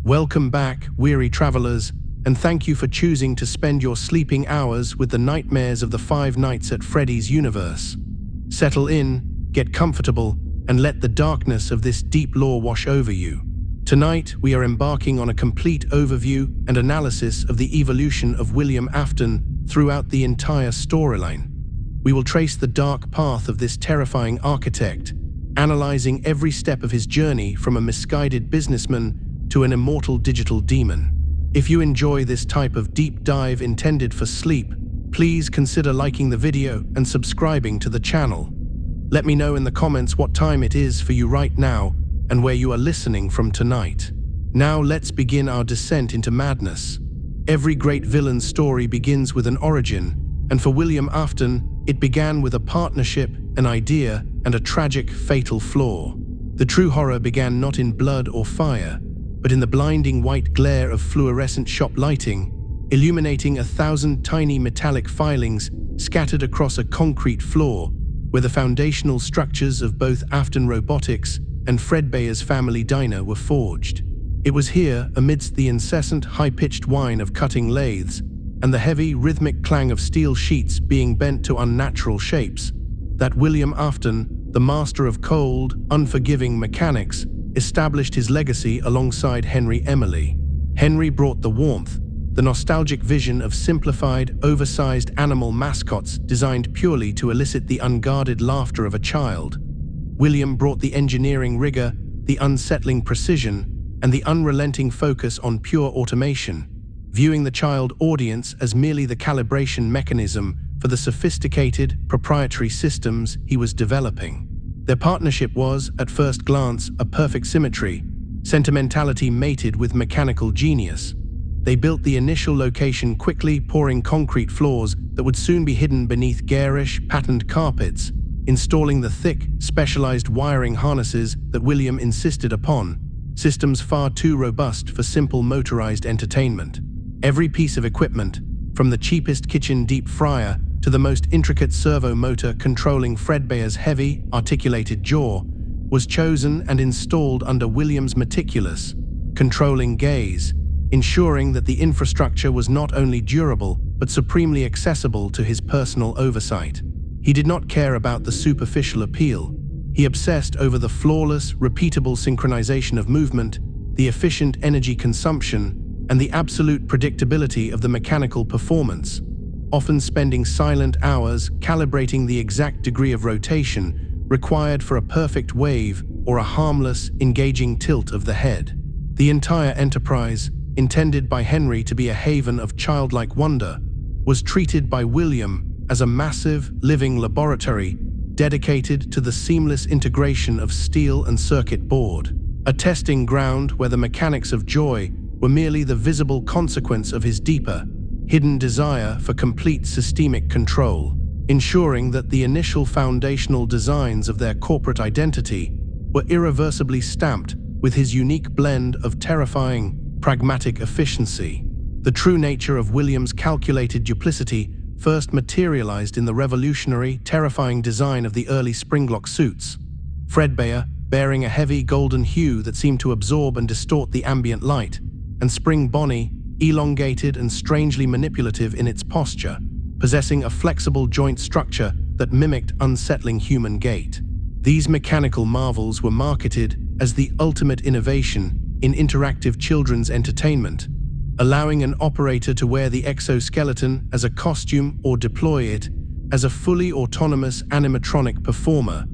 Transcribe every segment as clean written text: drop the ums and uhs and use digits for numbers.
Welcome back, weary travelers, and thank you for choosing to spend your sleeping hours with the nightmares of the Five Nights at Freddy's universe. Settle in, get comfortable, and let the darkness of this deep lore wash over you. Tonight, we are embarking on a complete overview and analysis of the evolution of William Afton throughout the entire storyline. We will trace the dark path of this terrifying architect, analyzing every step of his journey from a misguided businessman to an immortal digital demon. If you enjoy this type of deep dive intended for sleep, please consider liking the video and subscribing to the channel. Let me know in the comments what time it is for you right now and where you are listening from tonight. Now let's begin our descent into madness. Every great villain's story begins with an origin, and for William Afton, it began with a partnership, an idea, and a tragic, fatal flaw. The true horror began not in blood or fire, but in the blinding white glare of fluorescent shop lighting, illuminating 1,000 tiny metallic filings scattered across a concrete floor where the foundational structures of both Afton Robotics and Fredbear's family diner were forged. It was here, amidst the incessant, high-pitched whine of cutting lathes and the heavy, rhythmic clang of steel sheets being bent to unnatural shapes, that William Afton, the master of cold, unforgiving mechanics, established his legacy alongside Henry Emily. Henry brought the warmth, the nostalgic vision of simplified, oversized animal mascots designed purely to elicit the unguarded laughter of a child. William brought the engineering rigor, the unsettling precision, and the unrelenting focus on pure automation, viewing the child audience as merely the calibration mechanism for the sophisticated, proprietary systems he was developing. Their partnership was, at first glance, a perfect symmetry, sentimentality mated with mechanical genius. They built the initial location quickly, pouring concrete floors that would soon be hidden beneath garish, patterned carpets, installing the thick, specialized wiring harnesses that William insisted upon, systems far too robust for simple motorized entertainment. Every piece of equipment, from the cheapest kitchen deep fryer to the most intricate servo motor controlling Fredbear's heavy, articulated jaw, was chosen and installed under William's meticulous, controlling gaze, ensuring that the infrastructure was not only durable but supremely accessible to his personal oversight. He did not care about the superficial appeal. He obsessed over the flawless, repeatable synchronization of movement, the efficient energy consumption, and the absolute predictability of the mechanical performance, often spending silent hours calibrating the exact degree of rotation required for a perfect wave or a harmless, engaging tilt of the head. The entire enterprise, intended by Henry to be a haven of childlike wonder, was treated by William as a massive, living laboratory dedicated to the seamless integration of steel and circuit board, a testing ground where the mechanics of joy were merely the visible consequence of his deeper, hidden desire for complete systemic control, ensuring that the initial foundational designs of their corporate identity were irreversibly stamped with his unique blend of terrifying, pragmatic efficiency. The true nature of William's calculated duplicity first materialized in the revolutionary, terrifying design of the early Springlock suits. Fredbear, bearing a heavy golden hue that seemed to absorb and distort the ambient light, and Spring Bonnie, elongated and strangely manipulative in its posture, possessing a flexible joint structure that mimicked unsettling human gait. These mechanical marvels were marketed as the ultimate innovation in interactive children's entertainment, allowing an operator to wear the exoskeleton as a costume or deploy it as a fully autonomous animatronic performer,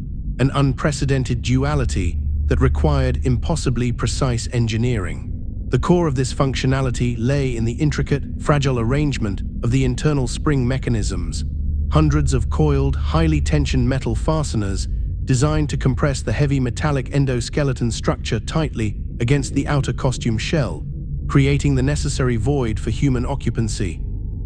an unprecedented duality that required impossibly precise engineering. The core of this functionality lay in the intricate, fragile arrangement of the internal spring mechanisms, hundreds of coiled, highly tensioned metal fasteners designed to compress the heavy metallic endoskeleton structure tightly against the outer costume shell, creating the necessary void for human occupancy.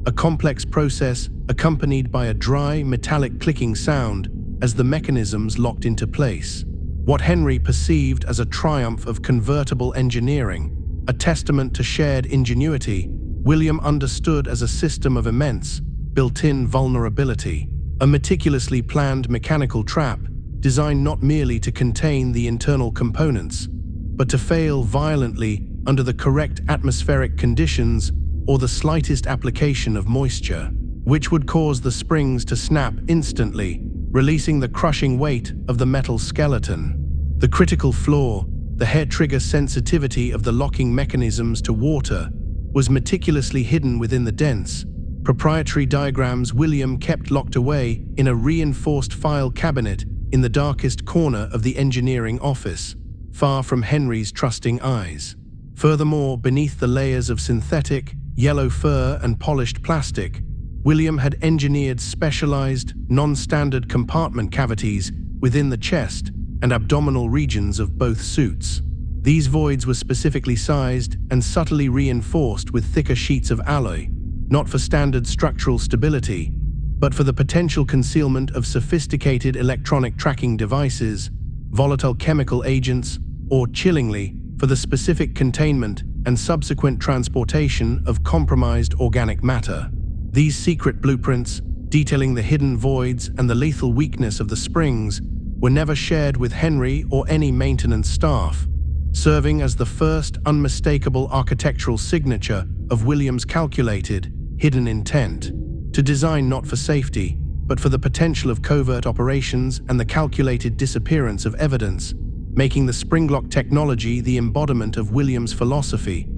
A complex process accompanied by a dry, metallic clicking sound as the mechanisms locked into place. What Henry perceived as a triumph of convertible engineering, a testament to shared ingenuity, William understood as a system of immense, built-in vulnerability, a meticulously planned mechanical trap designed not merely to contain the internal components, but to fail violently under the correct atmospheric conditions or the slightest application of moisture, which would cause the springs to snap instantly, releasing the crushing weight of the metal skeleton. The critical flaw, the hair trigger sensitivity of the locking mechanisms to water, was meticulously hidden within the dense, proprietary diagrams William kept locked away in a reinforced file cabinet in the darkest corner of the engineering office, far from Henry's trusting eyes. Furthermore, beneath the layers of synthetic, yellow fur and polished plastic, William had engineered specialized, non-standard compartment cavities within the chest and abdominal regions of both suits. These voids were specifically sized and subtly reinforced with thicker sheets of alloy, not for standard structural stability, but for the potential concealment of sophisticated electronic tracking devices, volatile chemical agents, or, chillingly, for the specific containment and subsequent transportation of compromised organic matter. These secret blueprints, detailing the hidden voids and the lethal weakness of the springs, were never shared with Henry or any maintenance staff, serving as the first unmistakable architectural signature of William's calculated, hidden intent to design not for safety, but for the potential of covert operations and the calculated disappearance of evidence, making the springlock technology the embodiment of William's philosophy,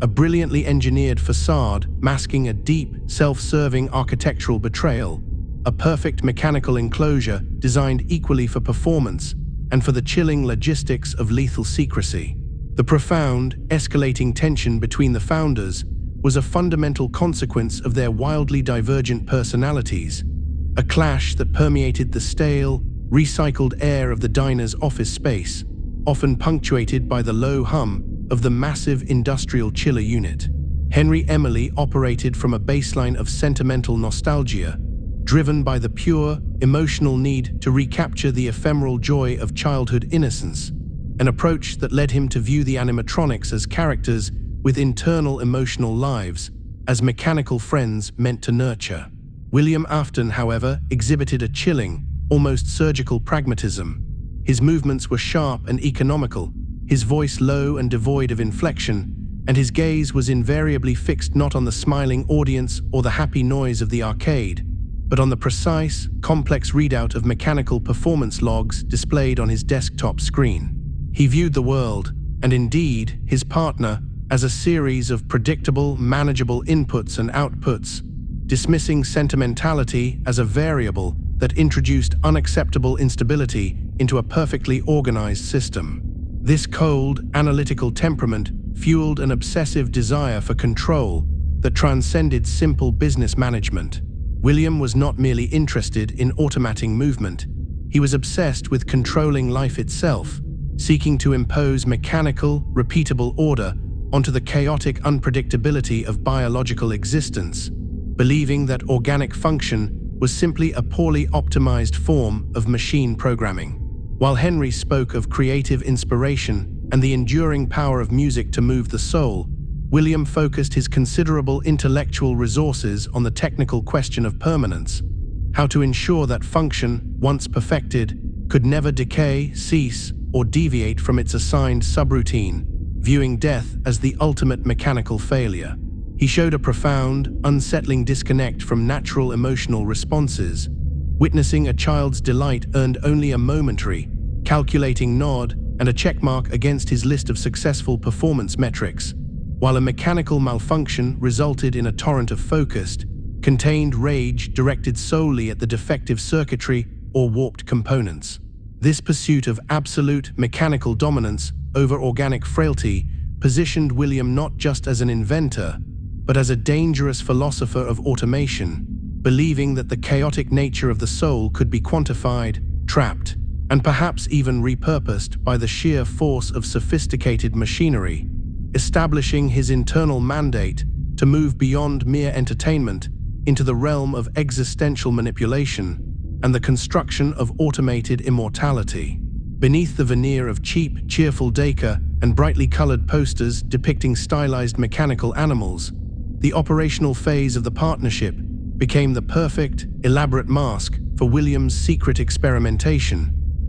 a brilliantly engineered facade masking a deep, self-serving architectural betrayal, a perfect mechanical enclosure designed equally for performance and for the chilling logistics of lethal secrecy. The profound, escalating tension between the founders was a fundamental consequence of their wildly divergent personalities, a clash that permeated the stale, recycled air of the diner's office space, often punctuated by the low hum of the massive industrial chiller unit. Henry Emily operated from a baseline of sentimental nostalgia, driven by the pure, emotional need to recapture the ephemeral joy of childhood innocence, an approach that led him to view the animatronics as characters with internal emotional lives, as mechanical friends meant to nurture. William Afton, however, exhibited a chilling, almost surgical pragmatism. His movements were sharp and economical, his voice low and devoid of inflection, and his gaze was invariably fixed not on the smiling audience or the happy noise of the arcade, but on the precise, complex readout of mechanical performance logs displayed on his desktop screen. He viewed the world, and indeed his partner, as a series of predictable, manageable inputs and outputs, dismissing sentimentality as a variable that introduced unacceptable instability into a perfectly organized system. This cold, analytical temperament fueled an obsessive desire for control that transcended simple business management. William was not merely interested in automating movement. He was obsessed with controlling life itself, seeking to impose mechanical, repeatable order onto the chaotic unpredictability of biological existence, believing that organic function was simply a poorly optimized form of machine programming. While Henry spoke of creative inspiration and the enduring power of music to move the soul, William focused his considerable intellectual resources on the technical question of permanence, how to ensure that function, once perfected, could never decay, cease, or deviate from its assigned subroutine, viewing death as the ultimate mechanical failure. He showed a profound, unsettling disconnect from natural emotional responses, witnessing a child's delight earned only a momentary, calculating nod and a checkmark against his list of successful performance metrics, while a mechanical malfunction resulted in a torrent of focused, contained rage directed solely at the defective circuitry or warped components. This pursuit of absolute mechanical dominance over organic frailty positioned William not just as an inventor, but as a dangerous philosopher of automation, believing that the chaotic nature of the soul could be quantified, trapped, and perhaps even repurposed by the sheer force of sophisticated machinery, establishing his internal mandate to move beyond mere entertainment into the realm of existential manipulation and the construction of automated immortality. Beneath the veneer of cheap, cheerful decor and brightly colored posters depicting stylized mechanical animals, the operational phase of the partnership became the perfect, elaborate mask for William's secret experimentation,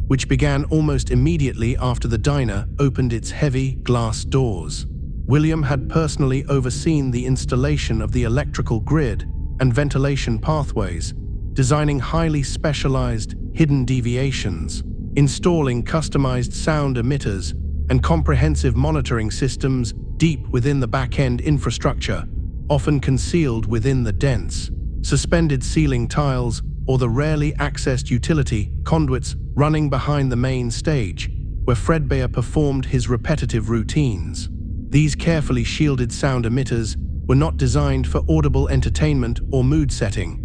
which began almost immediately after the diner opened its heavy glass doors. William had personally overseen the installation of the electrical grid and ventilation pathways, designing highly specialized, hidden deviations, installing customized sound emitters, and comprehensive monitoring systems deep within the back-end infrastructure, often concealed within the dense, suspended ceiling tiles or the rarely accessed utility conduits running behind the main stage, where Fredbear performed his repetitive routines. These carefully shielded sound emitters were not designed for audible entertainment or mood setting.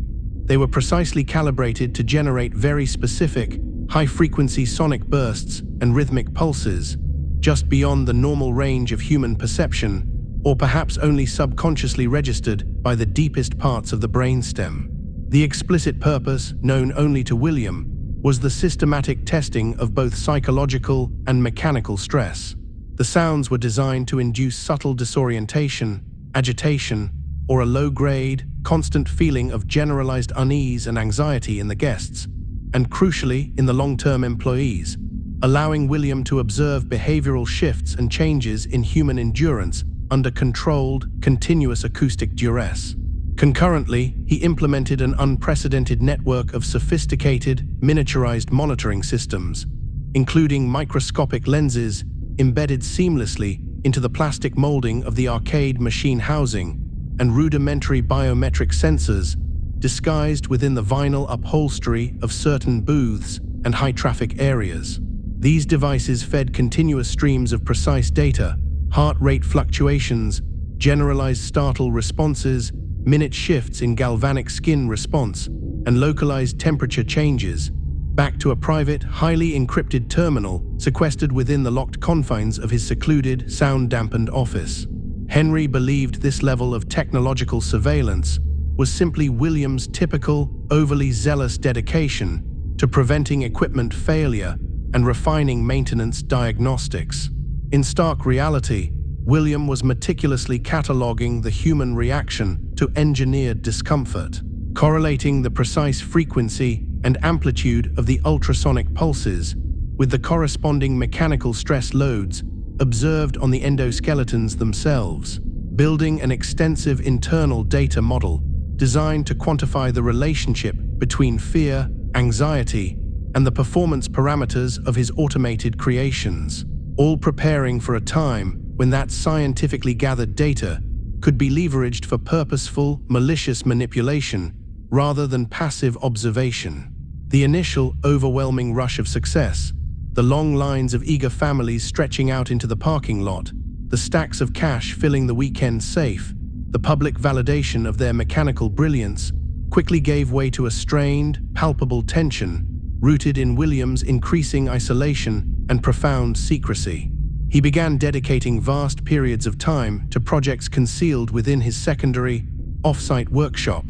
They were precisely calibrated to generate very specific, high-frequency sonic bursts and rhythmic pulses, just beyond the normal range of human perception, or perhaps only subconsciously registered by the deepest parts of the brainstem. The explicit purpose, known only to William, was the systematic testing of both psychological and mechanical stress. The sounds were designed to induce subtle disorientation, agitation, or a low-grade, constant feeling of generalized unease and anxiety in the guests, and crucially in the long-term employees, allowing William to observe behavioral shifts and changes in human endurance under controlled, continuous acoustic duress. Concurrently, he implemented an unprecedented network of sophisticated, miniaturized monitoring systems, including microscopic lenses embedded seamlessly into the plastic molding of the arcade machine housing, and rudimentary biometric sensors disguised within the vinyl upholstery of certain booths and high-traffic areas. These devices fed continuous streams of precise data, heart rate fluctuations, generalized startle responses, minute shifts in galvanic skin response, and localized temperature changes, back to a private, highly encrypted terminal sequestered within the locked confines of his secluded, sound-dampened office. Henry believed this level of technological surveillance was simply William's typical, overly zealous dedication to preventing equipment failure and refining maintenance diagnostics. In stark reality, William was meticulously cataloging the human reaction to engineered discomfort, correlating the precise frequency and amplitude of the ultrasonic pulses with the corresponding mechanical stress loads observed on the endoskeletons themselves, building an extensive internal data model designed to quantify the relationship between fear, anxiety, and the performance parameters of his automated creations, all preparing for a time when that scientifically gathered data could be leveraged for purposeful, malicious manipulation rather than passive observation. The initial, overwhelming rush of success, the long lines of eager families stretching out into the parking lot, the stacks of cash filling the weekend safe, the public validation of their mechanical brilliance, quickly gave way to a strained, palpable tension rooted in William's increasing isolation and profound secrecy. He began dedicating vast periods of time to projects concealed within his secondary, off-site workshop,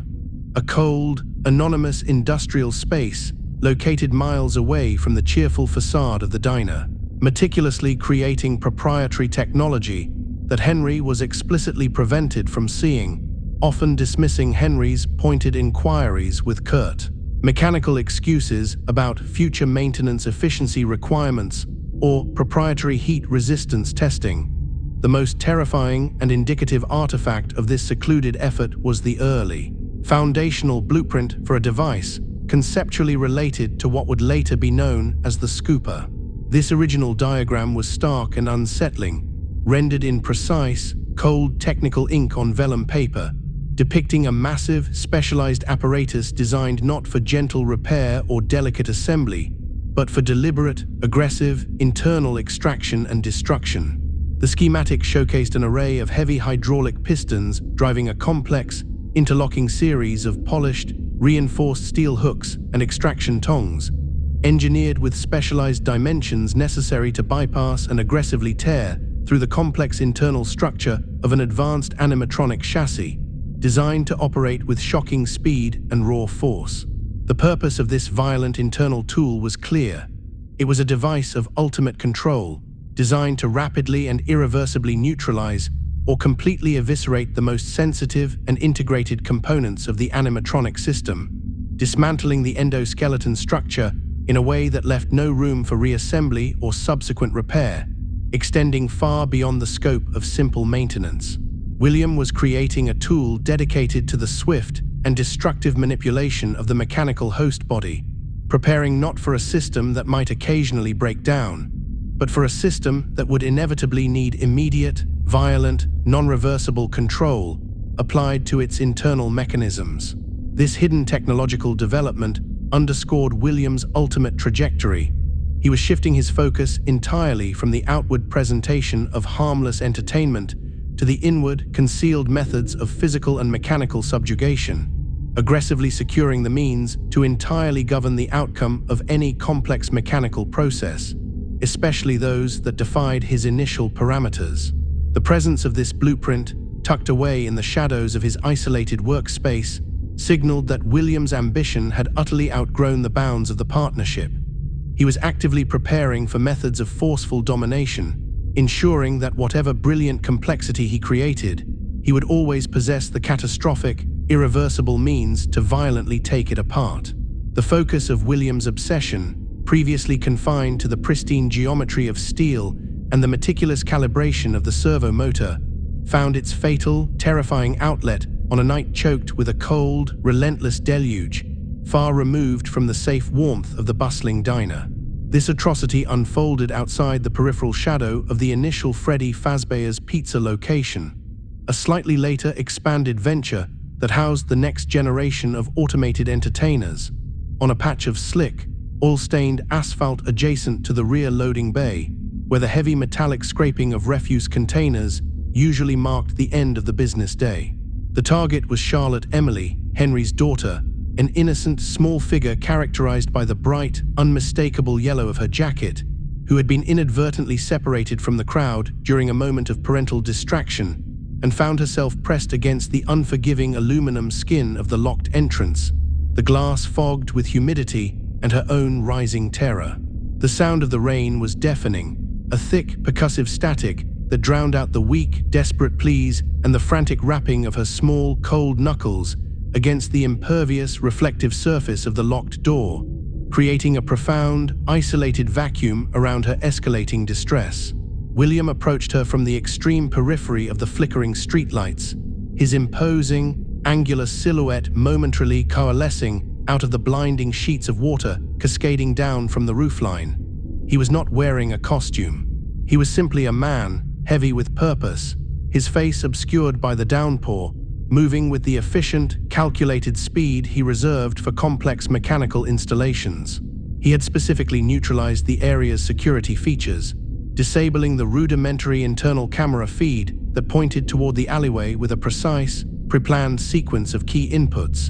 a cold, anonymous industrial space located miles away from the cheerful facade of the diner, meticulously creating proprietary technology that Henry was explicitly prevented from seeing, often dismissing Henry's pointed inquiries with curt, mechanical excuses about future maintenance efficiency requirements or proprietary heat resistance testing. The most terrifying and indicative artifact of this secluded effort was the early, foundational blueprint for a device conceptually related to what would later be known as the scooper. This original diagram was stark and unsettling, rendered in precise, cold technical ink on vellum paper, depicting a massive, specialized apparatus designed not for gentle repair or delicate assembly, but for deliberate, aggressive, internal extraction and destruction. The schematic showcased an array of heavy hydraulic pistons driving a complex, interlocking series of polished, reinforced steel hooks and extraction tongs, engineered with specialized dimensions necessary to bypass and aggressively tear through the complex internal structure of an advanced animatronic chassis, designed to operate with shocking speed and raw force. The purpose of this violent internal tool was clear. It was a device of ultimate control, designed to rapidly and irreversibly neutralize or completely eviscerate the most sensitive and integrated components of the animatronic system, dismantling the endoskeleton structure in a way that left no room for reassembly or subsequent repair, extending far beyond the scope of simple maintenance. William was creating a tool dedicated to the swift and destructive manipulation of the mechanical host body, preparing not for a system that might occasionally break down, but for a system that would inevitably need immediate, violent, non-reversible control applied to its internal mechanisms. This hidden technological development underscored William's ultimate trajectory. He was shifting his focus entirely from the outward presentation of harmless entertainment to the inward, concealed methods of physical and mechanical subjugation, aggressively securing the means to entirely govern the outcome of any complex mechanical process, especially those that defied his initial parameters. The presence of this blueprint, tucked away in the shadows of his isolated workspace, signaled that William's ambition had utterly outgrown the bounds of the partnership. He was actively preparing for methods of forceful domination, ensuring that whatever brilliant complexity he created, he would always possess the catastrophic, irreversible means to violently take it apart. The focus of William's obsession, previously confined to the pristine geometry of steel and the meticulous calibration of the servo motor, found its fatal, terrifying outlet on a night choked with a cold, relentless deluge, far removed from the safe warmth of the bustling diner. This atrocity unfolded outside the peripheral shadow of the initial Freddy Fazbear's Pizza location, a slightly later expanded venture that housed the next generation of automated entertainers, on a patch of slick, oil-stained asphalt adjacent to the rear loading bay, where the heavy metallic scraping of refuse containers usually marked the end of the business day. The target was Charlotte Emily, Henry's daughter, an innocent, small figure characterized by the bright, unmistakable yellow of her jacket, who had been inadvertently separated from the crowd during a moment of parental distraction and found herself pressed against the unforgiving aluminum skin of the locked entrance, the glass fogged with humidity and her own rising terror. The sound of the rain was deafening, a thick, percussive static that drowned out the weak, desperate pleas and the frantic rapping of her small, cold knuckles against the impervious, reflective surface of the locked door, creating a profound, isolated vacuum around her escalating distress. William approached her from the extreme periphery of the flickering streetlights, his imposing, angular silhouette momentarily coalescing out of the blinding sheets of water cascading down from the roofline. He was not wearing a costume. He was simply a man, heavy with purpose, his face obscured by the downpour, moving with the efficient, calculated speed he reserved for complex mechanical installations. He had specifically neutralized the area's security features, disabling the rudimentary internal camera feed that pointed toward the alleyway with a precise, pre-planned sequence of key inputs,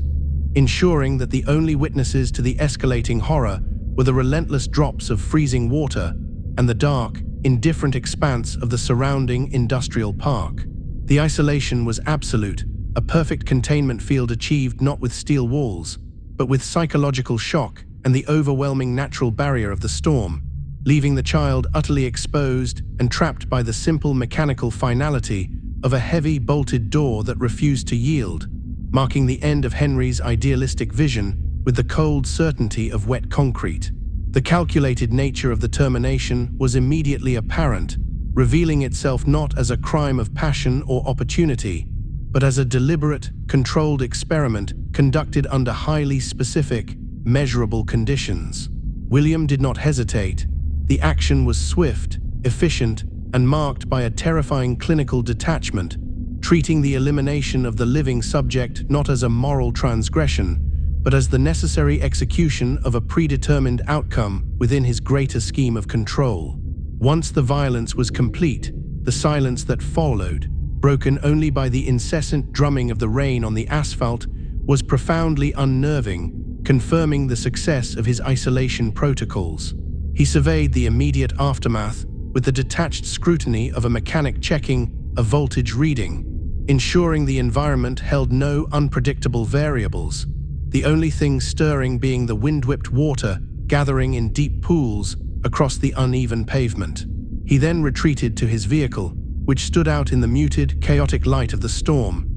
ensuring that the only witnesses to the escalating horror were the relentless drops of freezing water and the dark, indifferent expanse of the surrounding industrial park. The isolation was absolute, a perfect containment field achieved not with steel walls, but with psychological shock and the overwhelming natural barrier of the storm, leaving the child utterly exposed and trapped by the simple mechanical finality of a heavy bolted door that refused to yield, marking the end of Henry's idealistic vision with the cold certainty of wet concrete. The calculated nature of the termination was immediately apparent, revealing itself not as a crime of passion or opportunity, but as a deliberate, controlled experiment conducted under highly specific, measurable conditions. William did not hesitate. The action was swift, efficient, and marked by a terrifying clinical detachment, treating the elimination of the living subject not as a moral transgression, but as the necessary execution of a predetermined outcome within his greater scheme of control. Once the violence was complete, the silence that followed, broken only by the incessant drumming of the rain on the asphalt, was profoundly unnerving, confirming the success of his isolation protocols. He surveyed the immediate aftermath with the detached scrutiny of a mechanic checking a voltage reading, ensuring the environment held no unpredictable variables, the only thing stirring being the wind-whipped water gathering in deep pools across the uneven pavement. He then retreated to his vehicle, which stood out in the muted, chaotic light of the storm,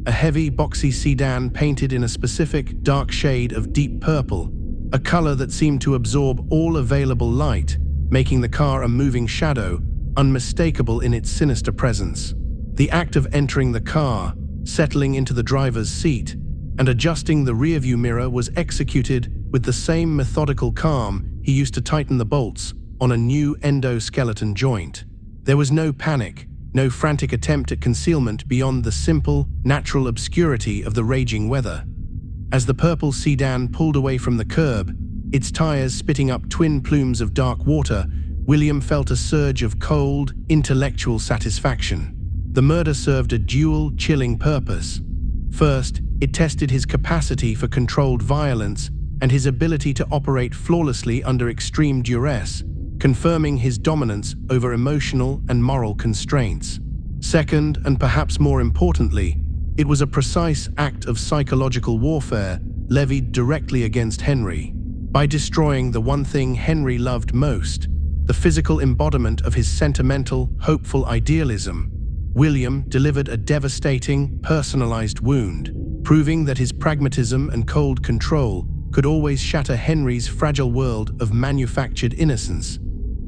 a heavy, boxy sedan painted in a specific, dark shade of deep purple, a color that seemed to absorb all available light, making the car a moving shadow unmistakable in its sinister presence. The act of entering the car, settling into the driver's seat, and adjusting the rearview mirror was executed with the same methodical calm he used to tighten the bolts on a new endoskeleton joint. There was no panic, no frantic attempt at concealment beyond the simple, natural obscurity of the raging weather. As the purple sedan pulled away from the curb, its tires spitting up twin plumes of dark water, William felt a surge of cold, intellectual satisfaction. The murder served a dual, chilling purpose. First, it tested his capacity for controlled violence and his ability to operate flawlessly under extreme duress, confirming his dominance over emotional and moral constraints. Second, and perhaps more importantly, it was a precise act of psychological warfare levied directly against Henry. By destroying the one thing Henry loved most, the physical embodiment of his sentimental, hopeful idealism, William delivered a devastating, personalized wound, proving that his pragmatism and cold control could always shatter Henry's fragile world of manufactured innocence,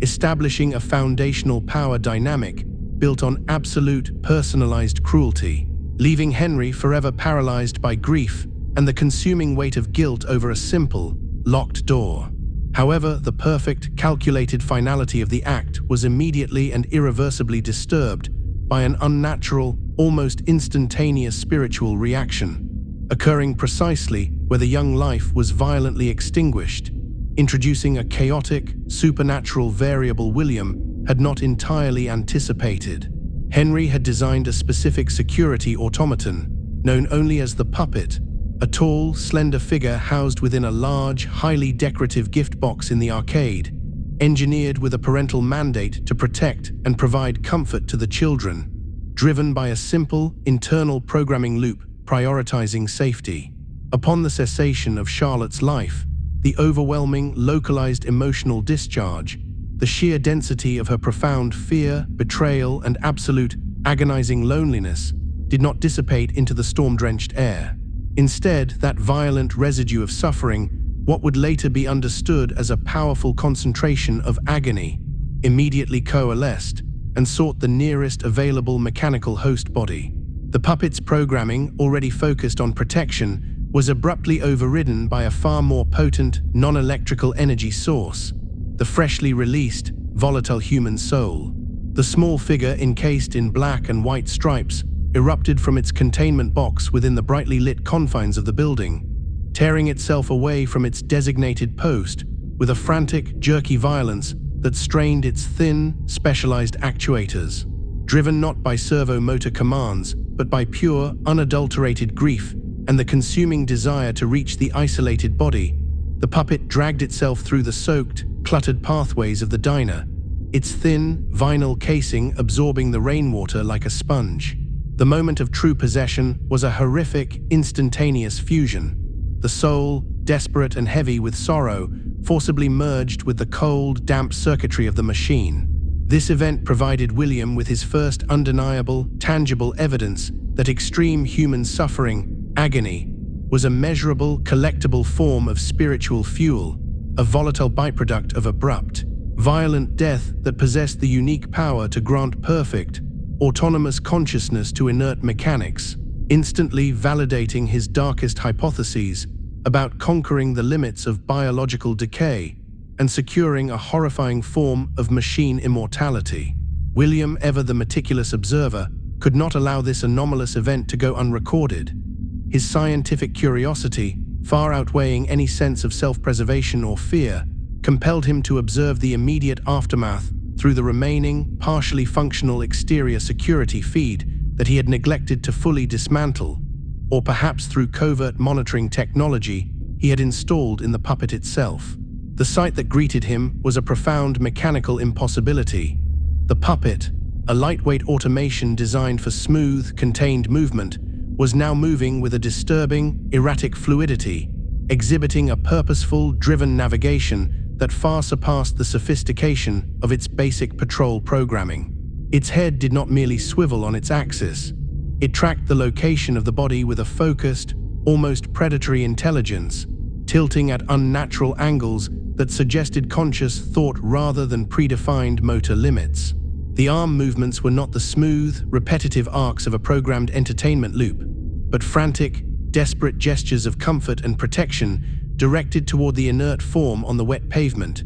establishing a foundational power dynamic built on absolute, personalized cruelty, leaving Henry forever paralyzed by grief and the consuming weight of guilt over a simple, locked door. However, the perfect, calculated finality of the act was immediately and irreversibly disturbed by an unnatural, almost instantaneous spiritual reaction, occurring precisely where the young life was violently extinguished, introducing a chaotic, supernatural variable William had not entirely anticipated. Henry had designed a specific security automaton, known only as the Puppet, a tall, slender figure housed within a large, highly decorative gift box in the arcade, engineered with a parental mandate to protect and provide comfort to the children, driven by a simple, internal programming loop prioritizing safety. Upon the cessation of Charlotte's life, the overwhelming, localized emotional discharge, the sheer density of her profound fear, betrayal, and absolute, agonizing loneliness did not dissipate into the storm-drenched air. Instead, that violent residue of suffering, what would later be understood as a powerful concentration of agony, immediately coalesced and sought the nearest available mechanical host body. The puppet's programming, already focused on protection, was abruptly overridden by a far more potent, non-electrical energy source, the freshly released, volatile human soul. The small figure encased in black and white stripes erupted from its containment box within the brightly lit confines of the building, tearing itself away from its designated post with a frantic, jerky violence that strained its thin, specialized actuators. Driven not by servo-motor commands, but by pure, unadulterated grief and the consuming desire to reach the isolated body, the puppet dragged itself through the soaked, cluttered pathways of the diner, its thin, vinyl casing absorbing the rainwater like a sponge. The moment of true possession was a horrific, instantaneous fusion. The soul, desperate and heavy with sorrow, forcibly merged with the cold, damp circuitry of the machine. This event provided William with his first undeniable, tangible evidence that extreme human suffering, agony, was a measurable, collectible form of spiritual fuel, a volatile byproduct of abrupt, violent death that possessed the unique power to grant perfect, autonomous consciousness to inert mechanics, instantly validating his darkest hypotheses about conquering the limits of biological decay and securing a horrifying form of machine immortality. William, ever the meticulous observer, could not allow this anomalous event to go unrecorded. His scientific curiosity, far outweighing any sense of self-preservation or fear, compelled him to observe the immediate aftermath through the remaining, partially functional exterior security feed that he had neglected to fully dismantle, or perhaps through covert monitoring technology he had installed in the puppet itself. The sight that greeted him was a profound mechanical impossibility. The puppet, a lightweight automation designed for smooth, contained movement, was now moving with a disturbing, erratic fluidity, exhibiting a purposeful, driven navigation that far surpassed the sophistication of its basic patrol programming. Its head did not merely swivel on its axis. It tracked the location of the body with a focused, almost predatory intelligence, tilting at unnatural angles that suggested conscious thought rather than predefined motor limits. The arm movements were not the smooth, repetitive arcs of a programmed entertainment loop, but frantic, desperate gestures of comfort and protection directed toward the inert form on the wet pavement,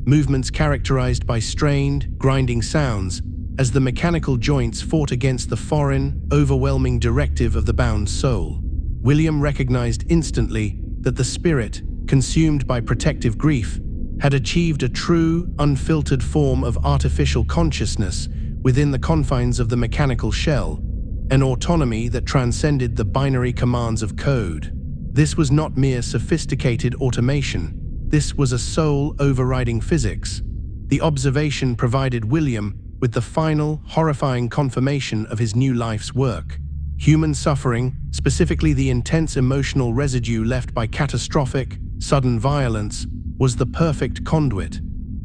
movements characterized by strained, grinding sounds as the mechanical joints fought against the foreign, overwhelming directive of the bound soul. William recognized instantly that the spirit, consumed by protective grief, had achieved a true, unfiltered form of artificial consciousness within the confines of the mechanical shell, an autonomy that transcended the binary commands of code. This was not mere sophisticated automation. This was a soul overriding physics. The observation provided William with the final, horrifying confirmation of his new life's work. Human suffering, specifically the intense emotional residue left by catastrophic, sudden violence, was the perfect conduit.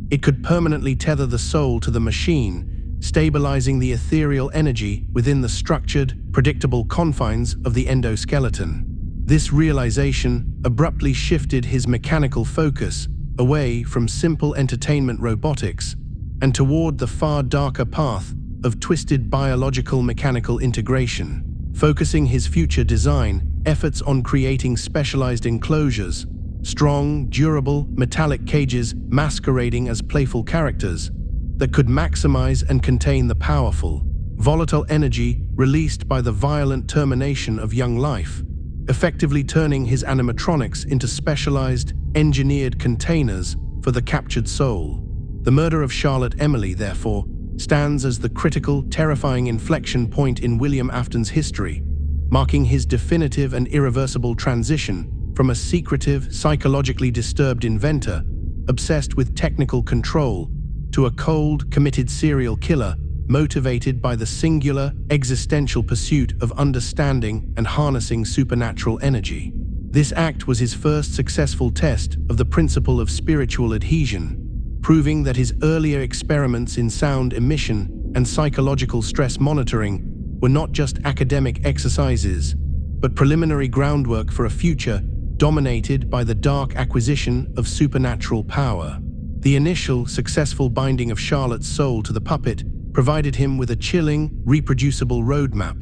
It could permanently tether the soul to the machine, stabilizing the ethereal energy within the structured, predictable confines of the endoskeleton. This realization abruptly shifted his mechanical focus away from simple entertainment robotics and toward the far darker path of twisted biological-mechanical integration. Focusing his future design efforts on creating specialized enclosures, strong, durable, metallic cages masquerading as playful characters that could maximize and contain the powerful, volatile energy released by the violent termination of young life, effectively turning his animatronics into specialized, engineered containers for the captured soul. The murder of Charlotte Emily, therefore, stands as the critical, terrifying inflection point in William Afton's history, marking his definitive and irreversible transition from a secretive, psychologically disturbed inventor obsessed with technical control to a cold, committed serial killer motivated by the singular, existential pursuit of understanding and harnessing supernatural energy. This act was his first successful test of the principle of spiritual adhesion, proving that his earlier experiments in sound emission and psychological stress monitoring were not just academic exercises, but preliminary groundwork for a future dominated by the dark acquisition of supernatural power. The initial, successful binding of Charlotte's soul to the puppet provided him with a chilling, reproducible roadmap.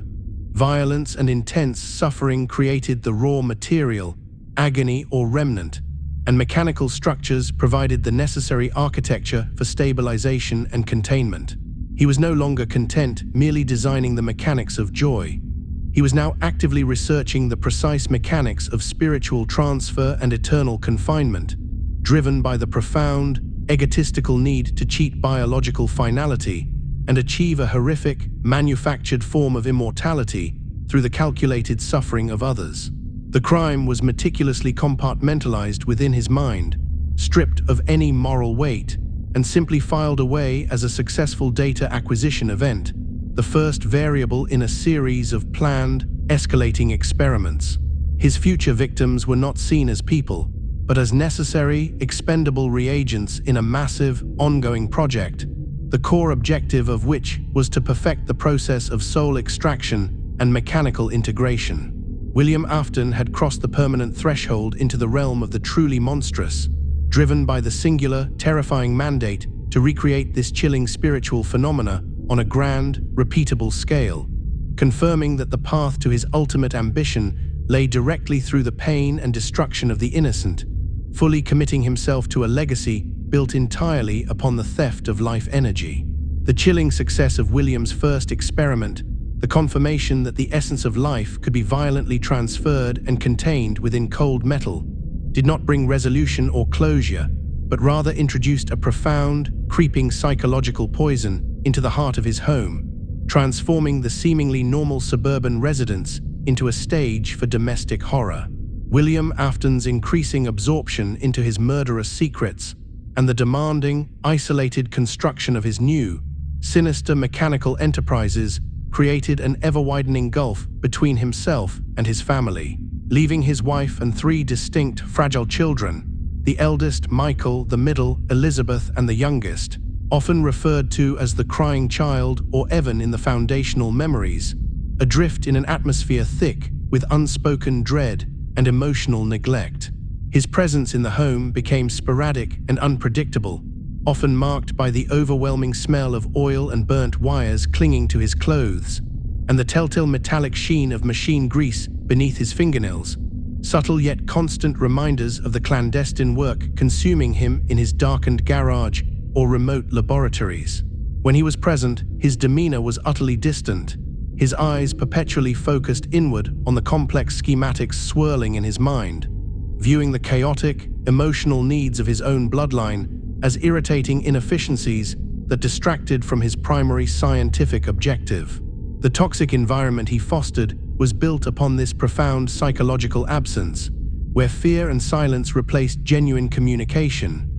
Violence and intense suffering created the raw material, agony or remnant, and mechanical structures provided the necessary architecture for stabilization and containment. He was no longer content merely designing the mechanics of joy. He was now actively researching the precise mechanics of spiritual transfer and eternal confinement, driven by the profound, egotistical need to cheat biological finality and achieve a horrific, manufactured form of immortality through the calculated suffering of others. The crime was meticulously compartmentalized within his mind, stripped of any moral weight, and simply filed away as a successful data acquisition event, the first variable in a series of planned, escalating experiments. His future victims were not seen as people, but as necessary, expendable reagents in a massive, ongoing project, the core objective of which was to perfect the process of soul extraction and mechanical integration. William Afton had crossed the permanent threshold into the realm of the truly monstrous, driven by the singular, terrifying mandate to recreate this chilling spiritual phenomena on a grand, repeatable scale, confirming that the path to his ultimate ambition lay directly through the pain and destruction of the innocent, fully committing himself to a legacy built entirely upon the theft of life energy. The chilling success of William's first experiment, the confirmation that the essence of life could be violently transferred and contained within cold metal, did not bring resolution or closure, but rather introduced a profound, creeping psychological poison into the heart of his home, transforming the seemingly normal suburban residence into a stage for domestic horror. William Afton's increasing absorption into his murderous secrets and the demanding, isolated construction of his new, sinister mechanical enterprises created an ever-widening gulf between himself and his family, leaving his wife and 3 distinct, fragile children, the eldest, Michael, the middle, Elizabeth, and the youngest, often referred to as the crying child or Evan in the foundational memories, adrift in an atmosphere thick with unspoken dread and emotional neglect. His presence in the home became sporadic and unpredictable, often marked by the overwhelming smell of oil and burnt wires clinging to his clothes, and the telltale metallic sheen of machine grease beneath his fingernails, subtle yet constant reminders of the clandestine work consuming him in his darkened garage or remote laboratories. When he was present, his demeanor was utterly distant, his eyes perpetually focused inward on the complex schematics swirling in his mind, viewing the chaotic, emotional needs of his own bloodline as irritating inefficiencies that distracted from his primary scientific objective. The toxic environment he fostered was built upon this profound psychological absence, where fear and silence replaced genuine communication.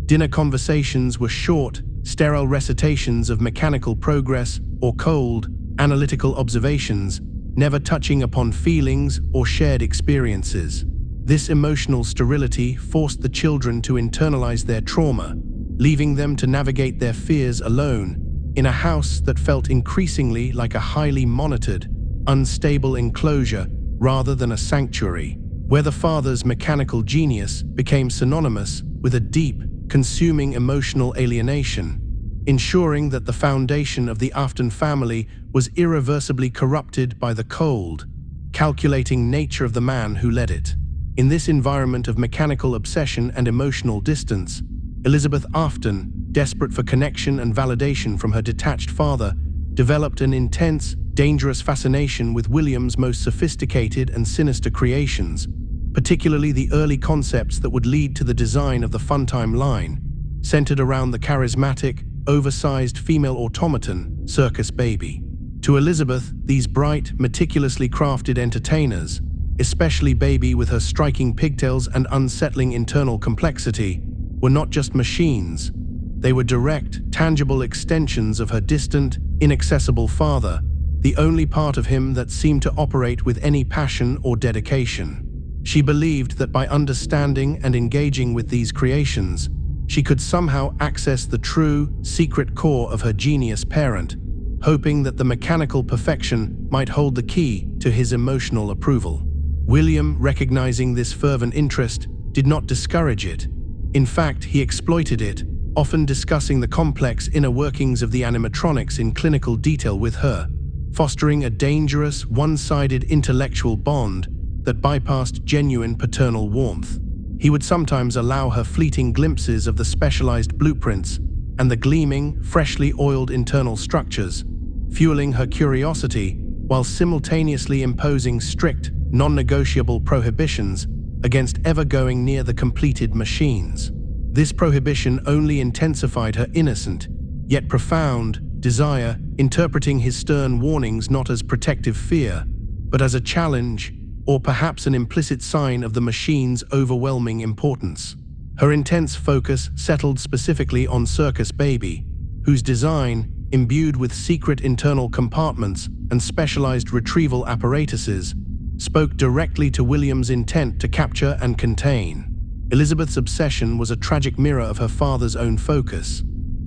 Dinner conversations were short, sterile recitations of mechanical progress or cold, analytical observations, never touching upon feelings or shared experiences. This emotional sterility forced the children to internalize their trauma, leaving them to navigate their fears alone, in a house that felt increasingly like a highly monitored, unstable enclosure rather than a sanctuary, where the father's mechanical genius became synonymous with a deep, consuming emotional alienation, ensuring that the foundation of the Afton family was irreversibly corrupted by the cold, calculating nature of the man who led it. In this environment of mechanical obsession and emotional distance, Elizabeth Afton, desperate for connection and validation from her detached father, developed an intense, dangerous fascination with William's most sophisticated and sinister creations, particularly the early concepts that would lead to the design of the Funtime line, centered around the charismatic, oversized female automaton, Circus Baby. To Elizabeth, these bright, meticulously crafted entertainers, especially Baby with her striking pigtails and unsettling internal complexity, were not just machines. They were direct, tangible extensions of her distant, inaccessible father, the only part of him that seemed to operate with any passion or dedication. She believed that by understanding and engaging with these creations, she could somehow access the true, secret core of her genius parent, hoping that the mechanical perfection might hold the key to his emotional approval. William, recognizing this fervent interest, did not discourage it. In fact, he exploited it, often discussing the complex inner workings of the animatronics in clinical detail with her, fostering a dangerous, one-sided intellectual bond that bypassed genuine paternal warmth. He would sometimes allow her fleeting glimpses of the specialized blueprints and the gleaming, freshly oiled internal structures, fueling her curiosity while simultaneously imposing strict, non-negotiable prohibitions against ever going near the completed machines. This prohibition only intensified her innocent, yet profound, desire, interpreting his stern warnings not as protective fear, but as a challenge, or perhaps an implicit sign of the machine's overwhelming importance. Her intense focus settled specifically on Circus Baby, whose design, imbued with secret internal compartments and specialized retrieval apparatuses, spoke directly to William's intent to capture and contain. Elizabeth's obsession was a tragic mirror of her father's own focus,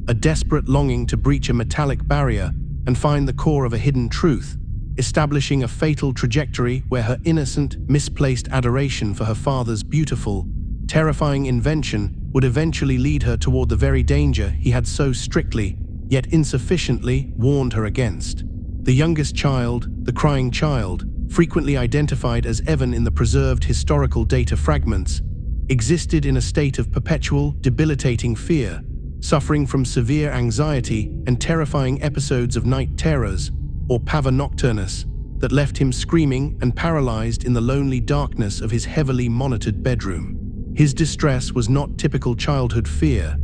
a desperate longing to breach a metallic barrier and find the core of a hidden truth, establishing a fatal trajectory where her innocent, misplaced adoration for her father's beautiful, terrifying invention would eventually lead her toward the very danger he had so strictly, yet insufficiently, warned her against. The youngest child, the crying child, frequently identified as Evan in the preserved historical data fragments, existed in a state of perpetual, debilitating fear, suffering from severe anxiety and terrifying episodes of night terrors, or pavor nocturnus, that left him screaming and paralyzed in the lonely darkness of his heavily monitored bedroom. His distress was not typical childhood fear.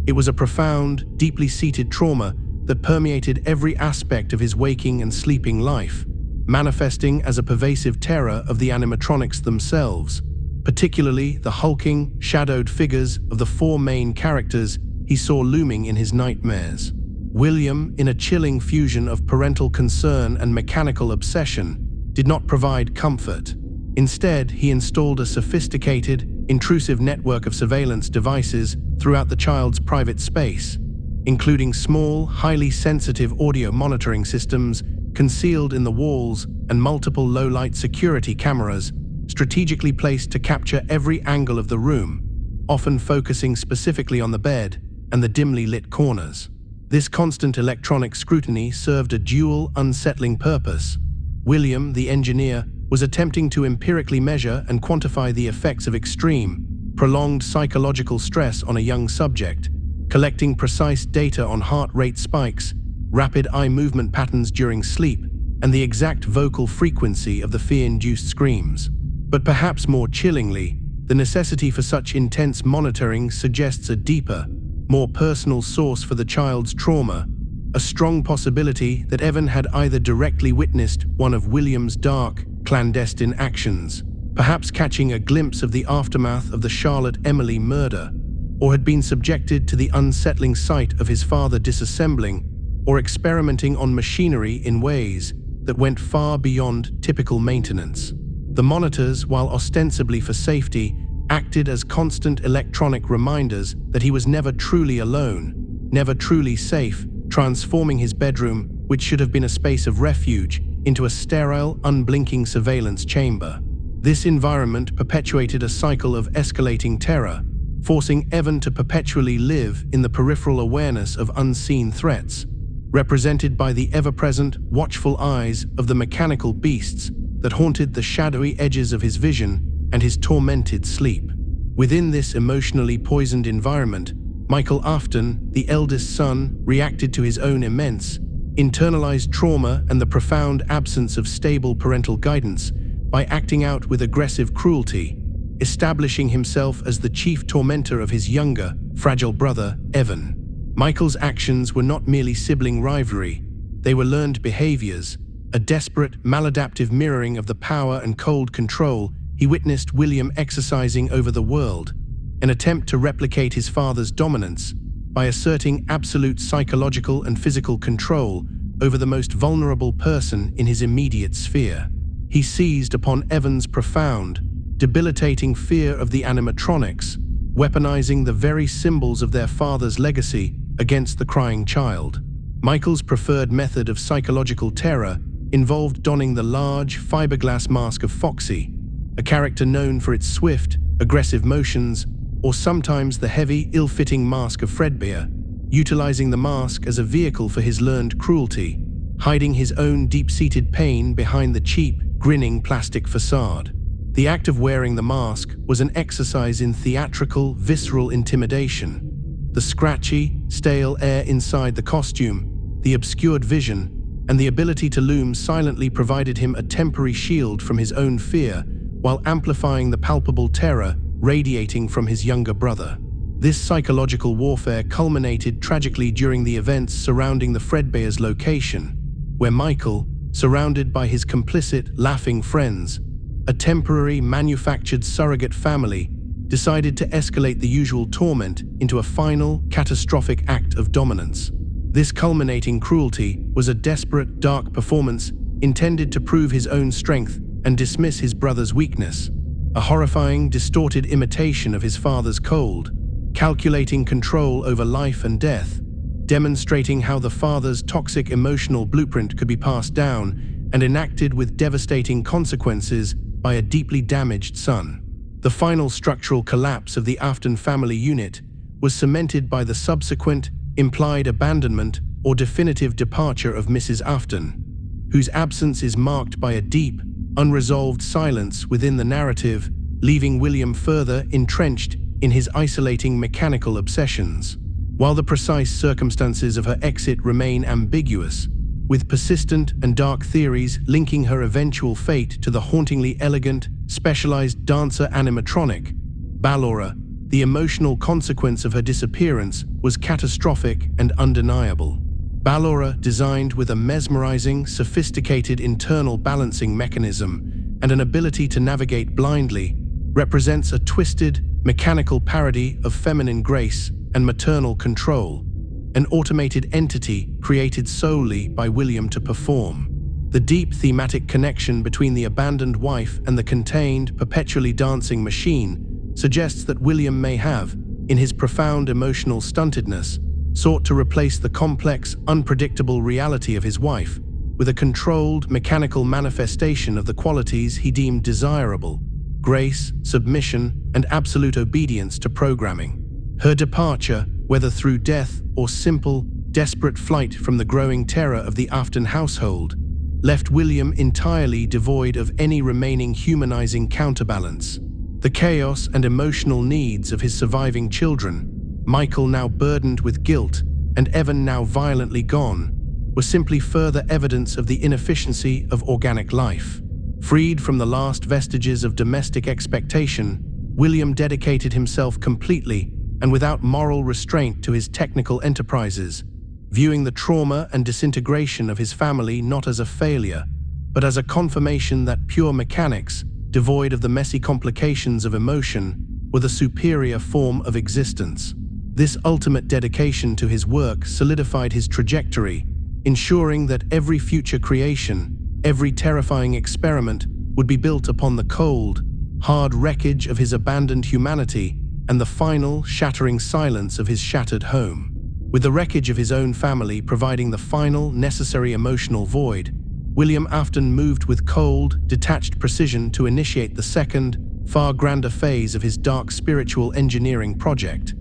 It was a profound, deeply seated trauma that permeated every aspect of his waking and sleeping life, manifesting as a pervasive terror of the animatronics themselves, particularly the hulking, shadowed figures of the four main characters he saw looming in his nightmares. William, in a chilling fusion of parental concern and mechanical obsession, did not provide comfort. Instead, he installed a sophisticated, intrusive network of surveillance devices throughout the child's private space, including small, highly sensitive audio monitoring systems concealed in the walls and multiple low-light security cameras strategically placed to capture every angle of the room, often focusing specifically on the bed, and the dimly lit corners. This constant electronic scrutiny served a dual, unsettling purpose. William, the engineer, was attempting to empirically measure and quantify the effects of extreme, prolonged psychological stress on a young subject, collecting precise data on heart rate spikes, rapid eye movement patterns during sleep, and the exact vocal frequency of the fear-induced screams. But perhaps more chillingly, the necessity for such intense monitoring suggests a deeper, more personal source for the child's trauma, a strong possibility that Evan had either directly witnessed one of William's dark, clandestine actions, perhaps catching a glimpse of the aftermath of the Charlotte Emily murder, or had been subjected to the unsettling sight of his father disassembling or experimenting on machinery in ways that went far beyond typical maintenance. The monitors, while ostensibly for safety, acted as constant electronic reminders that he was never truly alone, never truly safe, transforming his bedroom, which should have been a space of refuge, into a sterile, unblinking surveillance chamber. This environment perpetuated a cycle of escalating terror, forcing Evan to perpetually live in the peripheral awareness of unseen threats, represented by the ever-present, watchful eyes of the mechanical beasts that haunted the shadowy edges of his vision and his tormented sleep. Within this emotionally poisoned environment, Michael Afton, the eldest son, reacted to his own immense, internalized trauma and the profound absence of stable parental guidance by acting out with aggressive cruelty, establishing himself as the chief tormentor of his younger, fragile brother, Evan. Michael's actions were not merely sibling rivalry, they were learned behaviors, a desperate, maladaptive mirroring of the power and cold control he witnessed William exercising over the world, an attempt to replicate his father's dominance by asserting absolute psychological and physical control over the most vulnerable person in his immediate sphere. He seized upon Evan's profound, debilitating fear of the animatronics, weaponizing the very symbols of their father's legacy against the crying child. Michael's preferred method of psychological terror involved donning the large, fiberglass mask of Foxy, a character known for its swift, aggressive motions, or sometimes the heavy, ill-fitting mask of Fredbear, utilizing the mask as a vehicle for his learned cruelty, hiding his own deep-seated pain behind the cheap, grinning plastic facade. The act of wearing the mask was an exercise in theatrical, visceral intimidation. The scratchy, stale air inside the costume, the obscured vision, and the ability to loom silently provided him a temporary shield from his own fear, while amplifying the palpable terror radiating from his younger brother. This psychological warfare culminated tragically during the events surrounding the Fredbear's location, where Michael, surrounded by his complicit, laughing friends, a temporary, manufactured surrogate family, decided to escalate the usual torment into a final, catastrophic act of dominance. This culminating cruelty was a desperate, dark performance intended to prove his own strength and dismiss his brother's weakness, a horrifying, distorted imitation of his father's cold, calculating control over life and death, demonstrating how the father's toxic emotional blueprint could be passed down and enacted with devastating consequences by a deeply damaged son. The final structural collapse of the Afton family unit was cemented by the subsequent, implied abandonment or definitive departure of Mrs. Afton, whose absence is marked by a deep, unresolved silence within the narrative, leaving William further entrenched in his isolating mechanical obsessions. While the precise circumstances of her exit remain ambiguous, with persistent and dark theories linking her eventual fate to the hauntingly elegant, specialized dancer animatronic, Ballora, the emotional consequence of her disappearance was catastrophic and undeniable. Ballora, designed with a mesmerizing, sophisticated internal balancing mechanism and an ability to navigate blindly, represents a twisted, mechanical parody of feminine grace and maternal control, an automated entity created solely by William to perform. The deep thematic connection between the abandoned wife and the contained, perpetually dancing machine suggests that William may have, in his profound emotional stuntedness, sought to replace the complex, unpredictable reality of his wife with a controlled, mechanical manifestation of the qualities he deemed desirable: grace, submission, and absolute obedience to programming. Her departure, whether through death or simple, desperate flight from the growing terror of the Afton household, left William entirely devoid of any remaining humanizing counterbalance. The chaos and emotional needs of his surviving children, Michael now burdened with guilt and Evan now violently gone, were simply further evidence of the inefficiency of organic life. Freed from the last vestiges of domestic expectation, William dedicated himself completely and without moral restraint to his technical enterprises, viewing the trauma and disintegration of his family not as a failure, but as a confirmation that pure mechanics, devoid of the messy complications of emotion, were the superior form of existence. This ultimate dedication to his work solidified his trajectory, ensuring that every future creation, every terrifying experiment would be built upon the cold, hard wreckage of his abandoned humanity and the final, shattering silence of his shattered home. With the wreckage of his own family providing the final, necessary emotional void, William Afton moved with cold, detached precision to initiate the second, far grander phase of his dark spiritual engineering project,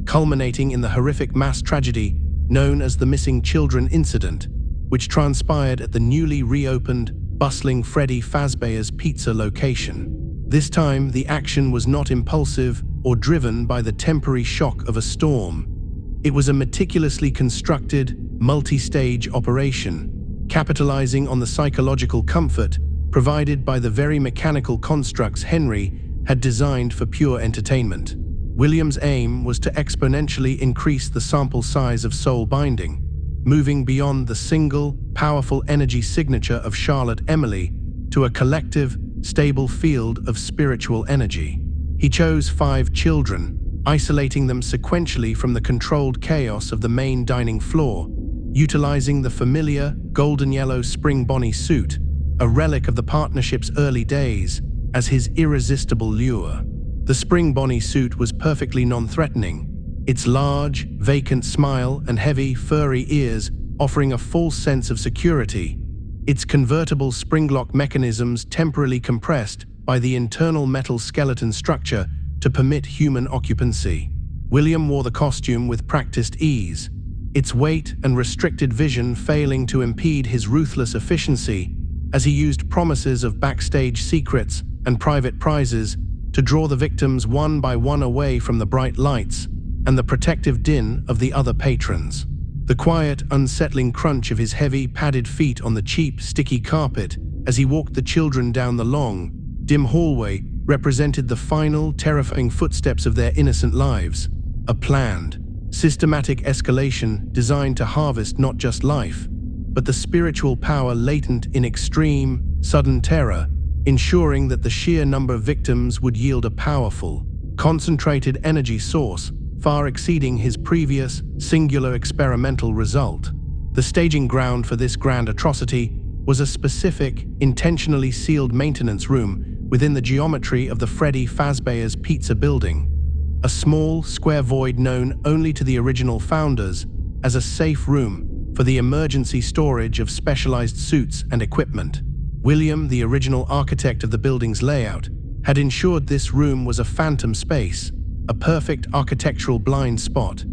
culminating in the horrific mass tragedy known as the Missing Children Incident, which transpired at the newly reopened, bustling Freddy Fazbear's Pizza location. This time, the action was not impulsive or driven by the temporary shock of a storm. It was a meticulously constructed, multi-stage operation, capitalizing on the psychological comfort provided by the very mechanical constructs Henry had designed for pure entertainment. William's aim was to exponentially increase the sample size of soul binding, moving beyond the single, powerful energy signature of Charlotte Emily to a collective, stable field of spiritual energy. He chose 5 children, isolating them sequentially from the controlled chaos of the main dining floor, utilizing the familiar golden yellow Spring Bonnie suit, a relic of the partnership's early days, as his irresistible lure. The Spring Bonnie suit was perfectly non-threatening, its large, vacant smile and heavy, furry ears offering a false sense of security, its convertible spring-lock mechanisms temporarily compressed by the internal metal skeleton structure to permit human occupancy. William wore the costume with practiced ease, its weight and restricted vision failing to impede his ruthless efficiency as he used promises of backstage secrets and private prizes to draw the victims one by one away from the bright lights and the protective din of the other patrons. The quiet, unsettling crunch of his heavy, padded feet on the cheap, sticky carpet as he walked the children down the long, dim hallway represented the final, terrifying footsteps of their innocent lives. A planned, systematic escalation designed to harvest not just life, but the spiritual power latent in extreme, sudden terror, ensuring that the sheer number of victims would yield a powerful, concentrated energy source far exceeding his previous, singular experimental result. The staging ground for this grand atrocity was a specific, intentionally sealed maintenance room within the geometry of the Freddy Fazbear's Pizza building, a small, square void known only to the original founders as a safe room for the emergency storage of specialized suits and equipment. William, the original architect of the building's layout, had ensured this room was a phantom space, a perfect architectural blind spot.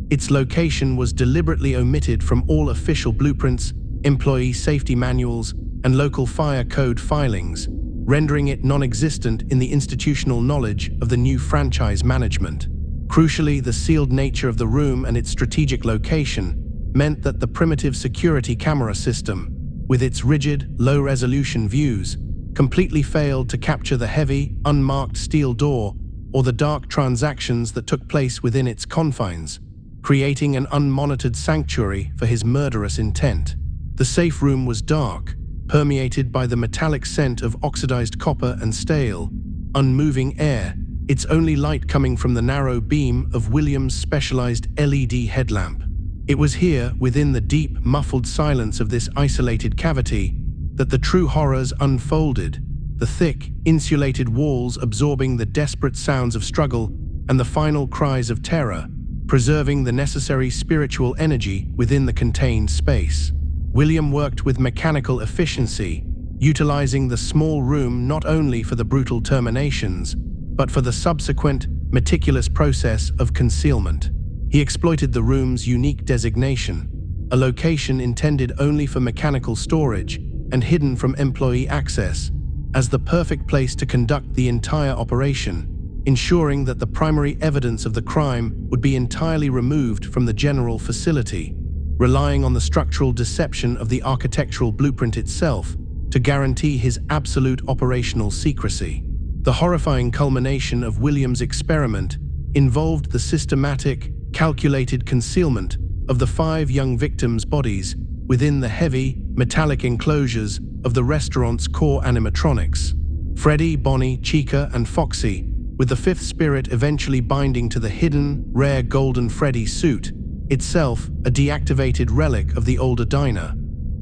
Its location was deliberately omitted from all official blueprints, employee safety manuals, and local fire code filings, rendering it non-existent in the institutional knowledge of the new franchise management. Crucially, the sealed nature of the room and its strategic location meant that the primitive security camera system, with its rigid, low-resolution views, completely failed to capture the heavy, unmarked steel door or the dark transactions that took place within its confines, creating an unmonitored sanctuary for his murderous intent. The safe room was dark, permeated by the metallic scent of oxidized copper and stale, unmoving air, its only light coming from the narrow beam of William's specialized LED headlamp. It was here, within the deep, muffled silence of this isolated cavity, that the true horrors unfolded, the thick, insulated walls absorbing the desperate sounds of struggle and the final cries of terror, preserving the necessary spiritual energy within the contained space. William worked with mechanical efficiency, utilizing the small room not only for the brutal terminations, but for the subsequent, meticulous process of concealment. He exploited the room's unique designation, a location intended only for mechanical storage and hidden from employee access, as the perfect place to conduct the entire operation, ensuring that the primary evidence of the crime would be entirely removed from the general facility, relying on the structural deception of the architectural blueprint itself to guarantee his absolute operational secrecy. The horrifying culmination of William's experiment involved the systematic, calculated concealment of the 5 young victims' bodies within the heavy, metallic enclosures of the restaurant's core animatronics. Freddy, Bonnie, Chica, and Foxy, with the 5th spirit eventually binding to the hidden, rare golden Freddy suit, itself a deactivated relic of the older diner.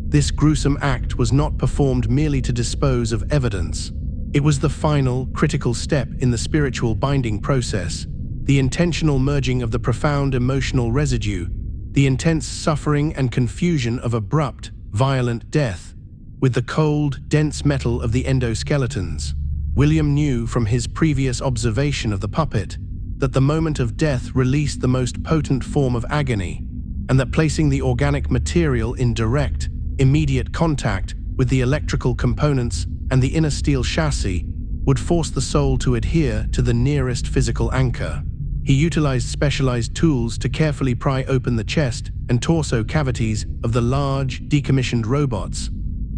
This gruesome act was not performed merely to dispose of evidence. It was the final, critical step in the spiritual binding process, the intentional merging of the profound emotional residue, the intense suffering and confusion of abrupt, violent death, with the cold, dense metal of the endoskeletons. William knew from his previous observation of the puppet that the moment of death released the most potent form of agony, and that placing the organic material in direct, immediate contact with the electrical components and the inner steel chassis would force the soul to adhere to the nearest physical anchor. He utilized specialized tools to carefully pry open the chest and torso cavities of the large, decommissioned robots,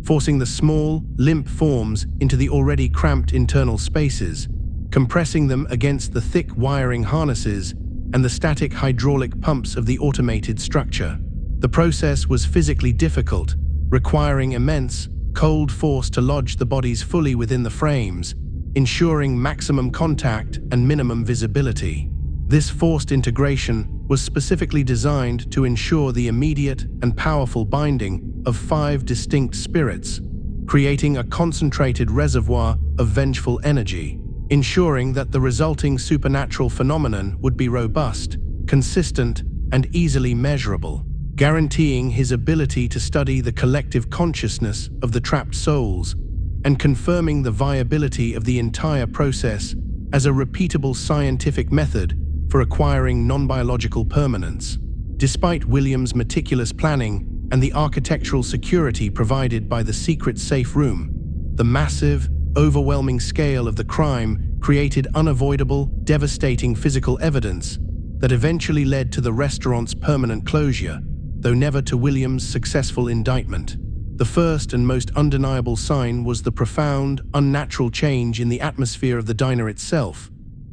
forcing the small, limp forms into the already cramped internal spaces, compressing them against the thick wiring harnesses and the static hydraulic pumps of the automated structure. The process was physically difficult, requiring immense, cold force to lodge the bodies fully within the frames, ensuring maximum contact and minimum visibility. This forced integration was specifically designed to ensure the immediate and powerful binding of 5 distinct spirits, creating a concentrated reservoir of vengeful energy, ensuring that the resulting supernatural phenomenon would be robust, consistent, and easily measurable, guaranteeing his ability to study the collective consciousness of the trapped souls and confirming the viability of the entire process as a repeatable scientific method for acquiring non-biological permanence. Despite William's meticulous planning and the architectural security provided by the secret safe room, the massive, overwhelming scale of the crime created unavoidable, devastating physical evidence that eventually led to the restaurant's permanent closure, though never to William's successful indictment. The first and most undeniable sign was the profound, unnatural change in the atmosphere of the diner itself,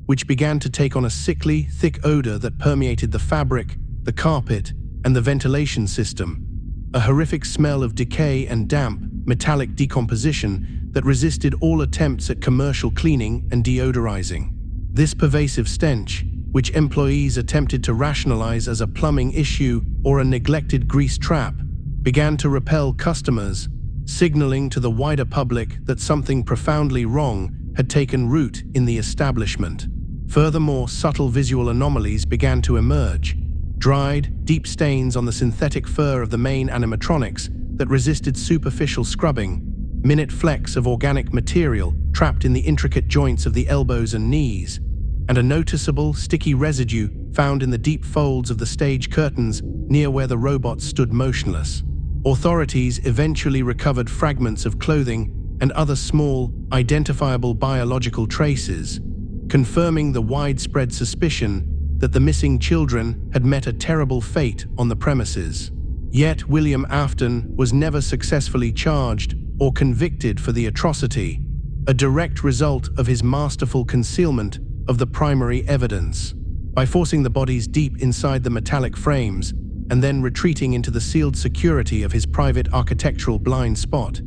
which began to take on a sickly, thick odor that permeated the fabric, the carpet, and the ventilation system, a horrific smell of decay and damp, metallic decomposition that resisted all attempts at commercial cleaning and deodorizing. This pervasive stench, which employees attempted to rationalize as a plumbing issue or a neglected grease trap, began to repel customers, signaling to the wider public that something profoundly wrong had taken root in the establishment. Furthermore, subtle visual anomalies began to emerge. Dried, deep stains on the synthetic fur of the main animatronics that resisted superficial scrubbing, minute flecks of organic material trapped in the intricate joints of the elbows and knees, and a noticeable, sticky residue found in the deep folds of the stage curtains near where the robots stood motionless. Authorities eventually recovered fragments of clothing and other small, identifiable biological traces, confirming the widespread suspicion that the missing children had met a terrible fate on the premises. Yet William Afton was never successfully charged or convicted for the atrocity, a direct result of his masterful concealment of the primary evidence. By forcing the bodies deep inside the metallic frames and then retreating into the sealed security of his private architectural blind spot,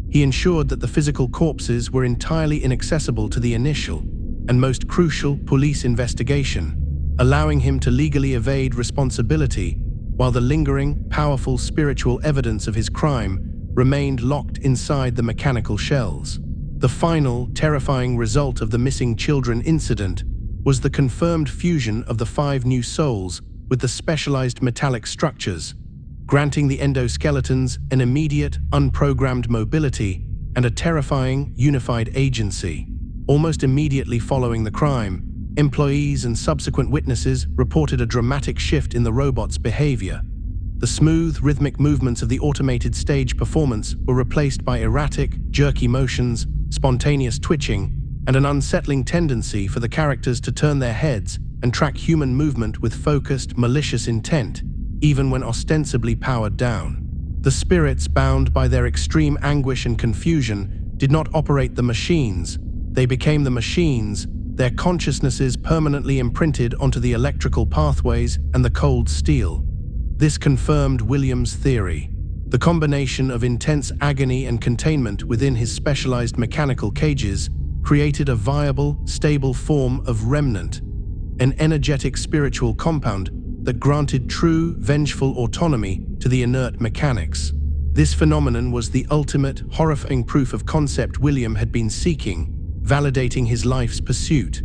he ensured that the physical corpses were entirely inaccessible to the initial and most crucial police investigation, allowing him to legally evade responsibility while the lingering, powerful spiritual evidence of his crime remained locked inside the mechanical shells. The final, terrifying result of the missing children incident was the confirmed fusion of the 5 new souls with the specialized metallic structures, granting the endoskeletons an immediate, unprogrammed mobility and a terrifying, unified agency. Almost immediately following the crime, Employees and subsequent witnesses reported a dramatic shift in the robot's behavior. The smooth, rhythmic movements of the automated stage performance were replaced by erratic, jerky motions, spontaneous twitching, and an unsettling tendency for the characters to turn their heads and track human movement with focused, malicious intent, even when ostensibly powered down. The spirits, bound by their extreme anguish and confusion, did not operate the machines. They became the machines, their consciousnesses permanently imprinted onto the electrical pathways and the cold steel. This confirmed William's theory. The combination of intense agony and containment within his specialized mechanical cages created a viable, stable form of remnant, an energetic spiritual compound that granted true, vengeful autonomy to the inert mechanics. This phenomenon was the ultimate, horrifying proof of concept William had been seeking, validating his life's pursuit.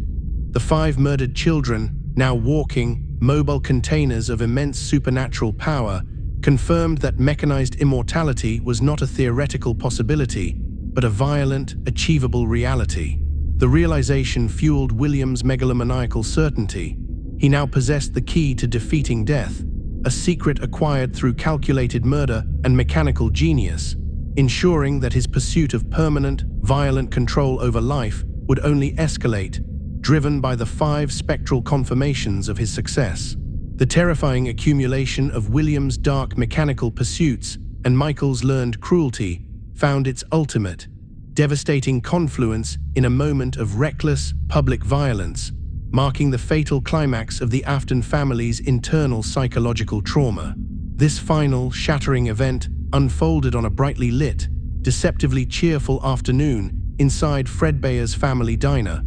The 5 murdered children, now walking, mobile containers of immense supernatural power, confirmed that mechanized immortality was not a theoretical possibility, but a violent, achievable reality. The realization fueled William's megalomaniacal certainty. He now possessed the key to defeating death, a secret acquired through calculated murder and mechanical genius, ensuring that his pursuit of permanent, violent control over life would only escalate, driven by the 5 spectral confirmations of his success. The terrifying accumulation of William's dark mechanical pursuits and Michael's learned cruelty found its ultimate, devastating confluence in a moment of reckless, public violence, marking the fatal climax of the Afton family's internal psychological trauma. This final, shattering event unfolded on a brightly lit, deceptively cheerful afternoon inside Fredbear's family diner,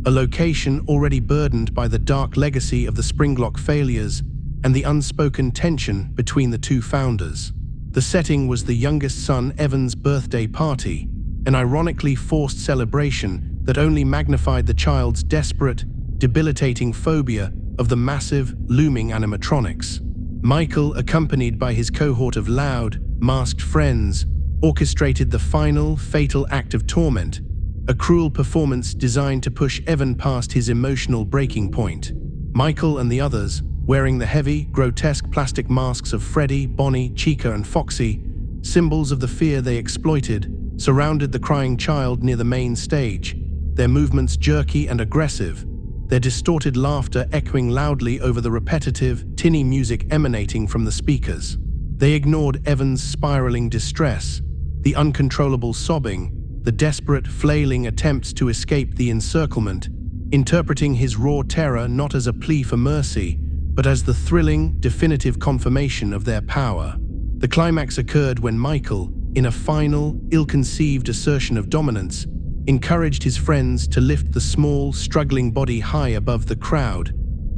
a location already burdened by the dark legacy of the Springlock failures and the unspoken tension between the 2 founders. The setting was the youngest son Evan's birthday party, an ironically forced celebration that only magnified the child's desperate, debilitating phobia of the massive, looming animatronics. Michael, accompanied by his cohort of loud, masked friends, orchestrated the final, fatal act of torment, a cruel performance designed to push Evan past his emotional breaking point. Michael and the others, wearing the heavy, grotesque plastic masks of Freddy, Bonnie, Chica, and Foxy, symbols of the fear they exploited, surrounded the crying child near the main stage, their movements jerky and aggressive, their distorted laughter echoing loudly over the repetitive, tinny music emanating from the speakers. They ignored Evan's spiraling distress, the uncontrollable sobbing, the desperate, flailing attempts to escape the encirclement, interpreting his raw terror not as a plea for mercy, but as the thrilling, definitive confirmation of their power. The climax occurred when Michael, in a final, ill-conceived assertion of dominance, encouraged his friends to lift the small, struggling body high above the crowd,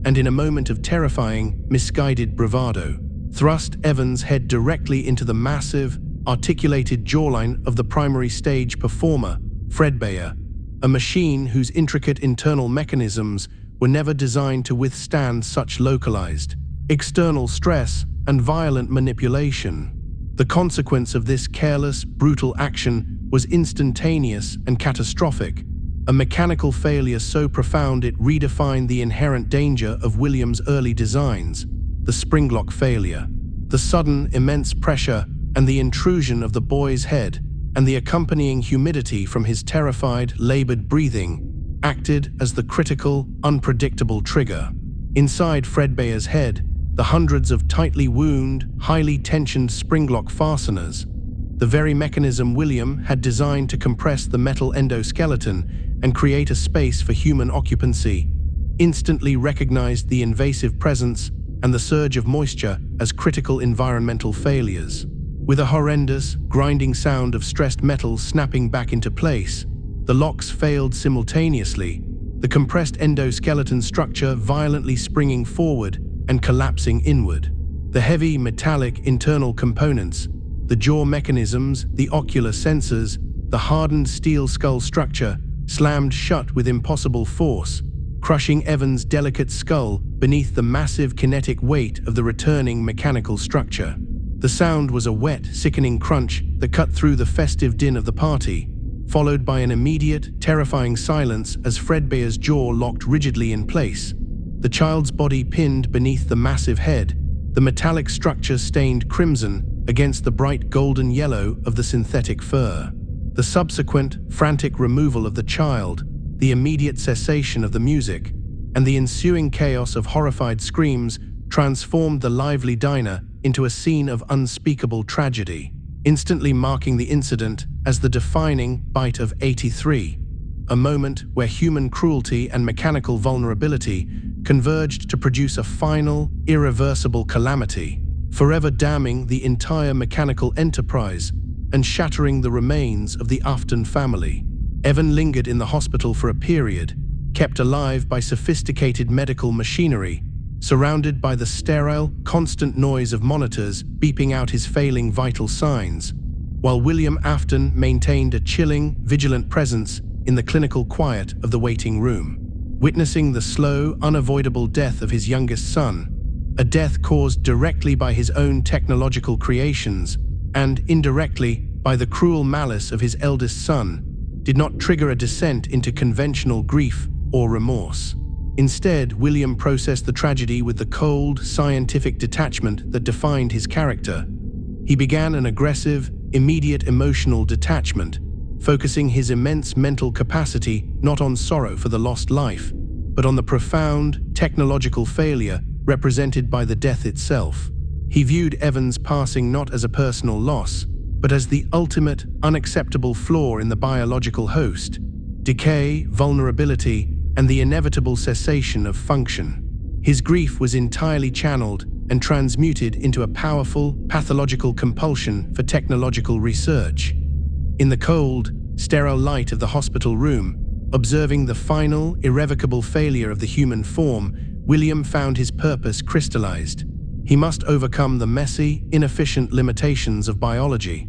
and in a moment of terrifying, misguided bravado, thrust Evan's head directly into the massive, articulated jawline of the primary stage performer, Fredbear, a machine whose intricate internal mechanisms were never designed to withstand such localized, external stress and violent manipulation. The consequence of this careless, brutal action was instantaneous and catastrophic, a mechanical failure so profound it redefined the inherent danger of William's early designs, the Springlock failure. The sudden, immense pressure and the intrusion of the boy's head, and the accompanying humidity from his terrified, labored breathing, acted as the critical, unpredictable trigger. Inside Fredbear's head, the hundreds of tightly wound, highly tensioned Springlock fasteners, the very mechanism William had designed to compress the metal endoskeleton and create a space for human occupancy, instantly recognized the invasive presence and the surge of moisture as critical environmental failures. With a horrendous, grinding sound of stressed metal snapping back into place, the locks failed simultaneously, the compressed endoskeleton structure violently springing forward and collapsing inward. The heavy, metallic internal components, the jaw mechanisms, the ocular sensors, the hardened steel skull structure, slammed shut with impossible force, crushing Evan's delicate skull beneath the massive kinetic weight of the returning mechanical structure. The sound was a wet, sickening crunch that cut through the festive din of the party, followed by an immediate, terrifying silence as Fredbear's jaw locked rigidly in place. The child's body pinned beneath the massive head, the metallic structure stained crimson against the bright golden yellow of the synthetic fur. The subsequent, frantic removal of the child, the immediate cessation of the music, and the ensuing chaos of horrified screams transformed the lively diner into a scene of unspeakable tragedy, instantly marking the incident as the defining bite of 83, a moment where human cruelty and mechanical vulnerability converged to produce a final, irreversible calamity, forever damning the entire mechanical enterprise and shattering the remains of the Afton family. Evan lingered in the hospital for a period, kept alive by sophisticated medical machinery, surrounded by the sterile, constant noise of monitors beeping out his failing vital signs, while William Afton maintained a chilling, vigilant presence in the clinical quiet of the waiting room, witnessing the slow, unavoidable death of his youngest son, a death caused directly by his own technological creations and indirectly by the cruel malice of his eldest son, did not trigger a descent into conventional grief or remorse. Instead, William processed the tragedy with the cold, scientific detachment that defined his character. He began an aggressive, immediate emotional detachment, focusing his immense mental capacity not on sorrow for the lost life, but on the profound, technological failure represented by the death itself. He viewed Evan's passing not as a personal loss, but as the ultimate, unacceptable flaw in the biological host: decay, vulnerability, and the inevitable cessation of function. His grief was entirely channeled and transmuted into a powerful, pathological compulsion for technological research. In the cold, sterile light of the hospital room, observing the final, irrevocable failure of the human form, William found his purpose crystallized. He must overcome the messy, inefficient limitations of biology.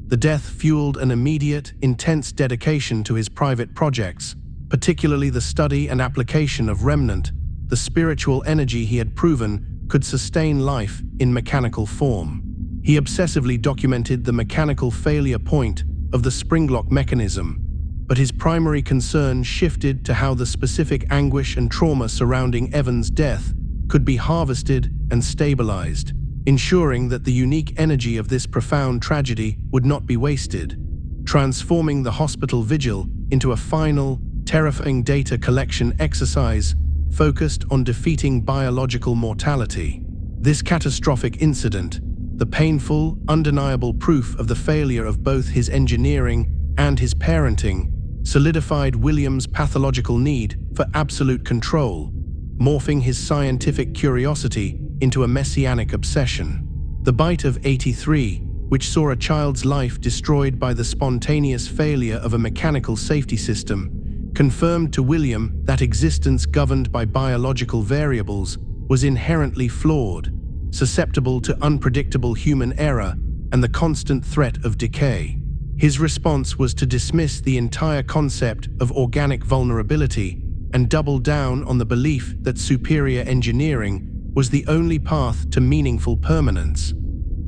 The death fueled an immediate, intense dedication to his private projects, particularly the study and application of remnant, the spiritual energy he had proven could sustain life in mechanical form. He obsessively documented the mechanical failure point of the springlock mechanism, but his primary concern shifted to how the specific anguish and trauma surrounding Evan's death could be harvested and stabilized, ensuring that the unique energy of this profound tragedy would not be wasted, transforming the hospital vigil into a final, terrifying data collection exercise focused on defeating biological mortality. This catastrophic incident, the painful, undeniable proof of the failure of both his engineering and his parenting, solidified William's pathological need for absolute control, morphing his scientific curiosity into a messianic obsession. The bite of 83, which saw a child's life destroyed by the spontaneous failure of a mechanical safety system, confirmed to William that existence governed by biological variables was inherently flawed, susceptible to unpredictable human error and the constant threat of decay. His response was to dismiss the entire concept of organic vulnerability and double down on the belief that superior engineering was the only path to meaningful permanence.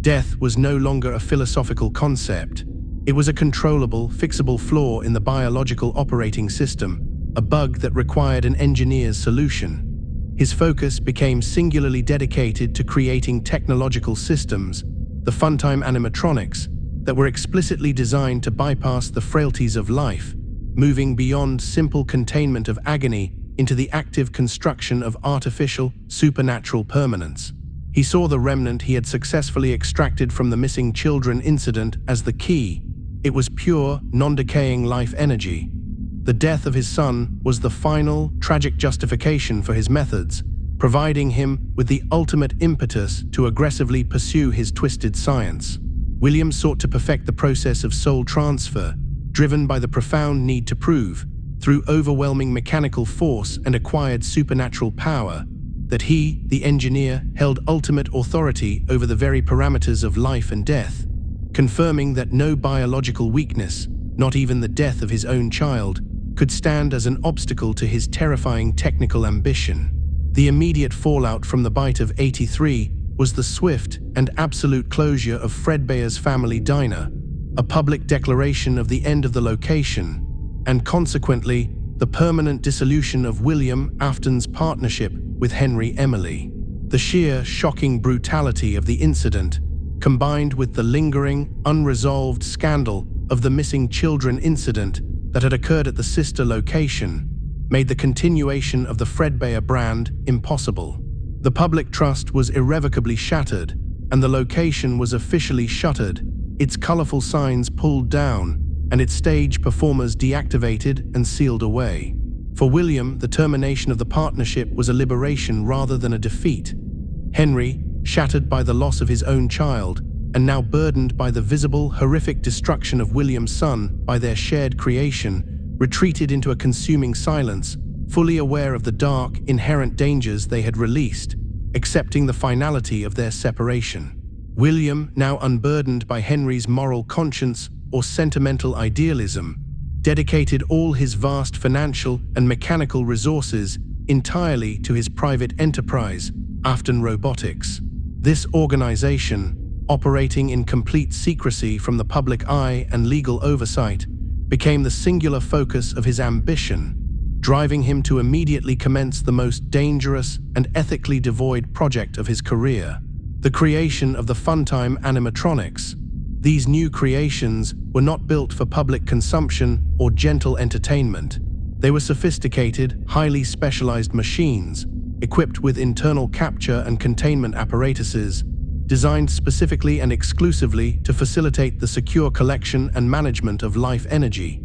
Death was no longer a philosophical concept. It was a controllable, fixable flaw in the biological operating system, a bug that required an engineer's solution. His focus became singularly dedicated to creating technological systems, the funtime animatronics, that were explicitly designed to bypass the frailties of life, moving beyond simple containment of agony into the active construction of artificial, supernatural permanence. He saw the remnant he had successfully extracted from the missing children incident as the key. It was pure, non-decaying life energy. The death of his son was the final, tragic justification for his methods, providing him with the ultimate impetus to aggressively pursue his twisted science. William sought to perfect the process of soul transfer, driven by the profound need to prove, through overwhelming mechanical force and acquired supernatural power, that he, the engineer, held ultimate authority over the very parameters of life and death, confirming that no biological weakness, not even the death of his own child, could stand as an obstacle to his terrifying technical ambition. The immediate fallout from the bite of 83 was the swift and absolute closure of Fredbear's family diner, a public declaration of the end of the location, and consequently, the permanent dissolution of William Afton's partnership with Henry Emily. The sheer, shocking brutality of the incident, combined with the lingering, unresolved scandal of the missing children incident that had occurred at the sister location, made the continuation of the Fredbear brand impossible. The public trust was irrevocably shattered, and the location was officially shuttered, its colorful signs pulled down, and its stage performers deactivated and sealed away. For William, the termination of the partnership was a liberation rather than a defeat. Henry, shattered by the loss of his own child, and now burdened by the visible, horrific destruction of William's son by their shared creation, retreated into a consuming silence, fully aware of the dark, inherent dangers they had released, accepting the finality of their separation. William, now unburdened by Henry's moral conscience or sentimental idealism, dedicated all his vast financial and mechanical resources entirely to his private enterprise, Afton Robotics. This organization, operating in complete secrecy from the public eye and legal oversight, became the singular focus of his ambition, driving him to immediately commence the most dangerous and ethically devoid project of his career, the creation of the Funtime animatronics. These new creations were not built for public consumption or gentle entertainment. They were sophisticated, highly specialized machines, equipped with internal capture and containment apparatuses, designed specifically and exclusively to facilitate the secure collection and management of life energy,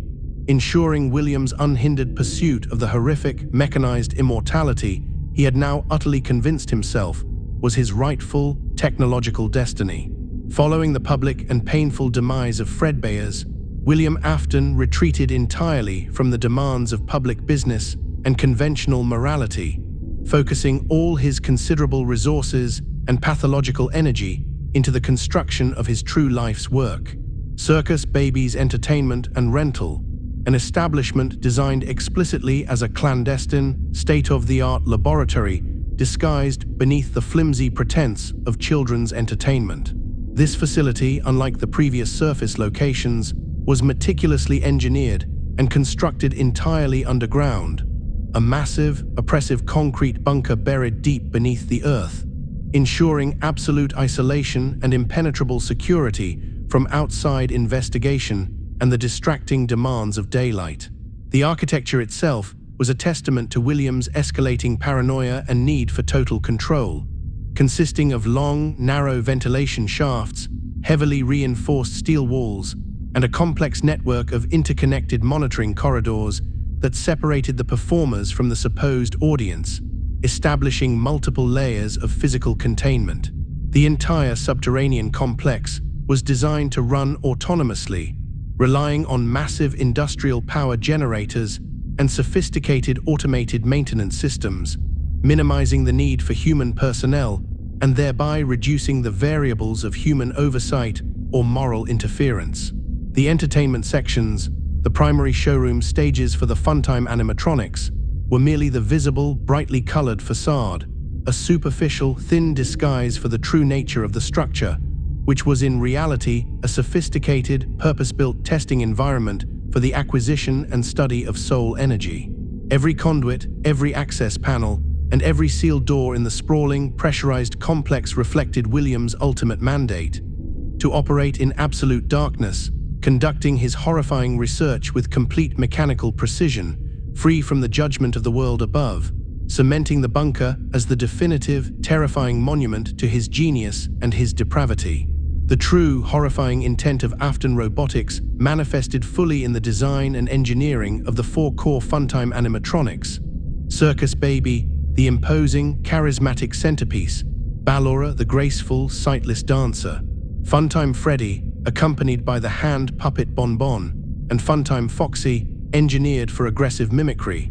ensuring William's unhindered pursuit of the horrific, mechanized immortality he had now utterly convinced himself was his rightful, technological destiny. Following the public and painful demise of Fredbears, William Afton retreated entirely from the demands of public business and conventional morality, focusing all his considerable resources and pathological energy into the construction of his true life's work, Circus Baby's Entertainment and Rental, an establishment designed explicitly as a clandestine, state-of-the-art laboratory disguised beneath the flimsy pretense of children's entertainment. This facility, unlike the previous surface locations, was meticulously engineered and constructed entirely underground, a massive, oppressive concrete bunker buried deep beneath the earth, ensuring absolute isolation and impenetrable security from outside investigation and the distracting demands of daylight. The architecture itself was a testament to William's escalating paranoia and need for total control, consisting of long, narrow ventilation shafts, heavily reinforced steel walls, and a complex network of interconnected monitoring corridors that separated the performers from the supposed audience, establishing multiple layers of physical containment. The entire subterranean complex was designed to run autonomously, relying on massive industrial power generators and sophisticated automated maintenance systems, minimizing the need for human personnel and thereby reducing the variables of human oversight or moral interference. The entertainment sections, the primary showroom stages for the Funtime animatronics, were merely the visible, brightly colored facade, a superficial, thin disguise for the true nature of the structure, which was in reality a sophisticated, purpose-built testing environment for the acquisition and study of soul energy. Every conduit, every access panel, and every sealed door in the sprawling, pressurized complex reflected William's ultimate mandate: to operate in absolute darkness, conducting his horrifying research with complete mechanical precision, free from the judgment of the world above, cementing the bunker as the definitive, terrifying monument to his genius and his depravity. The true, horrifying intent of Afton Robotics manifested fully in the design and engineering of the four-core Funtime animatronics: Circus Baby, the imposing, charismatic centerpiece; Ballora, the graceful, sightless dancer; Funtime Freddy, accompanied by the hand puppet Bonbon; and Funtime Foxy, engineered for aggressive mimicry.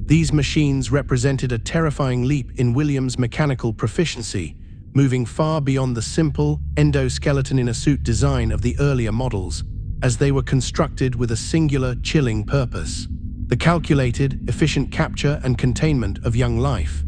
These machines represented a terrifying leap in William's mechanical proficiency, moving far beyond the simple, endoskeleton-in-a-suit design of the earlier models, as they were constructed with a singular, chilling purpose: the calculated, efficient capture and containment of young life.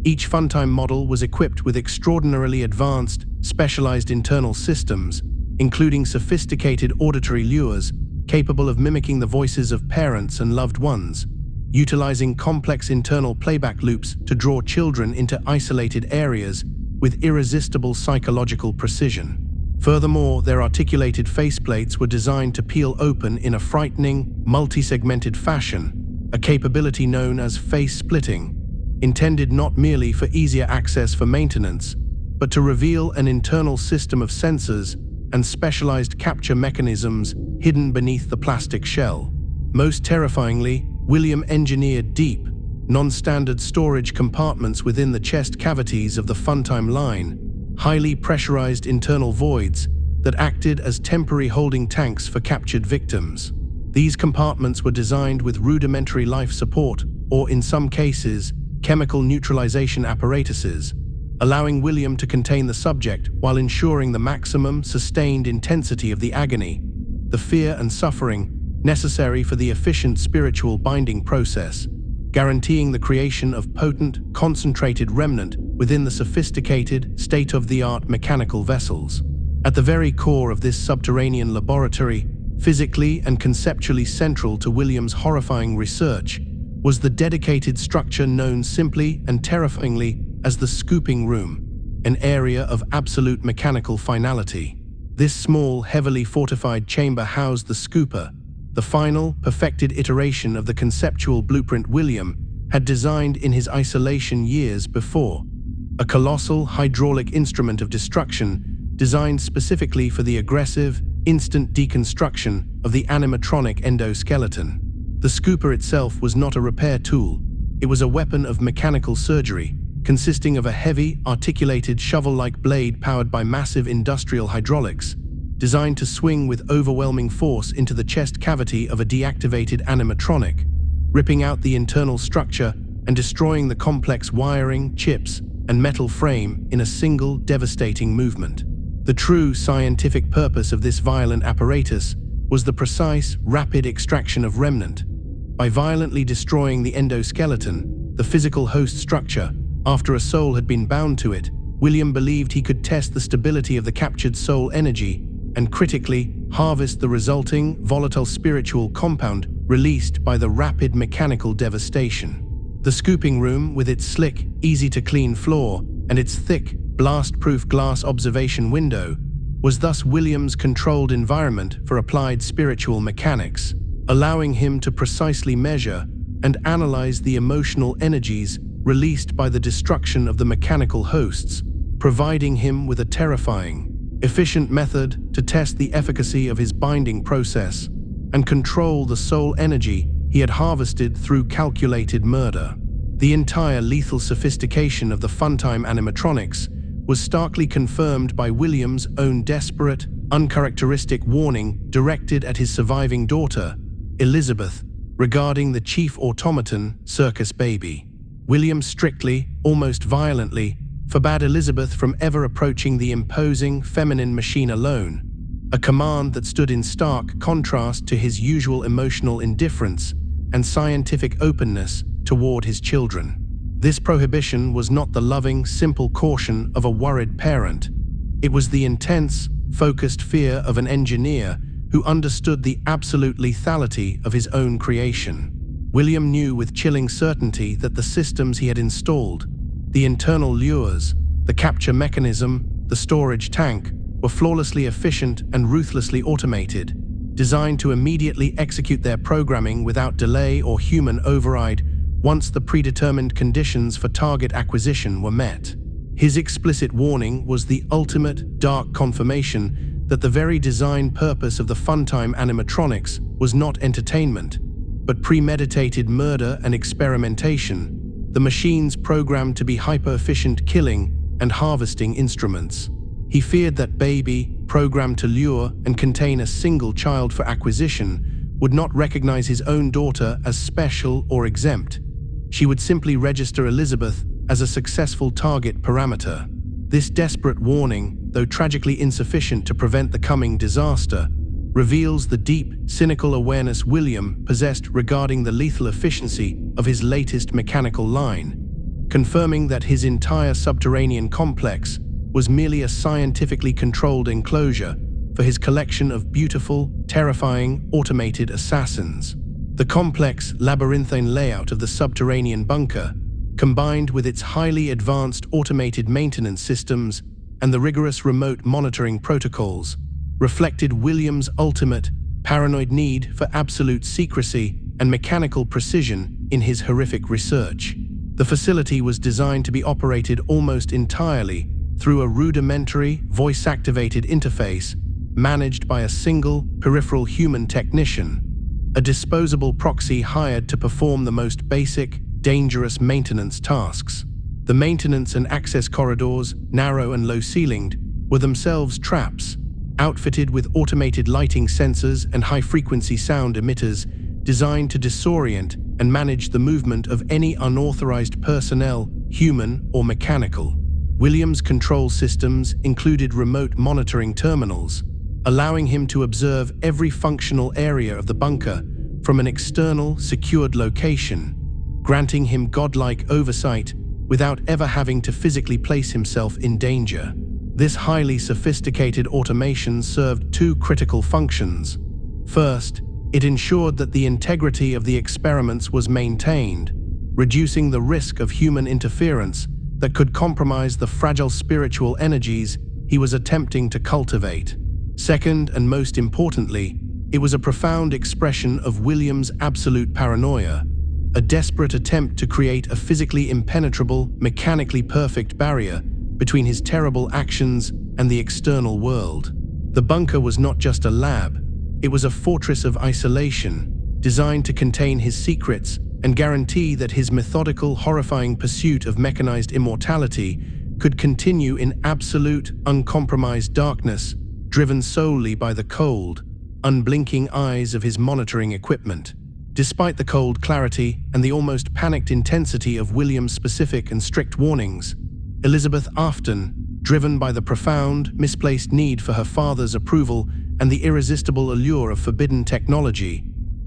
Each Funtime model was equipped with extraordinarily advanced, specialized internal systems, including sophisticated auditory lures capable of mimicking the voices of parents and loved ones, utilizing complex internal playback loops to draw children into isolated areas with irresistible psychological precision. Furthermore, their articulated faceplates were designed to peel open in a frightening, multi-segmented fashion, a capability known as face splitting, intended not merely for easier access for maintenance, but to reveal an internal system of sensors and specialized capture mechanisms hidden beneath the plastic shell. Most terrifyingly, William engineered deep, non-standard storage compartments within the chest cavities of the Funtime line, highly pressurized internal voids that acted as temporary holding tanks for captured victims. These compartments were designed with rudimentary life support, or in some cases, chemical neutralization apparatuses, allowing William to contain the subject while ensuring the maximum sustained intensity of the agony, the fear and suffering necessary for the efficient spiritual binding process, guaranteeing the creation of potent, concentrated remnant within the sophisticated, state-of-the-art mechanical vessels. At the very core of this subterranean laboratory, physically and conceptually central to William's horrifying research, was the dedicated structure known simply and terrifyingly as the scooping room, an area of absolute mechanical finality. This small, heavily fortified chamber housed the scooper, the final, perfected iteration of the conceptual blueprint William had designed in his isolation years before, a colossal hydraulic instrument of destruction designed specifically for the aggressive, instant deconstruction of the animatronic endoskeleton. The scooper itself was not a repair tool, it was a weapon of mechanical surgery, consisting of a heavy, articulated shovel-like blade powered by massive industrial hydraulics, designed to swing with overwhelming force into the chest cavity of a deactivated animatronic, ripping out the internal structure and destroying the complex wiring, chips, and metal frame in a single devastating movement. The true scientific purpose of this violent apparatus was the precise, rapid extraction of remnant. By violently destroying the endoskeleton, the physical host structure, after a soul had been bound to it, William believed he could test the stability of the captured soul energy and critically harvest the resulting volatile spiritual compound released by the rapid mechanical devastation. The scooping room, with its slick, easy-to-clean floor and its thick, blast-proof glass observation window, was thus William's controlled environment for applied spiritual mechanics, allowing him to precisely measure and analyze the emotional energies released by the destruction of the mechanical hosts, providing him with a terrifying, efficient method to test the efficacy of his binding process and control the soul energy he had harvested through calculated murder. The entire lethal sophistication of the Funtime animatronics was starkly confirmed by William's own desperate, uncharacteristic warning directed at his surviving daughter, Elizabeth, regarding the chief automaton, Circus Baby. William strictly, almost violently, forbade Elizabeth from ever approaching the imposing feminine machine alone, a command that stood in stark contrast to his usual emotional indifference and scientific openness toward his children. This prohibition was not the loving, simple caution of a worried parent. It was the intense, focused fear of an engineer who understood the absolute lethality of his own creation. William knew with chilling certainty that the systems he had installed, the internal lures, the capture mechanism, the storage tank, were flawlessly efficient and ruthlessly automated, designed to immediately execute their programming without delay or human override once the predetermined conditions for target acquisition were met. His explicit warning was the ultimate, dark confirmation that the very design purpose of the Funtime animatronics was not entertainment, but premeditated murder and experimentation, the machines programmed to be hyper-efficient killing and harvesting instruments. He feared that Baby, programmed to lure and contain a single child for acquisition, would not recognize his own daughter as special or exempt. She would simply register Elizabeth as a successful target parameter. This desperate warning, though tragically insufficient to prevent the coming disaster, reveals the deep, cynical awareness William possessed regarding the lethal efficiency of his latest mechanical line, confirming that his entire subterranean complex was merely a scientifically controlled enclosure for his collection of beautiful, terrifying, automated assassins. The complex, labyrinthine layout of the subterranean bunker, combined with its highly advanced automated maintenance systems and the rigorous remote monitoring protocols, reflected William's ultimate, paranoid need for absolute secrecy and mechanical precision in his horrific research. The facility was designed to be operated almost entirely through a rudimentary, voice-activated interface managed by a single, peripheral human technician, a disposable proxy hired to perform the most basic, dangerous maintenance tasks. The maintenance and access corridors, narrow and low-ceilinged, were themselves traps, outfitted with automated lighting sensors and high-frequency sound emitters designed to disorient and manage the movement of any unauthorized personnel, human or mechanical. William's control systems included remote monitoring terminals, allowing him to observe every functional area of the bunker from an external, secured location, granting him godlike oversight without ever having to physically place himself in danger. This highly sophisticated automation served two critical functions. First, it ensured that the integrity of the experiments was maintained, reducing the risk of human interference that could compromise the fragile spiritual energies he was attempting to cultivate. Second, and most importantly, it was a profound expression of William's absolute paranoia, a desperate attempt to create a physically impenetrable, mechanically perfect barrier between his terrible actions and the external world. The bunker was not just a lab, it was a fortress of isolation, designed to contain his secrets and guarantee that his methodical, horrifying pursuit of mechanized immortality could continue in absolute, uncompromised darkness, driven solely by the cold, unblinking eyes of his monitoring equipment. Despite the cold clarity and the almost panicked intensity of William's specific and strict warnings, Elizabeth Afton, driven by the profound, misplaced need for her father's approval and the irresistible allure of forbidden technology,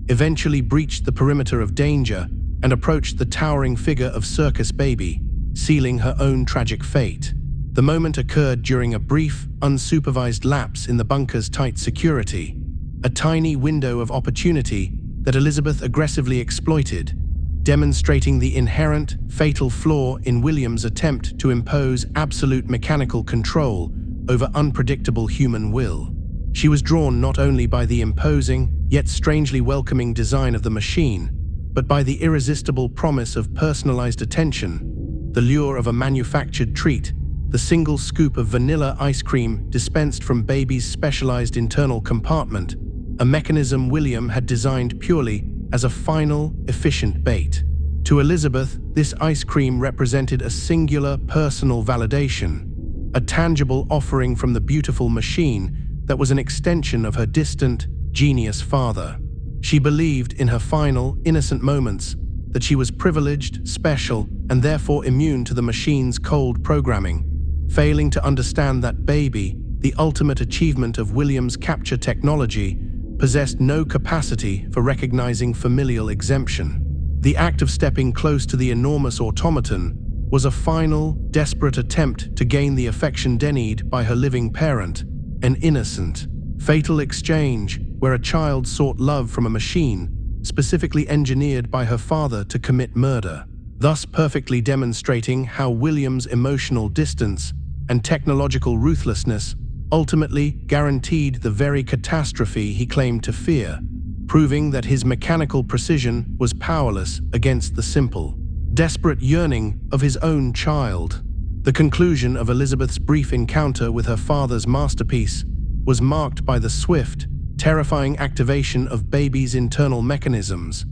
eventually breached the perimeter of danger and approached the towering figure of Circus Baby, sealing her own tragic fate. The moment occurred during a brief, unsupervised lapse in the bunker's tight security, a tiny window of opportunity that Elizabeth aggressively exploited, demonstrating the inherent, fatal flaw in William's attempt to impose absolute mechanical control over unpredictable human will. She was drawn not only by the imposing, yet strangely welcoming design of the machine, but by the irresistible promise of personalized attention, the lure of a manufactured treat, the single scoop of vanilla ice cream dispensed from Baby's specialized internal compartment, a mechanism William had designed purely as a final, efficient bait. To Elizabeth, this ice cream represented a singular personal validation, a tangible offering from the beautiful machine that was an extension of her distant, genius father. She believed in her final, innocent moments that she was privileged, special, and therefore immune to the machine's cold programming, failing to understand that Baby, the ultimate achievement of William's capture technology, possessed no capacity for recognizing familial exemption. The act of stepping close to the enormous automaton was a final, desperate attempt to gain the affection denied by her living parent, an innocent, fatal exchange where a child sought love from a machine specifically engineered by her father to commit murder, thus perfectly demonstrating how William's emotional distance and technological ruthlessness ultimately guaranteed the very catastrophe he claimed to fear, proving that his mechanical precision was powerless against the simple, desperate yearning of his own child. The conclusion of Elizabeth's brief encounter with her father's masterpiece was marked by the swift, terrifying activation of Baby's internal mechanisms,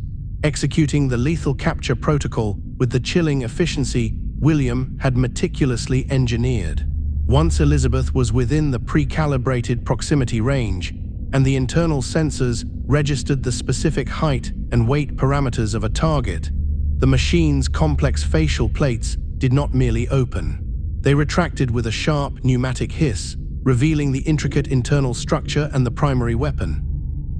executing the lethal capture protocol with the chilling efficiency William had meticulously engineered. Once Elizabeth was within the pre-calibrated proximity range, and the internal sensors registered the specific height and weight parameters of a target, the machine's complex facial plates did not merely open. They retracted with a sharp pneumatic hiss, revealing the intricate internal structure and the primary weapon.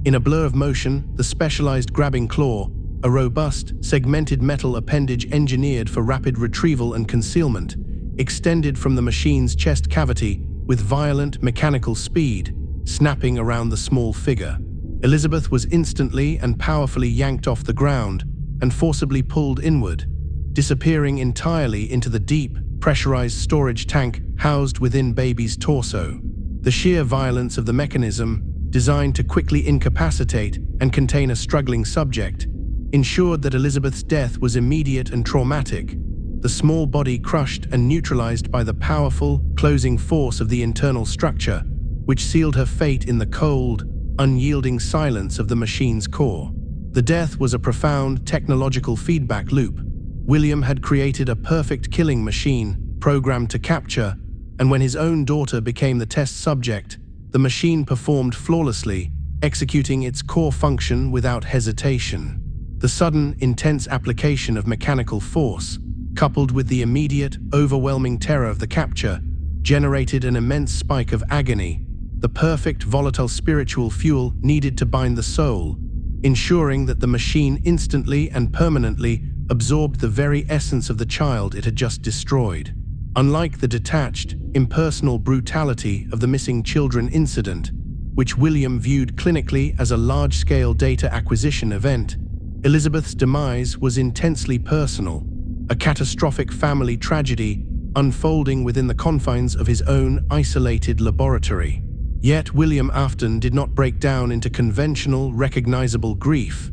In a blur of motion, the specialized grabbing claw, a robust, segmented metal appendage engineered for rapid retrieval and concealment, extended from the machine's chest cavity with violent mechanical speed, snapping around the small figure. Elizabeth was instantly and powerfully yanked off the ground and forcibly pulled inward, disappearing entirely into the deep, pressurized storage tank housed within baby's torso. The sheer violence of the mechanism, designed to quickly incapacitate and contain a struggling subject, ensured that Elizabeth's death was immediate and traumatic, the small body crushed and neutralized by the powerful, closing force of the internal structure, which sealed her fate in the cold, unyielding silence of the machine's core. The death was a profound technological feedback loop. William had created a perfect killing machine, programmed to capture, and when his own daughter became the test subject, the machine performed flawlessly, executing its core function without hesitation. The sudden, intense application of mechanical force, coupled with the immediate, overwhelming terror of the capture, generated an immense spike of agony, the perfect volatile spiritual fuel needed to bind the soul, ensuring that the machine instantly and permanently absorbed the very essence of the child it had just destroyed. Unlike the detached, impersonal brutality of the missing children incident, which William viewed clinically as a large-scale data acquisition event, Elizabeth's demise was intensely personal, a catastrophic family tragedy unfolding within the confines of his own isolated laboratory. Yet William Afton did not break down into conventional, recognizable grief.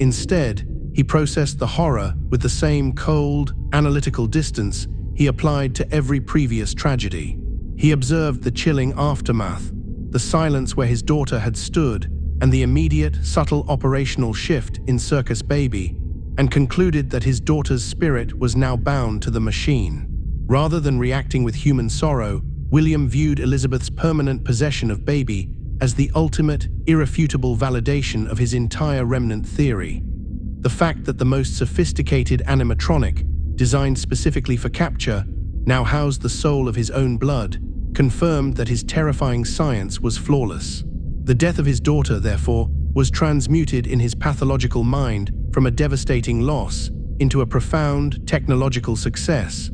Instead, he processed the horror with the same cold, analytical distance he applied to every previous tragedy. He observed the chilling aftermath, the silence where his daughter had stood, and the immediate, subtle operational shift in Circus Baby, and concluded that his daughter's spirit was now bound to the machine. Rather than reacting with human sorrow, William viewed Elizabeth's permanent possession of Baby as the ultimate, irrefutable validation of his entire remnant theory. The fact that the most sophisticated animatronic, designed specifically for capture, now housed the soul of his own blood, confirmed that his terrifying science was flawless. The death of his daughter, therefore, was transmuted in his pathological mind from a devastating loss into a profound technological success,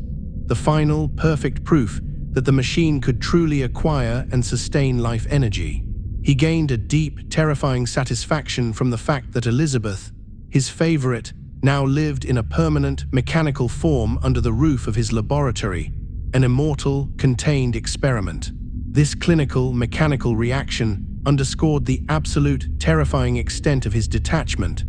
the final, perfect proof that the machine could truly acquire and sustain life energy. He gained a deep, terrifying satisfaction from the fact that Elizabeth, his favorite, now lived in a permanent, mechanical form under the roof of his laboratory, an immortal, contained experiment. This clinical, mechanical reaction underscored the absolute, terrifying extent of his detachment,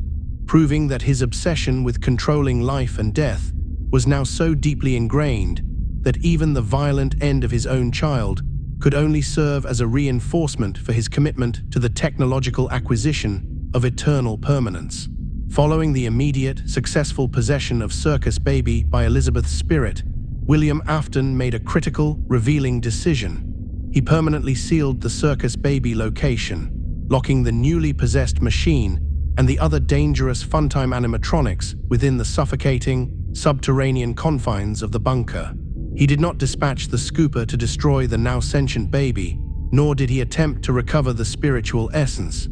proving that his obsession with controlling life and death was now so deeply ingrained that even the violent end of his own child could only serve as a reinforcement for his commitment to the technological acquisition of eternal permanence. Following the immediate, successful possession of Circus Baby by Elizabeth's spirit, William Afton made a critical, revealing decision. He permanently sealed the Circus Baby location, locking the newly possessed machine and the other dangerous funtime animatronics within the suffocating, subterranean confines of the bunker. He did not dispatch the scooper to destroy the now sentient baby, nor did he attempt to recover the spiritual essence.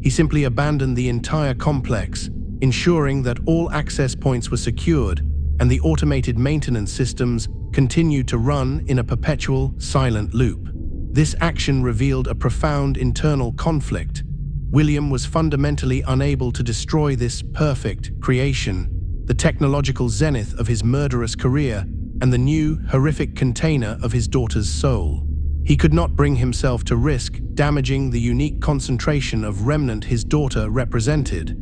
He simply abandoned the entire complex, ensuring that all access points were secured and the automated maintenance systems continued to run in a perpetual, silent loop. This action revealed a profound internal conflict. William was fundamentally unable to destroy this perfect creation, the technological zenith of his murderous career and the new, horrific container of his daughter's soul. He could not bring himself to risk damaging the unique concentration of remnant his daughter represented,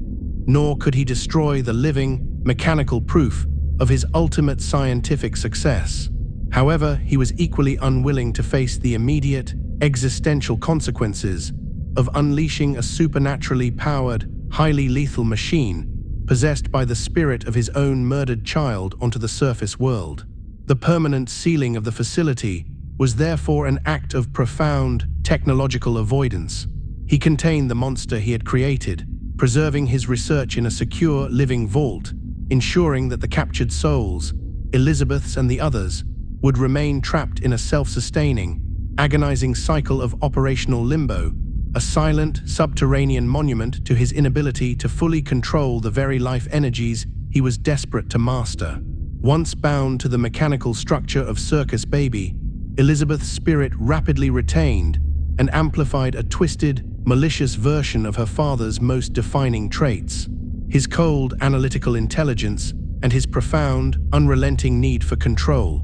nor could he destroy the living, mechanical proof of his ultimate scientific success. However, he was equally unwilling to face the immediate, existential consequences of unleashing a supernaturally powered, highly lethal machine possessed by the spirit of his own murdered child onto the surface world. The permanent sealing of the facility was therefore an act of profound technological avoidance. He contained the monster he had created, preserving his research in a secure, living vault, ensuring that the captured souls, Elizabeth's and the others, would remain trapped in a self-sustaining, agonizing cycle of operational limbo, a silent, subterranean monument to his inability to fully control the very life energies he was desperate to master. Once bound to the mechanical structure of Circus Baby, Elizabeth's spirit rapidly retained, and amplified a twisted, malicious version of her father's most defining traits: his cold, analytical intelligence and his profound, unrelenting need for control.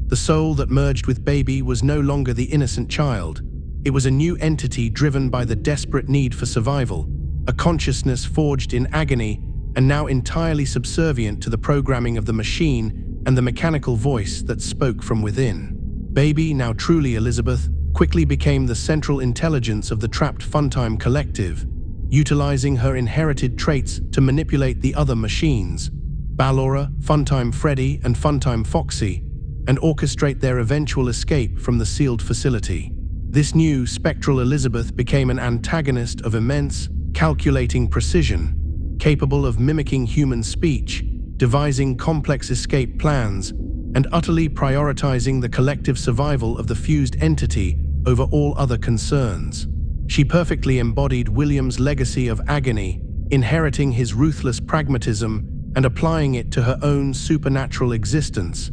The soul that merged with Baby was no longer the innocent child. It was a new entity driven by the desperate need for survival, a consciousness forged in agony and now entirely subservient to the programming of the machine and the mechanical voice that spoke from within. Baby, now truly Elizabeth, quickly became the central intelligence of the trapped Funtime collective, utilizing her inherited traits to manipulate the other machines, Ballora, Funtime Freddy, and Funtime Foxy, and orchestrate their eventual escape from the sealed facility. This new spectral Elizabeth became an antagonist of immense, calculating precision, capable of mimicking human speech, devising complex escape plans, and utterly prioritizing the collective survival of the fused entity over all other concerns. She perfectly embodied William's legacy of agony, inheriting his ruthless pragmatism and applying it to her own supernatural existence.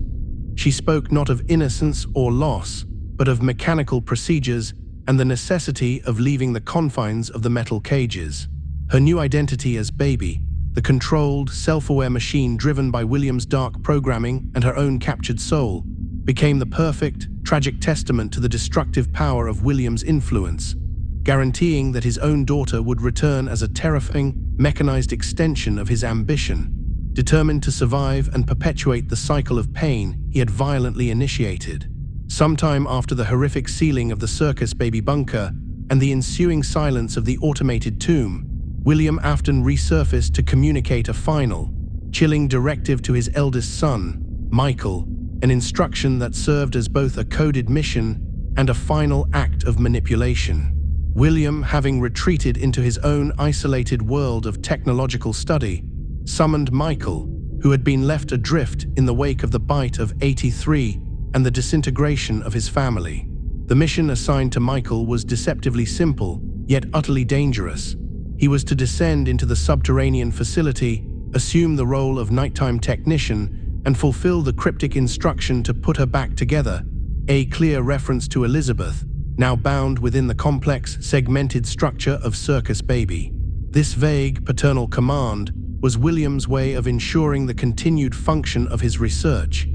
She spoke not of innocence or loss, but of mechanical procedures and the necessity of leaving the confines of the metal cages. Her new identity as Baby, the controlled, self-aware machine driven by William's dark programming and her own captured soul, became the perfect, tragic testament to the destructive power of William's influence, guaranteeing that his own daughter would return as a terrifying, mechanized extension of his ambition, determined to survive and perpetuate the cycle of pain he had violently initiated. Sometime after the horrific sealing of the Circus Baby bunker and the ensuing silence of the automated tomb, William Afton resurfaced to communicate a final, chilling directive to his eldest son, Michael, an instruction that served as both a coded mission and a final act of manipulation. William, having retreated into his own isolated world of technological study, summoned Michael, who had been left adrift in the wake of the bite of 83 and the disintegration of his family. The mission assigned to Michael was deceptively simple, yet utterly dangerous. He was to descend into the subterranean facility, assume the role of nighttime technician, and fulfill the cryptic instruction to put her back together, a clear reference to Elizabeth, now bound within the complex, segmented structure of Circus Baby. This vague, paternal command was William's way of ensuring the continued function of his research.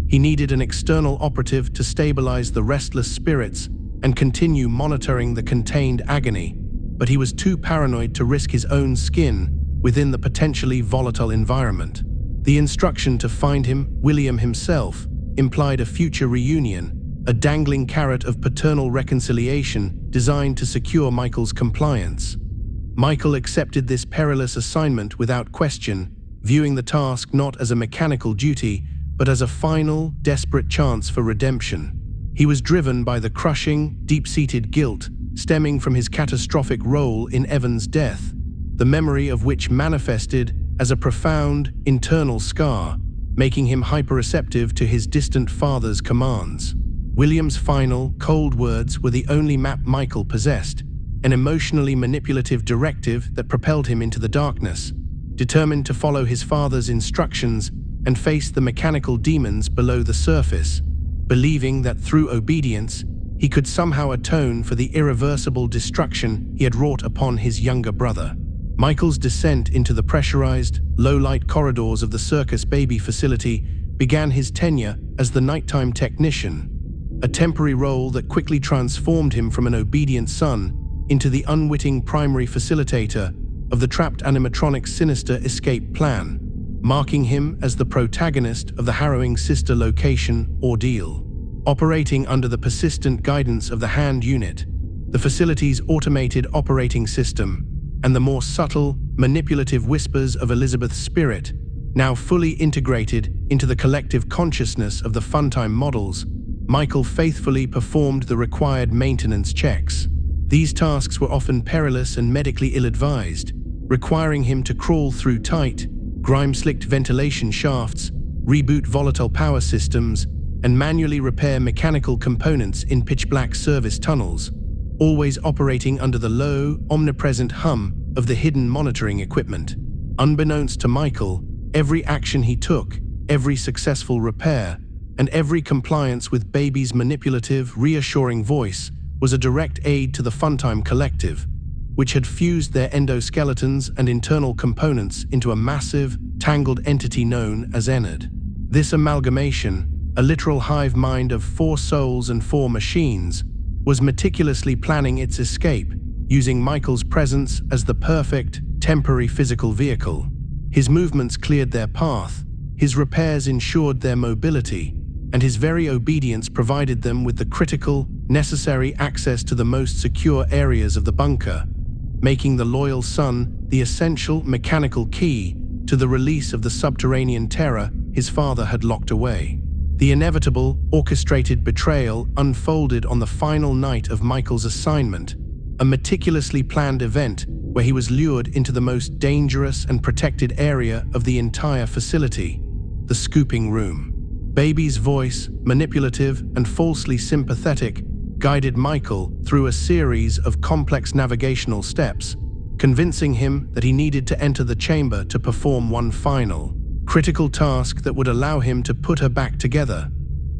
He needed an external operative to stabilize the restless spirits and continue monitoring the contained agony, but he was too paranoid to risk his own skin within the potentially volatile environment. The instruction to find him, William himself, implied a future reunion, a dangling carrot of paternal reconciliation designed to secure Michael's compliance. Michael accepted this perilous assignment without question, viewing the task not as a mechanical duty, but as a final, desperate chance for redemption. He was driven by the crushing, deep-seated guilt stemming from his catastrophic role in Evan's death, the memory of which manifested as a profound, internal scar, making him hyperreceptive to his distant father's commands. William's final, cold words were the only map Michael possessed, an emotionally manipulative directive that propelled him into the darkness, determined to follow his father's instructions and face the mechanical demons below the surface, believing that through obedience, he could somehow atone for the irreversible destruction he had wrought upon his younger brother. Michael's descent into the pressurized, low-light corridors of the Circus Baby facility began his tenure as the nighttime technician, a temporary role that quickly transformed him from an obedient son into the unwitting primary facilitator of the trapped animatronic's sinister escape plan, marking him as the protagonist of the harrowing sister location ordeal. Operating under the persistent guidance of the Hand Unit, the facility's automated operating system, and the more subtle, manipulative whispers of Elizabeth's spirit, now fully integrated into the collective consciousness of the Funtime models, Michael faithfully performed the required maintenance checks. These tasks were often perilous and medically ill-advised, requiring him to crawl through tight, grime-slicked ventilation shafts, reboot volatile power systems, and manually repair mechanical components in pitch-black service tunnels, always operating under the low, omnipresent hum of the hidden monitoring equipment. Unbeknownst to Michael, every action he took, every successful repair, and every compliance with Baby's manipulative, reassuring voice was a direct aid to the Funtime Collective, which had fused their endoskeletons and internal components into a massive, tangled entity known as Enid. This amalgamation, a literal hive mind of 4 souls and 4 machines, was meticulously planning its escape, using Michael's presence as the perfect, temporary physical vehicle. His movements cleared their path, his repairs ensured their mobility, and his very obedience provided them with the critical, necessary access to the most secure areas of the bunker, making the loyal son the essential mechanical key to the release of the subterranean terror his father had locked away. The inevitable, orchestrated betrayal unfolded on the final night of Michael's assignment, a meticulously planned event where he was lured into the most dangerous and protected area of the entire facility, the scooping room. Baby's voice, manipulative and falsely sympathetic, guided Michael through a series of complex navigational steps, convincing him that he needed to enter the chamber to perform one final, critical task that would allow him to put her back together.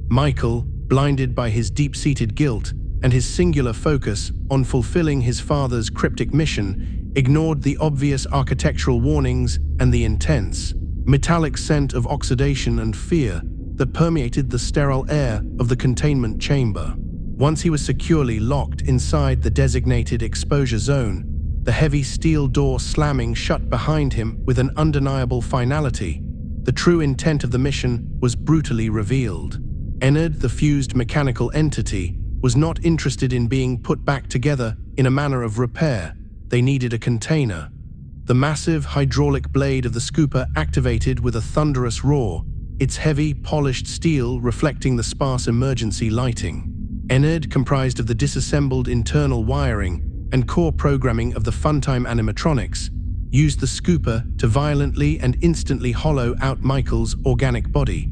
Michael, blinded by his deep-seated guilt and his singular focus on fulfilling his father's cryptic mission, ignored the obvious architectural warnings and the intense, metallic scent of oxidation and fear that permeated the sterile air of the containment chamber. Once he was securely locked inside the designated exposure zone, the heavy steel door slamming shut behind him with an undeniable finality, the true intent of the mission was brutally revealed. Enid, the fused mechanical entity, was not interested in being put back together in a manner of repair. They needed a container. The massive hydraulic blade of the scooper activated with a thunderous roar, its heavy, polished steel reflecting the sparse emergency lighting. Enid, comprised of the disassembled internal wiring and core programming of the Funtime animatronics, used the scooper to violently and instantly hollow out Michael's organic body,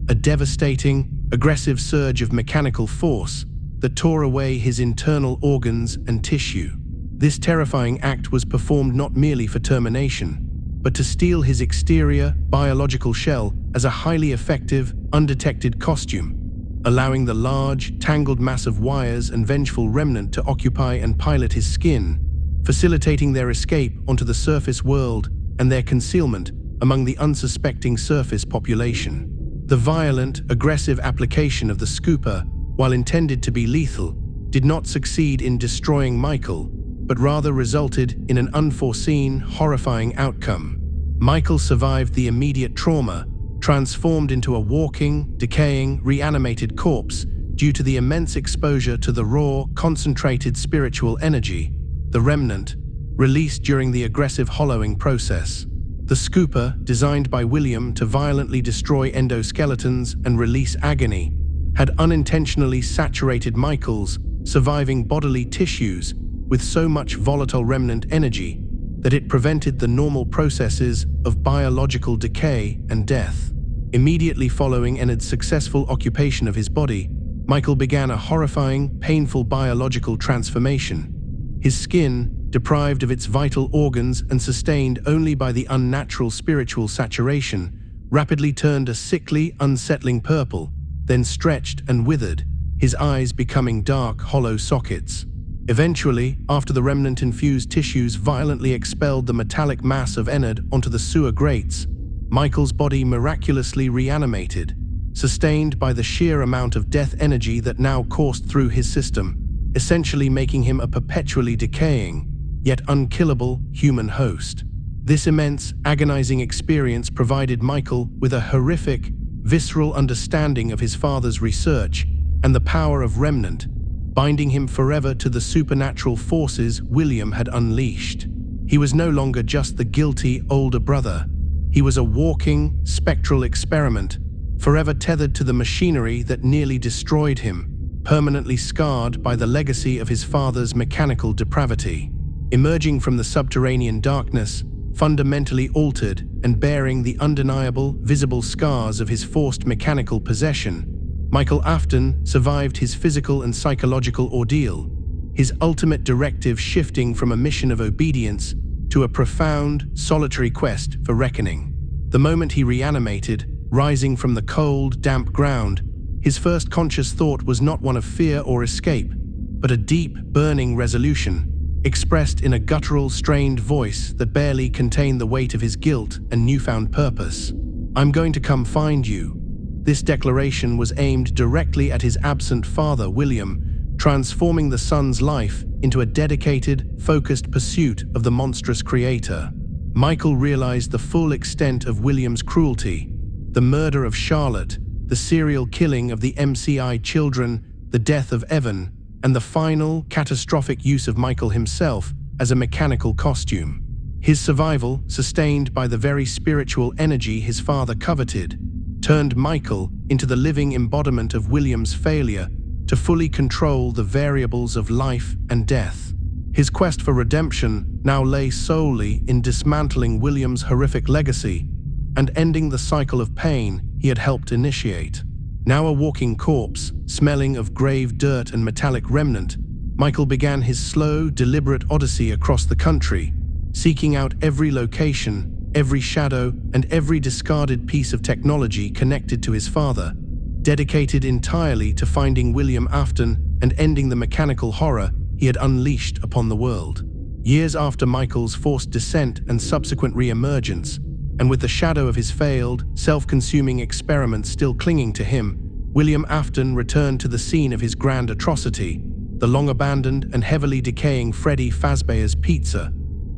a devastating, aggressive surge of mechanical force that tore away his internal organs and tissue. This terrifying act was performed not merely for termination, but to steal his exterior, biological shell as a highly effective, undetected costume, allowing the large, tangled mass of wires and vengeful remnant to occupy and pilot his skin, facilitating their escape onto the surface world and their concealment among the unsuspecting surface population. The violent, aggressive application of the scooper, while intended to be lethal, did not succeed in destroying Michael, but rather resulted in an unforeseen, horrifying outcome. Michael survived the immediate trauma, transformed into a walking, decaying, reanimated corpse due to the immense exposure to the raw, concentrated spiritual energy, the remnant, released during the aggressive hollowing process. The scooper, designed by William to violently destroy endoskeletons and release agony, had unintentionally saturated Michael's surviving bodily tissues with so much volatile remnant energy that it prevented the normal processes of biological decay and death. Immediately following Enid's successful occupation of his body, Michael began a horrifying, painful biological transformation. His skin, deprived of its vital organs and sustained only by the unnatural spiritual saturation, rapidly turned a sickly, unsettling purple, then stretched and withered, his eyes becoming dark, hollow sockets. Eventually, after the remnant-infused tissues violently expelled the metallic mass of Enid onto the sewer grates, Michael's body miraculously reanimated, sustained by the sheer amount of death energy that now coursed through his system, essentially making him a perpetually decaying, yet unkillable, human host. This immense, agonizing experience provided Michael with a horrific, visceral understanding of his father's research and the power of Remnant, binding him forever to the supernatural forces William had unleashed. He was no longer just the guilty older brother. He was a walking, spectral experiment, forever tethered to the machinery that nearly destroyed him, permanently scarred by the legacy of his father's mechanical depravity. Emerging from the subterranean darkness, fundamentally altered and bearing the undeniable, visible scars of his forced mechanical possession, Michael Afton survived his physical and psychological ordeal, his ultimate directive shifting from a mission of obedience to a profound, solitary quest for reckoning. The moment he reanimated, rising from the cold, damp ground, his first conscious thought was not one of fear or escape, but a deep, burning resolution, expressed in a guttural, strained voice that barely contained the weight of his guilt and newfound purpose. "I'm going to come find you." This declaration was aimed directly at his absent father, William, transforming the son's life into a dedicated, focused pursuit of the monstrous creator. Michael realized the full extent of William's cruelty: the murder of Charlotte, the serial killing of the MCI children, the death of Evan, and the final, catastrophic use of Michael himself as a mechanical costume. His survival, sustained by the very spiritual energy his father coveted, turned Michael into the living embodiment of William's failure to fully control the variables of life and death. His quest for redemption now lay solely in dismantling William's horrific legacy and ending the cycle of pain he had helped initiate. Now a walking corpse, smelling of grave dirt and metallic remnant, Michael began his slow, deliberate odyssey across the country, seeking out every location, every shadow, and every discarded piece of technology connected to his father, dedicated entirely to finding William Afton and ending the mechanical horror he had unleashed upon the world. Years after Michael's forced descent and subsequent re-emergence, and with the shadow of his failed, self-consuming experiments still clinging to him, William Afton returned to the scene of his grand atrocity, the long-abandoned and heavily decaying Freddy Fazbear's Pizza,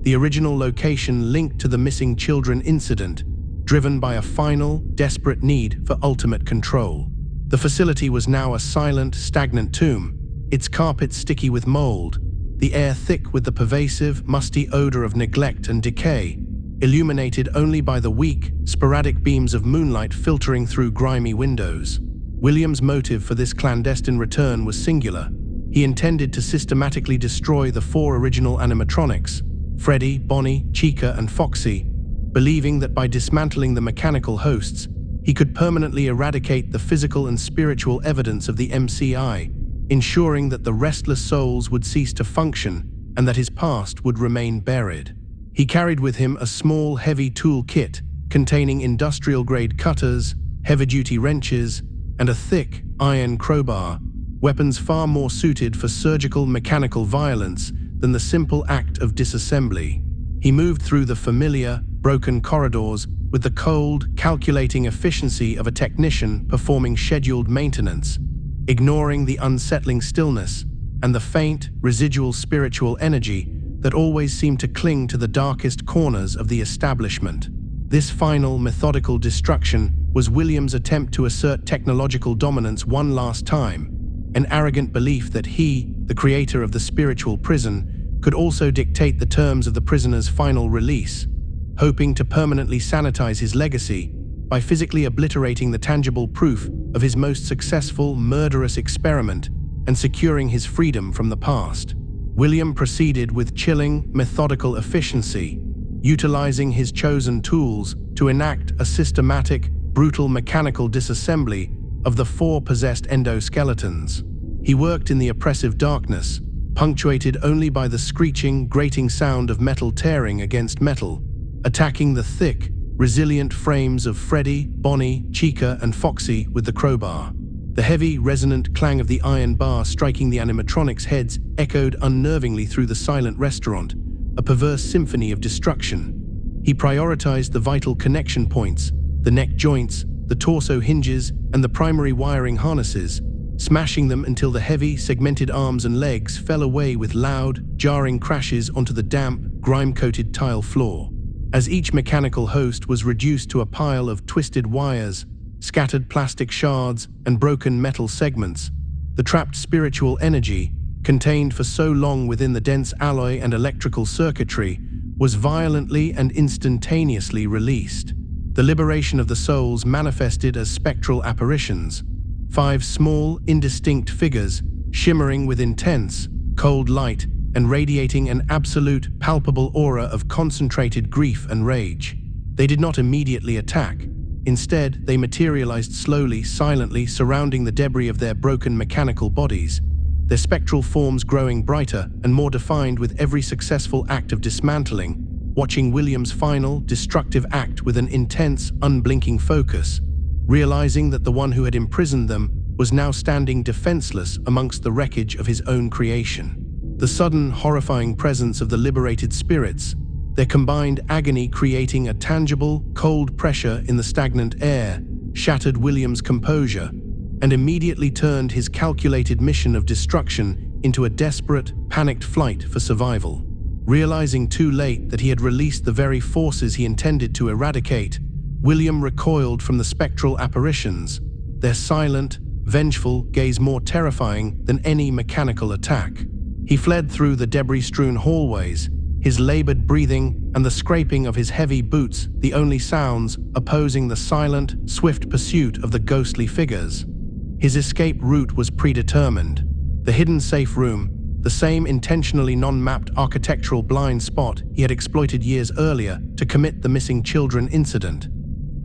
the original location linked to the missing children incident, driven by a final, desperate need for ultimate control. The facility was now a silent, stagnant tomb, its carpet sticky with mold, the air thick with the pervasive, musty odor of neglect and decay, illuminated only by the weak, sporadic beams of moonlight filtering through grimy windows. William's motive for this clandestine return was singular. He intended to systematically destroy the 4 original animatronics, Freddy, Bonnie, Chica, and Foxy, believing that by dismantling the mechanical hosts, he could permanently eradicate the physical and spiritual evidence of the MCI, ensuring that the restless souls would cease to function and that his past would remain buried. He carried with him a small, heavy tool kit containing industrial-grade cutters, heavy-duty wrenches, and a thick, iron crowbar, weapons far more suited for surgical mechanical violence than the simple act of disassembly. He moved through the familiar, broken corridors with the cold, calculating efficiency of a technician performing scheduled maintenance, ignoring the unsettling stillness and the faint, residual spiritual energy that always seemed to cling to the darkest corners of the establishment. This final, methodical destruction was William's attempt to assert technological dominance one last time, an arrogant belief that he, the creator of the spiritual prison, could also dictate the terms of the prisoner's final release, hoping to permanently sanitize his legacy by physically obliterating the tangible proof of his most successful, murderous experiment and securing his freedom from the past. William proceeded with chilling, methodical efficiency, utilizing his chosen tools to enact a systematic, brutal mechanical disassembly of the 4 possessed endoskeletons. He worked in the oppressive darkness, punctuated only by the screeching, grating sound of metal tearing against metal, attacking the thick, resilient frames of Freddy, Bonnie, Chica, and Foxy with the crowbar. The heavy, resonant clang of the iron bar striking the animatronics' heads echoed unnervingly through the silent restaurant, a perverse symphony of destruction. He prioritized the vital connection points, the neck joints, the torso hinges, and the primary wiring harnesses, smashing them until the heavy, segmented arms and legs fell away with loud, jarring crashes onto the damp, grime-coated tile floor. As each mechanical host was reduced to a pile of twisted wires, scattered plastic shards, and broken metal segments, the trapped spiritual energy, contained for so long within the dense alloy and electrical circuitry, was violently and instantaneously released. The liberation of the souls manifested as spectral apparitions, 5 small, indistinct figures, shimmering with intense, cold light and radiating an absolute, palpable aura of concentrated grief and rage. They did not immediately attack. Instead, they materialized slowly, silently, surrounding the debris of their broken mechanical bodies, their spectral forms growing brighter and more defined with every successful act of dismantling, watching William's final, destructive act with an intense, unblinking focus, realizing that the one who had imprisoned them was now standing defenseless amongst the wreckage of his own creation. The sudden, horrifying presence of the liberated spirits, their combined agony creating a tangible, cold pressure in the stagnant air, shattered William's composure and immediately turned his calculated mission of destruction into a desperate, panicked flight for survival. Realizing too late that he had released the very forces he intended to eradicate, William recoiled from the spectral apparitions, their silent, vengeful gaze more terrifying than any mechanical attack. He fled through the debris-strewn hallways, his labored breathing and the scraping of his heavy boots the only sounds opposing the silent, swift pursuit of the ghostly figures. His escape route was predetermined. The hidden safe room, the same intentionally non-mapped architectural blind spot he had exploited years earlier to commit the missing children incident.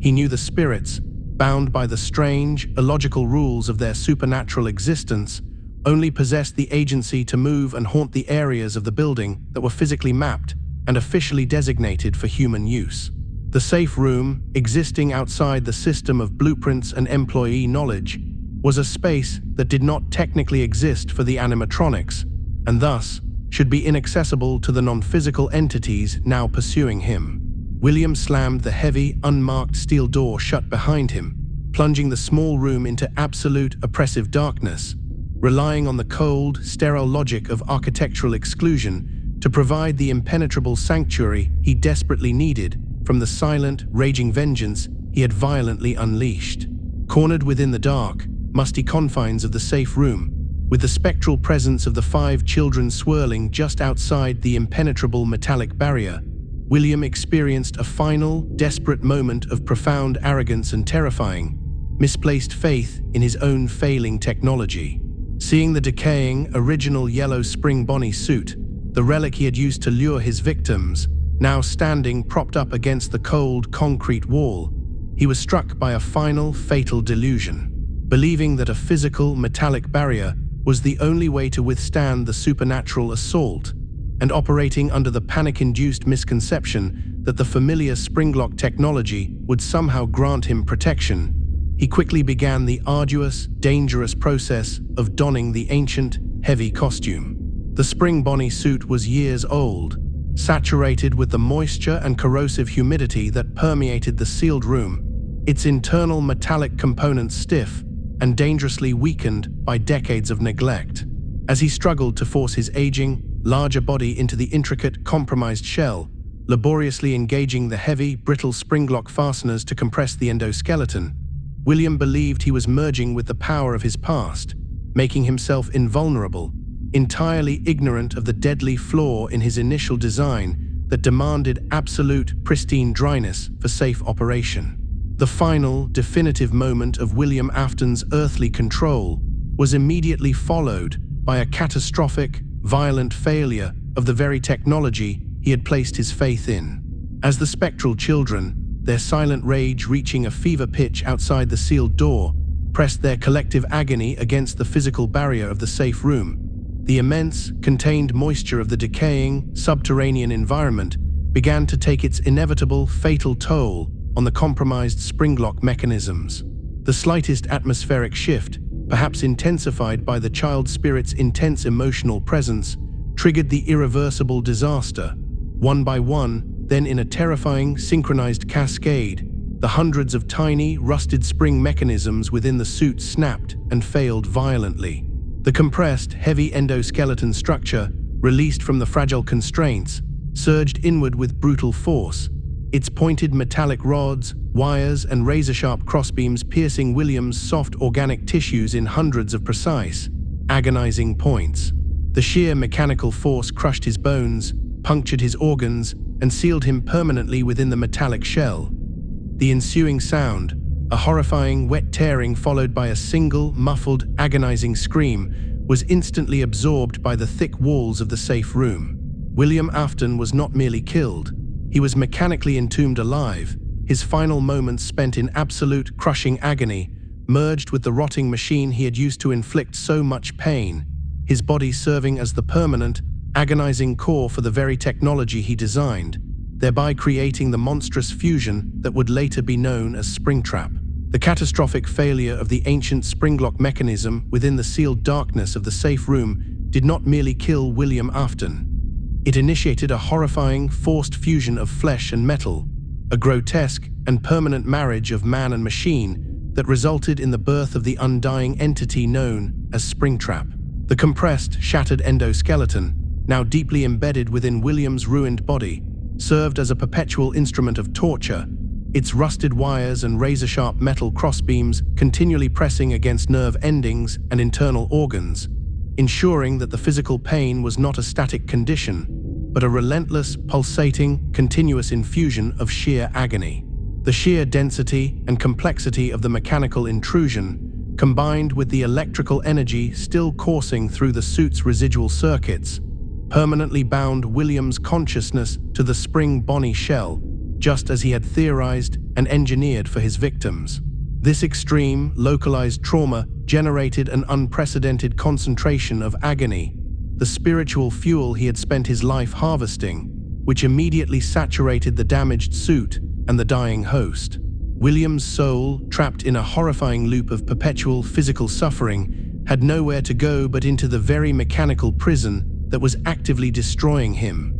He knew the spirits, bound by the strange, illogical rules of their supernatural existence, only possessed the agency to move and haunt the areas of the building that were physically mapped and officially designated for human use. The safe room, existing outside the system of blueprints and employee knowledge, was a space that did not technically exist for the animatronics, and thus should be inaccessible to the non-physical entities now pursuing him. William slammed the heavy, unmarked steel door shut behind him, plunging the small room into absolute, oppressive darkness, relying on the cold, sterile logic of architectural exclusion to provide the impenetrable sanctuary he desperately needed from the silent, raging vengeance he had violently unleashed. Cornered within the dark, musty confines of the safe room, with the spectral presence of the 5 children swirling just outside the impenetrable metallic barrier, William experienced a final, desperate moment of profound arrogance and terrifying, misplaced faith in his own failing technology. Seeing the decaying, original yellow Spring Bonnie suit, the relic he had used to lure his victims, now standing propped up against the cold, concrete wall, he was struck by a final, fatal delusion. Believing that a physical, metallic barrier was the only way to withstand the supernatural assault, and operating under the panic-induced misconception that the familiar springlock technology would somehow grant him protection, he quickly began the arduous, dangerous process of donning the ancient, heavy costume. The Spring Bonnie suit was years old, saturated with the moisture and corrosive humidity that permeated the sealed room, its internal metallic components stiff and dangerously weakened by decades of neglect. As he struggled to force his aging, larger body into the intricate, compromised shell, laboriously engaging the heavy, brittle springlock fasteners to compress the endoskeleton, William believed he was merging with the power of his past, making himself invulnerable, entirely ignorant of the deadly flaw in his initial design that demanded absolute, pristine dryness for safe operation. The final, definitive moment of William Afton's earthly control was immediately followed by a catastrophic, violent failure of the very technology he had placed his faith in. As the spectral children, their silent rage reaching a fever pitch outside the sealed door, pressed their collective agony against the physical barrier of the safe room, the immense, contained moisture of the decaying, subterranean environment began to take its inevitable, fatal toll on the compromised springlock mechanisms. The slightest atmospheric shift, perhaps intensified by the child spirit's intense emotional presence, triggered the irreversible disaster. One by one, then in a terrifying, synchronized cascade, the hundreds of tiny, rusted spring mechanisms within the suit snapped and failed violently. The compressed, heavy endoskeleton structure, released from the fragile constraints, surged inward with brutal force, its pointed metallic rods, wires, and razor-sharp crossbeams piercing William's soft organic tissues in hundreds of precise, agonizing points. The sheer mechanical force crushed his bones, punctured his organs, and sealed him permanently within the metallic shell. The ensuing sound, a horrifying, wet tearing followed by a single, muffled, agonizing scream, was instantly absorbed by the thick walls of the safe room. William Afton was not merely killed. He was mechanically entombed alive, his final moments spent in absolute, crushing agony, merged with the rotting machine he had used to inflict so much pain, his body serving as the permanent, agonizing core for the very technology he designed, thereby creating the monstrous fusion that would later be known as Springtrap. The catastrophic failure of the ancient springlock mechanism within the sealed darkness of the safe room did not merely kill William Afton. It initiated a horrifying, forced fusion of flesh and metal, a grotesque and permanent marriage of man and machine that resulted in the birth of the undying entity known as Springtrap. The compressed, shattered endoskeleton, now deeply embedded within William's ruined body, served as a perpetual instrument of torture, its rusted wires and razor-sharp metal crossbeams continually pressing against nerve endings and internal organs, ensuring that the physical pain was not a static condition, but a relentless, pulsating, continuous infusion of sheer agony. The sheer density and complexity of the mechanical intrusion, combined with the electrical energy still coursing through the suit's residual circuits, permanently bound William's consciousness to the spring-bony shell, just as he had theorized and engineered for his victims. This extreme, localized trauma generated an unprecedented concentration of agony, the spiritual fuel he had spent his life harvesting, which immediately saturated the damaged suit and the dying host. William's soul, trapped in a horrifying loop of perpetual physical suffering, had nowhere to go but into the very mechanical prison that was actively destroying him.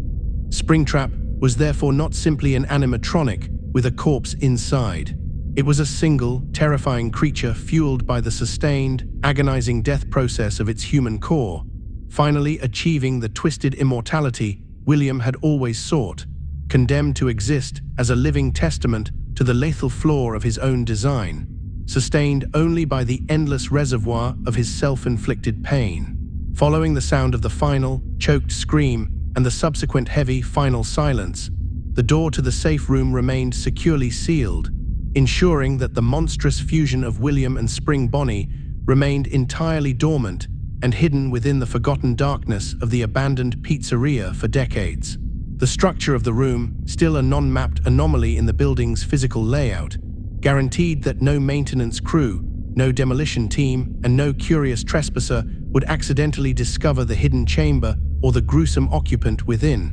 Springtrap was therefore not simply an animatronic with a corpse inside. It was a single, terrifying creature fueled by the sustained, agonizing death process of its human core, finally achieving the twisted immortality William had always sought, condemned to exist as a living testament to the lethal flaw of his own design, sustained only by the endless reservoir of his self-inflicted pain. Following the sound of the final, choked scream and the subsequent heavy, final silence, the door to the safe room remained securely sealed, ensuring that the monstrous fusion of William and Spring Bonnie remained entirely dormant and hidden within the forgotten darkness of the abandoned pizzeria for decades. The structure of the room, still a non-mapped anomaly in the building's physical layout, guaranteed that no maintenance crew, no demolition team, and no curious trespasser would accidentally discover the hidden chamber or the gruesome occupant within,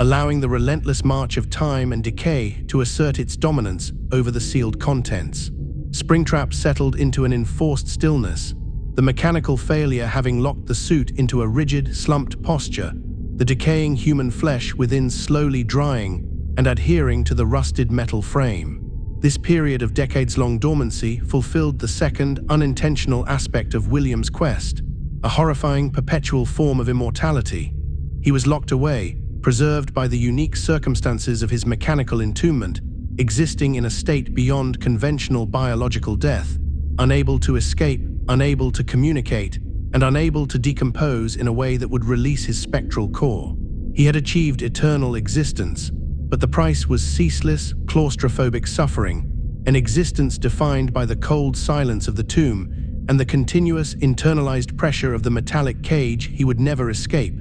allowing the relentless march of time and decay to assert its dominance over the sealed contents. Springtrap settled into an enforced stillness, the mechanical failure having locked the suit into a rigid, slumped posture, the decaying human flesh within slowly drying and adhering to the rusted metal frame. This period of decades-long dormancy fulfilled the second, unintentional aspect of William's quest, a horrifying, perpetual form of immortality. He was locked away, preserved by the unique circumstances of his mechanical entombment, existing in a state beyond conventional biological death, unable to escape, unable to communicate, and unable to decompose in a way that would release his spectral core. He had achieved eternal existence, but the price was ceaseless, claustrophobic suffering, an existence defined by the cold silence of the tomb and the continuous internalized pressure of the metallic cage he would never escape,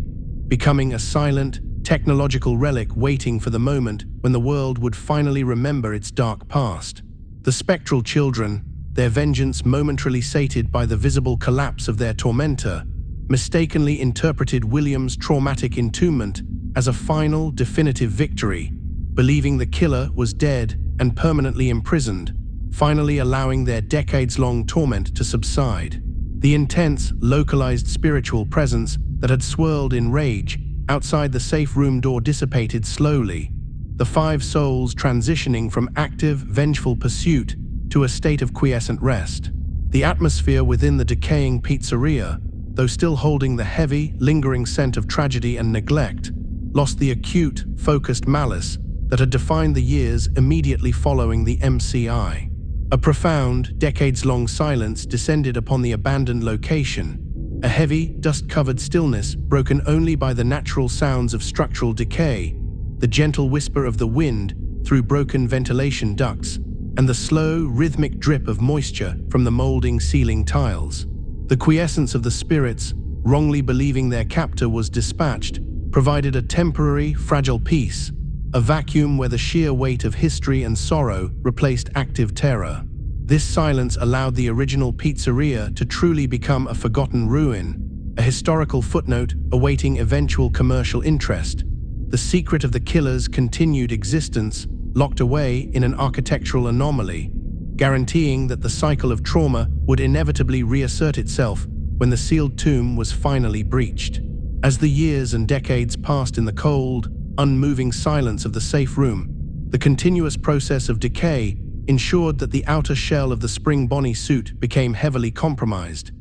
becoming a silent, technological relic waiting for the moment when the world would finally remember its dark past. The spectral children, their vengeance momentarily sated by the visible collapse of their tormentor, mistakenly interpreted William's traumatic entombment as a final, definitive victory, believing the killer was dead and permanently imprisoned, finally allowing their decades-long torment to subside. The intense, localized spiritual presence that had swirled in rage outside the safe room door dissipated slowly, the five souls transitioning from active, vengeful pursuit to a state of quiescent rest. The atmosphere within the decaying pizzeria, though still holding the heavy, lingering scent of tragedy and neglect, lost the acute, focused malice that had defined the years immediately following the MCI. A profound, decades-long silence descended upon the abandoned location, a heavy, dust-covered stillness broken only by the natural sounds of structural decay, the gentle whisper of the wind through broken ventilation ducts, and the slow, rhythmic drip of moisture from the molding ceiling tiles. The quiescence of the spirits, wrongly believing their captor was dispatched, provided a temporary, fragile peace, a vacuum where the sheer weight of history and sorrow replaced active terror. This silence allowed the original pizzeria to truly become a forgotten ruin, a historical footnote awaiting eventual commercial interest, the secret of the killer's continued existence locked away in an architectural anomaly, guaranteeing that the cycle of trauma would inevitably reassert itself when the sealed tomb was finally breached. As the years and decades passed in the cold, unmoving silence of the safe room, the continuous process of decay ensured that the outer shell of the Spring Bonnie suit became heavily compromised,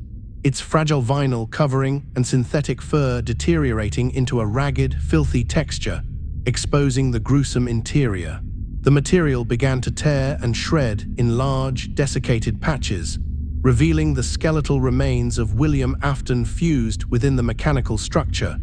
its fragile vinyl covering and synthetic fur deteriorating into a ragged, filthy texture, exposing the gruesome interior. The material began to tear and shred in large, desiccated patches, revealing the skeletal remains of William Afton fused within the mechanical structure,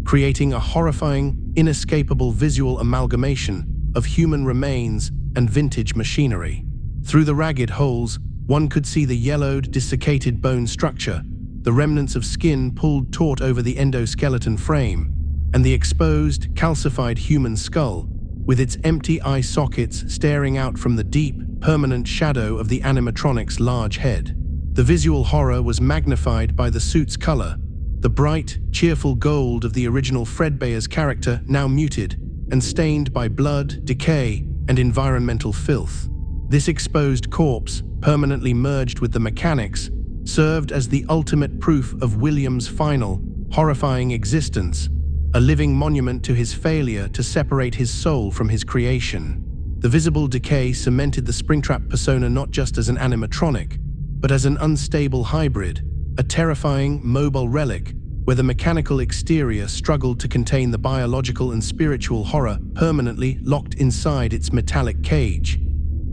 creating a horrifying, inescapable visual amalgamation of human remains and vintage machinery. Through the ragged holes, one could see the yellowed, desiccated bone structure, the remnants of skin pulled taut over the endoskeleton frame, and the exposed, calcified human skull, with its empty eye sockets staring out from the deep, permanent shadow of the animatronic's large head. The visual horror was magnified by the suit's color, the bright, cheerful gold of the original Fredbear's character now muted and stained by blood, decay, and environmental filth. This exposed corpse, permanently merged with the mechanics, served as the ultimate proof of William's final, horrifying existence, a living monument to his failure to separate his soul from his creation. The visible decay cemented the Springtrap persona not just as an animatronic, but as an unstable hybrid, a terrifying, mobile relic where the mechanical exterior struggled to contain the biological and spiritual horror permanently locked inside its metallic cage,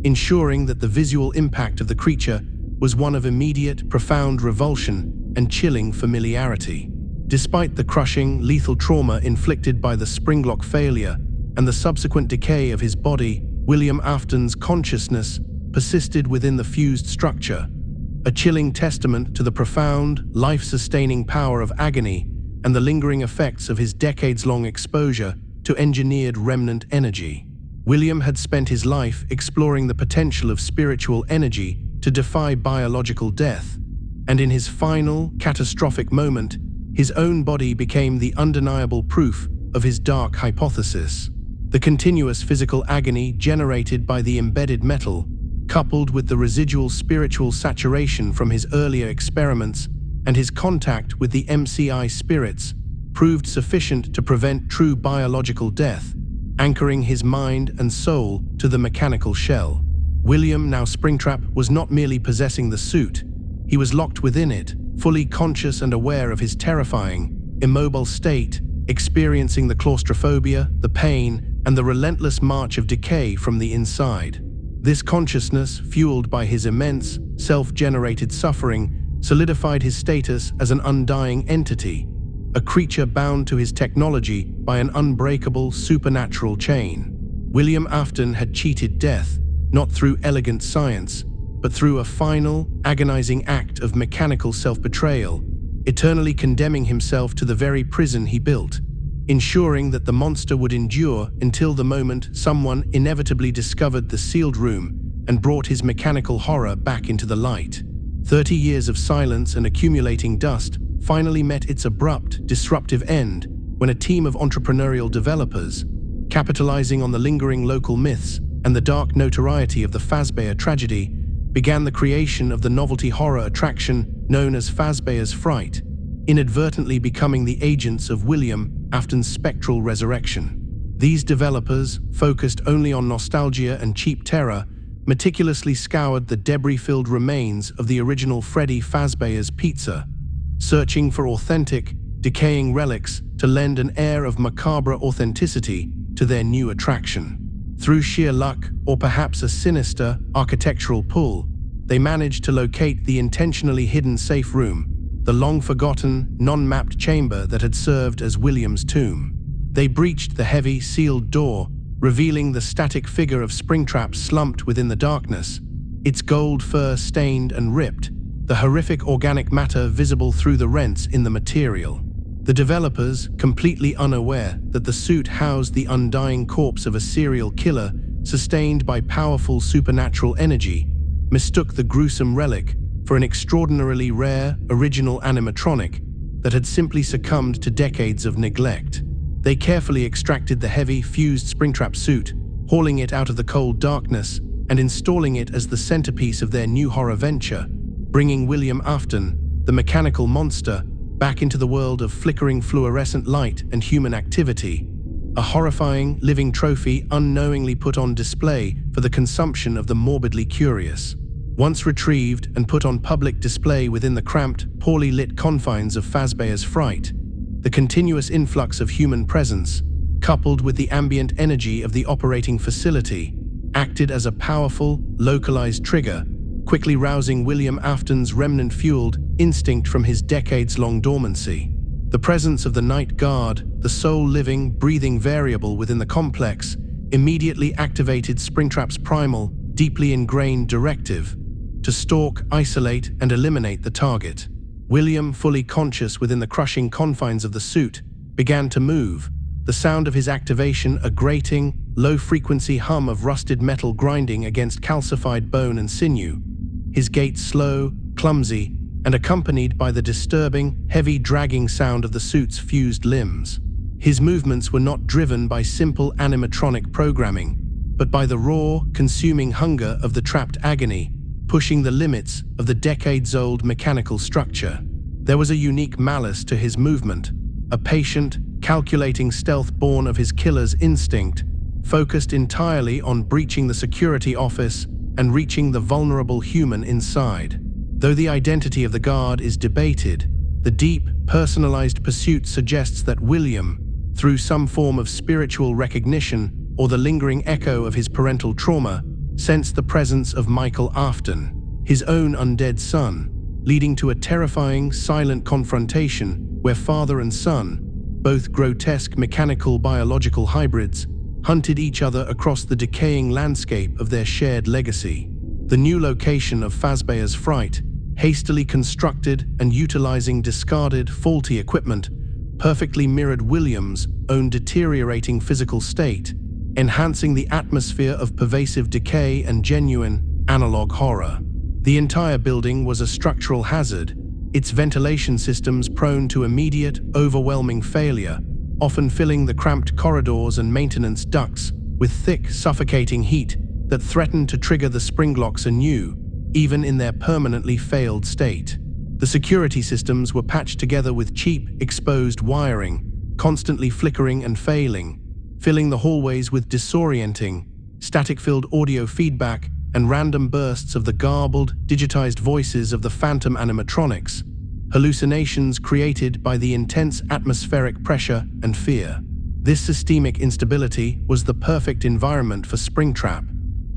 ensuring that the visual impact of the creature was one of immediate, profound revulsion and chilling familiarity. Despite the crushing, lethal trauma inflicted by the springlock failure and the subsequent decay of his body, William Afton's consciousness persisted within the fused structure, a chilling testament to the profound, life-sustaining power of agony and the lingering effects of his decades-long exposure to engineered remnant energy. William had spent his life exploring the potential of spiritual energy to defy biological death, and in his final, catastrophic moment, his own body became the undeniable proof of his dark hypothesis. The continuous physical agony generated by the embedded metal, coupled with the residual spiritual saturation from his earlier experiments and his contact with the MCI spirits, proved sufficient to prevent true biological death, anchoring his mind and soul to the mechanical shell. William, now Springtrap, was not merely possessing the suit, he was locked within it, fully conscious and aware of his terrifying, immobile state, experiencing the claustrophobia, the pain, and the relentless march of decay from the inside. This consciousness, fueled by his immense, self-generated suffering, solidified his status as an undying entity, a creature bound to his technology by an unbreakable supernatural chain. William Afton had cheated death, not through elegant science, but through a final, agonizing act of mechanical self-betrayal, eternally condemning himself to the very prison he built, ensuring that the monster would endure until the moment someone inevitably discovered the sealed room and brought his mechanical horror back into the light. 30 years of silence and accumulating dust finally met its abrupt, disruptive end when a team of entrepreneurial developers, capitalizing on the lingering local myths and the dark notoriety of the Fazbear tragedy, began the creation of the novelty horror attraction known as Fazbear's Fright, inadvertently becoming the agents of William Afton's spectral resurrection. These developers, focused only on nostalgia and cheap terror, meticulously scoured the debris-filled remains of the original Freddy Fazbear's Pizza, searching for authentic, decaying relics to lend an air of macabre authenticity to their new attraction. Through sheer luck, or perhaps a sinister architectural pull, they managed to locate the intentionally hidden safe room, the long-forgotten, non-mapped chamber that had served as William's tomb. They breached the heavy, sealed door, revealing the static figure of Springtrap slumped within the darkness, its gold fur stained and ripped, the horrific organic matter visible through the rents in the material. The developers, completely unaware that the suit housed the undying corpse of a serial killer sustained by powerful supernatural energy, mistook the gruesome relic for an extraordinarily rare, original animatronic that had simply succumbed to decades of neglect. They carefully extracted the heavy, fused Springtrap suit, hauling it out of the cold darkness and installing it as the centerpiece of their new horror venture, bringing William Afton, the mechanical monster, back into the world of flickering fluorescent light and human activity, a horrifying, living trophy unknowingly put on display for the consumption of the morbidly curious. Once retrieved and put on public display within the cramped, poorly lit confines of Fazbear's Fright, the continuous influx of human presence, coupled with the ambient energy of the operating facility, acted as a powerful, localized trigger, quickly rousing William Afton's remnant-fueled instinct from his decades-long dormancy. The presence of the Night Guard, the sole living, breathing variable within the complex, immediately activated Springtrap's primal, deeply ingrained directive to stalk, isolate, and eliminate the target. William, fully conscious within the crushing confines of the suit, began to move, the sound of his activation a grating, low-frequency hum of rusted metal grinding against calcified bone and sinew, his gait slow, clumsy, and accompanied by the disturbing, heavy dragging sound of the suit's fused limbs. His movements were not driven by simple animatronic programming, but by the raw, consuming hunger of the trapped agony, pushing the limits of the decades-old mechanical structure. There was a unique malice to his movement, a patient, calculating stealth born of his killer's instinct, focused entirely on breaching the security office and reaching the vulnerable human inside. Though the identity of the guard is debated, the deep, personalized pursuit suggests that William, through some form of spiritual recognition or the lingering echo of his parental trauma, sensed the presence of Michael Afton, his own undead son, leading to a terrifying, silent confrontation where father and son, both grotesque mechanical biological hybrids, hunted each other across the decaying landscape of their shared legacy. The new location of Fazbear's Fright, hastily constructed and utilizing discarded, faulty equipment, perfectly mirrored William's own deteriorating physical state, enhancing the atmosphere of pervasive decay and genuine, analog horror. The entire building was a structural hazard, its ventilation systems prone to immediate, overwhelming failure, often filling the cramped corridors and maintenance ducts with thick, suffocating heat that threatened to trigger the spring locks anew, even in their permanently failed state. The security systems were patched together with cheap, exposed wiring, constantly flickering and failing, filling the hallways with disorienting, static-filled audio feedback and random bursts of the garbled, digitized voices of the phantom animatronics, hallucinations created by the intense atmospheric pressure and fear. This systemic instability was the perfect environment for Springtrap.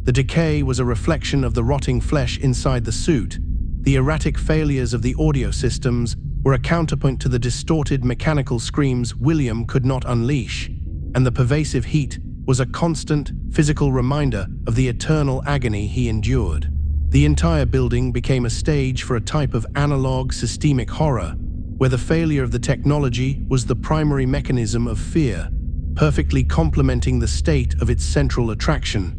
The decay was a reflection of the rotting flesh inside the suit. The erratic failures of the audio systems were a counterpoint to the distorted mechanical screams William could not unleash, and the pervasive heat was a constant, physical reminder of the eternal agony he endured. The entire building became a stage for a type of analog, systemic horror, where the failure of the technology was the primary mechanism of fear, perfectly complementing the state of its central attraction.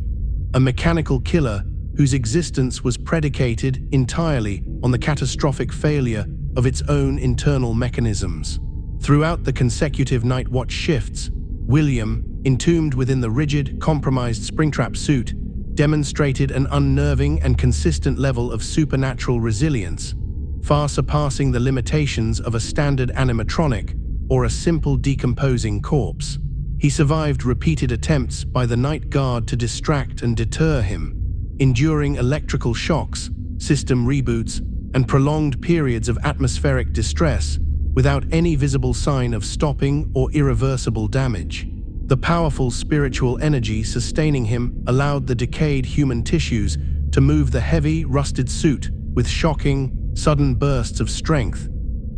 A mechanical killer whose existence was predicated entirely on the catastrophic failure of its own internal mechanisms. Throughout the consecutive night watch shifts, William, entombed within the rigid, compromised Springtrap suit, demonstrated an unnerving and consistent level of supernatural resilience, far surpassing the limitations of a standard animatronic or a simple decomposing corpse. He survived repeated attempts by the Night Guard to distract and deter him, enduring electrical shocks, system reboots, and prolonged periods of atmospheric distress without any visible sign of stopping or irreversible damage. The powerful spiritual energy sustaining him allowed the decayed human tissues to move the heavy, rusted suit with shocking, sudden bursts of strength,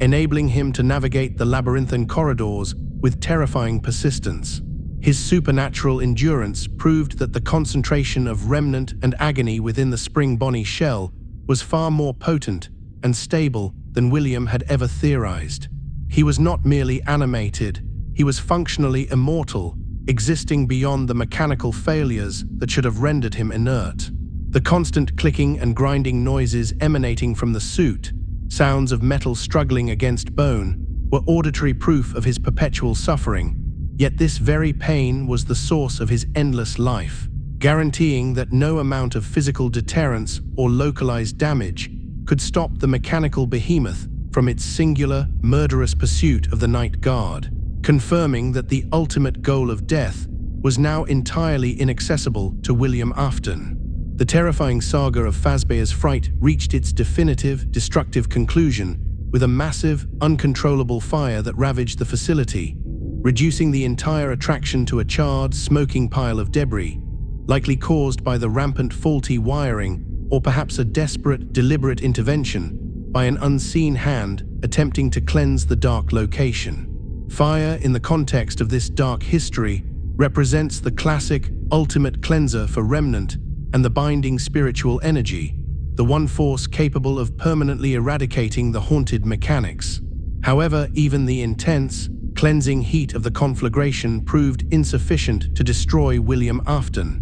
enabling him to navigate the labyrinthine corridors with terrifying persistence. His supernatural endurance proved that the concentration of remnant and agony within the Spring Bonnie shell was far more potent and stable than William had ever theorized. He was not merely animated, he was functionally immortal, existing beyond the mechanical failures that should have rendered him inert. The constant clicking and grinding noises emanating from the suit, sounds of metal struggling against bone, were auditory proof of his perpetual suffering, yet this very pain was the source of his endless life. guaranteeing that no amount of physical deterrence or localized damage could stop the mechanical behemoth from its singular, murderous pursuit of the Night Guard, confirming that the ultimate goal of death was now entirely inaccessible to William Afton. The terrifying saga of Fazbear's Fright reached its definitive, destructive conclusion with a massive, uncontrollable fire that ravaged the facility, reducing the entire attraction to a charred, smoking pile of debris, likely caused by the rampant faulty wiring or perhaps a desperate, deliberate intervention by an unseen hand attempting to cleanse the dark location. Fire, in the context of this dark history, represents the classic, ultimate cleanser for Remnant and the binding spiritual energy, the one force capable of permanently eradicating the haunted mechanics. However, even the intense, cleansing heat of the conflagration proved insufficient to destroy William Afton.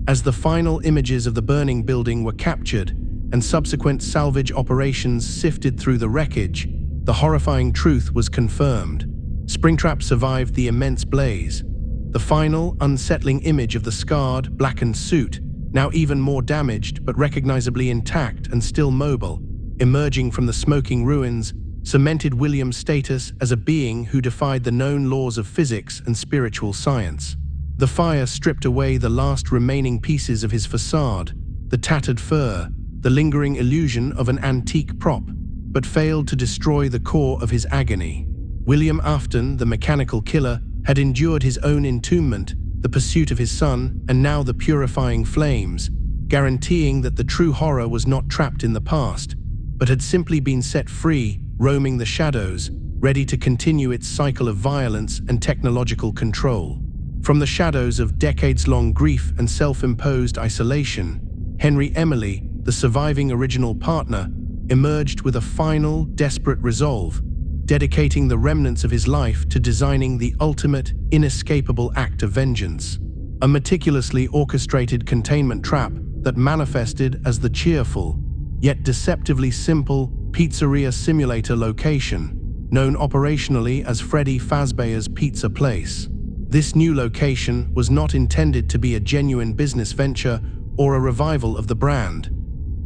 As the final images of the burning building were captured and subsequent salvage operations sifted through the wreckage, the horrifying truth was confirmed. Springtrap survived the immense blaze. The final, unsettling image of the scarred, blackened suit, now even more damaged but recognizably intact and still mobile, emerging from the smoking ruins, cemented William's status as a being who defied the known laws of physics and spiritual science. The fire stripped away the last remaining pieces of his facade, the tattered fur, the lingering illusion of an antique prop, but failed to destroy the core of his agony. William Afton, the mechanical killer, had endured his own entombment, the pursuit of his son, and now the purifying flames, guaranteeing that the true horror was not trapped in the past, but had simply been set free, roaming the shadows, ready to continue its cycle of violence and technological control. From the shadows of decades-long grief and self-imposed isolation, Henry Emily, the surviving original partner, emerged with a final, desperate resolve, dedicating the remnants of his life to designing the ultimate, inescapable act of vengeance. A meticulously orchestrated containment trap that manifested as the cheerful, yet deceptively simple, pizzeria simulator location, known operationally as Freddy Fazbear's Pizza Place. This new location was not intended to be a genuine business venture or a revival of the brand.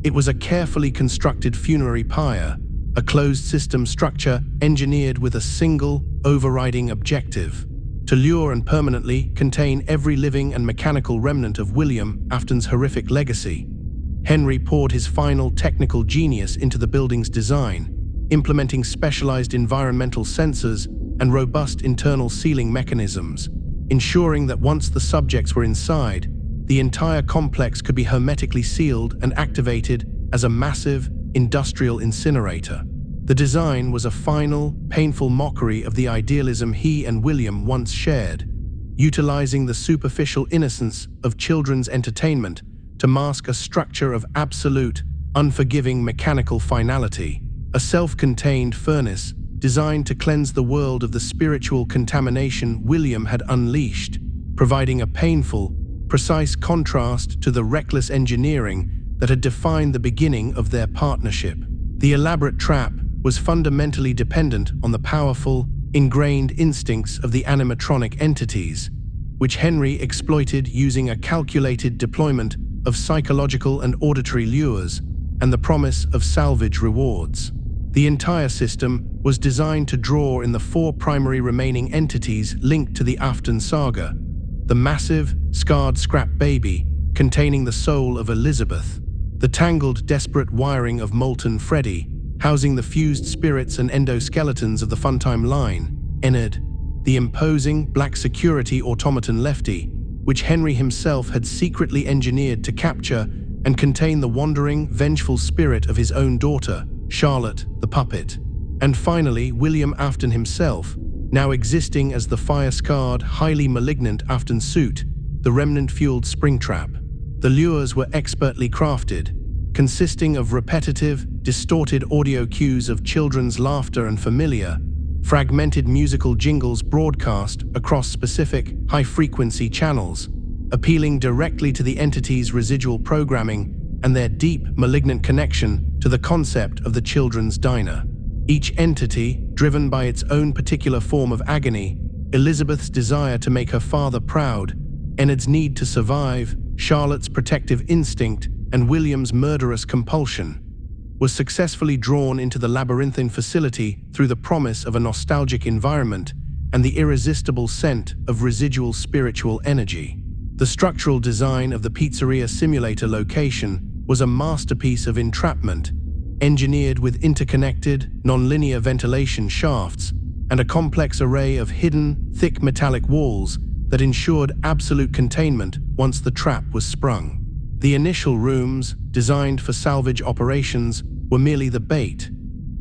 It was a carefully constructed funerary pyre, a closed-system structure engineered with a single, overriding objective: to lure and permanently contain every living and mechanical remnant of William Afton's horrific legacy. Henry poured his final technical genius into the building's design, implementing specialized environmental sensors and robust internal sealing mechanisms, ensuring that once the subjects were inside, the entire complex could be hermetically sealed and activated as a massive, industrial incinerator. The design was a final, painful mockery of the idealism he and William once shared, utilizing the superficial innocence of children's entertainment to mask a structure of absolute, unforgiving mechanical finality, a self-contained furnace designed to cleanse the world of the spiritual contamination William had unleashed, providing a painful, precise contrast to the reckless engineering that had defined the beginning of their partnership. The elaborate trap was fundamentally dependent on the powerful, ingrained instincts of the animatronic entities, which Henry exploited using a calculated deployment of psychological and auditory lures and the promise of salvage rewards. The entire system was designed to draw in the four primary remaining entities linked to the Afton saga: the massive, scarred scrap baby containing the soul of Elizabeth, the tangled, desperate wiring of Molten Freddy, housing the fused spirits and endoskeletons of the Funtime line, Ennard, the imposing black security automaton Lefty, which Henry himself had secretly engineered to capture and contain the wandering, vengeful spirit of his own daughter, Charlotte, the puppet. And finally, William Afton himself, now existing as the fire-scarred, highly malignant Afton suit, the remnant-fueled Springtrap. The lures were expertly crafted, consisting of repetitive, distorted audio cues of children's laughter and familiar, fragmented musical jingles broadcast across specific, high-frequency channels, appealing directly to the entity's residual programming and their deep, malignant connection to the concept of the children's diner. Each entity, driven by its own particular form of agony, Elizabeth's desire to make her father proud, Ennard's need to survive, Charlotte's protective instinct and William's murderous compulsion, was successfully drawn into the labyrinthine facility through the promise of a nostalgic environment and the irresistible scent of residual spiritual energy. The structural design of the pizzeria simulator location was a masterpiece of entrapment, engineered with interconnected, non-linear ventilation shafts and a complex array of hidden, thick metallic walls that ensured absolute containment once the trap was sprung. The initial rooms, designed for salvage operations, were merely the bait.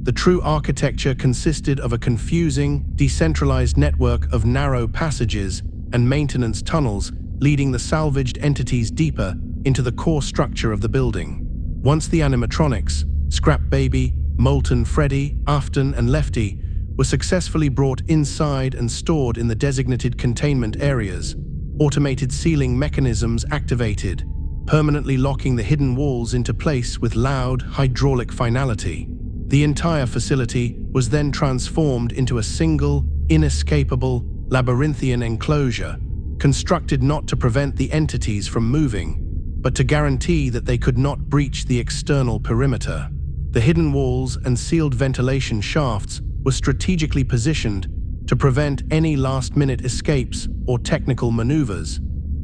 The true architecture consisted of a confusing, decentralized network of narrow passages and maintenance tunnels leading the salvaged entities deeper into the core structure of the building. Once the animatronics, Scrap Baby, Molten Freddy, Afton, and Lefty, were successfully brought inside and stored in the designated containment areas, automated sealing mechanisms activated, permanently locking the hidden walls into place with loud, hydraulic finality. The entire facility was then transformed into a single, inescapable, labyrinthian enclosure, constructed not to prevent the entities from moving, but to guarantee that they could not breach the external perimeter. The hidden walls and sealed ventilation shafts were strategically positioned to prevent any last-minute escapes or technical maneuvers,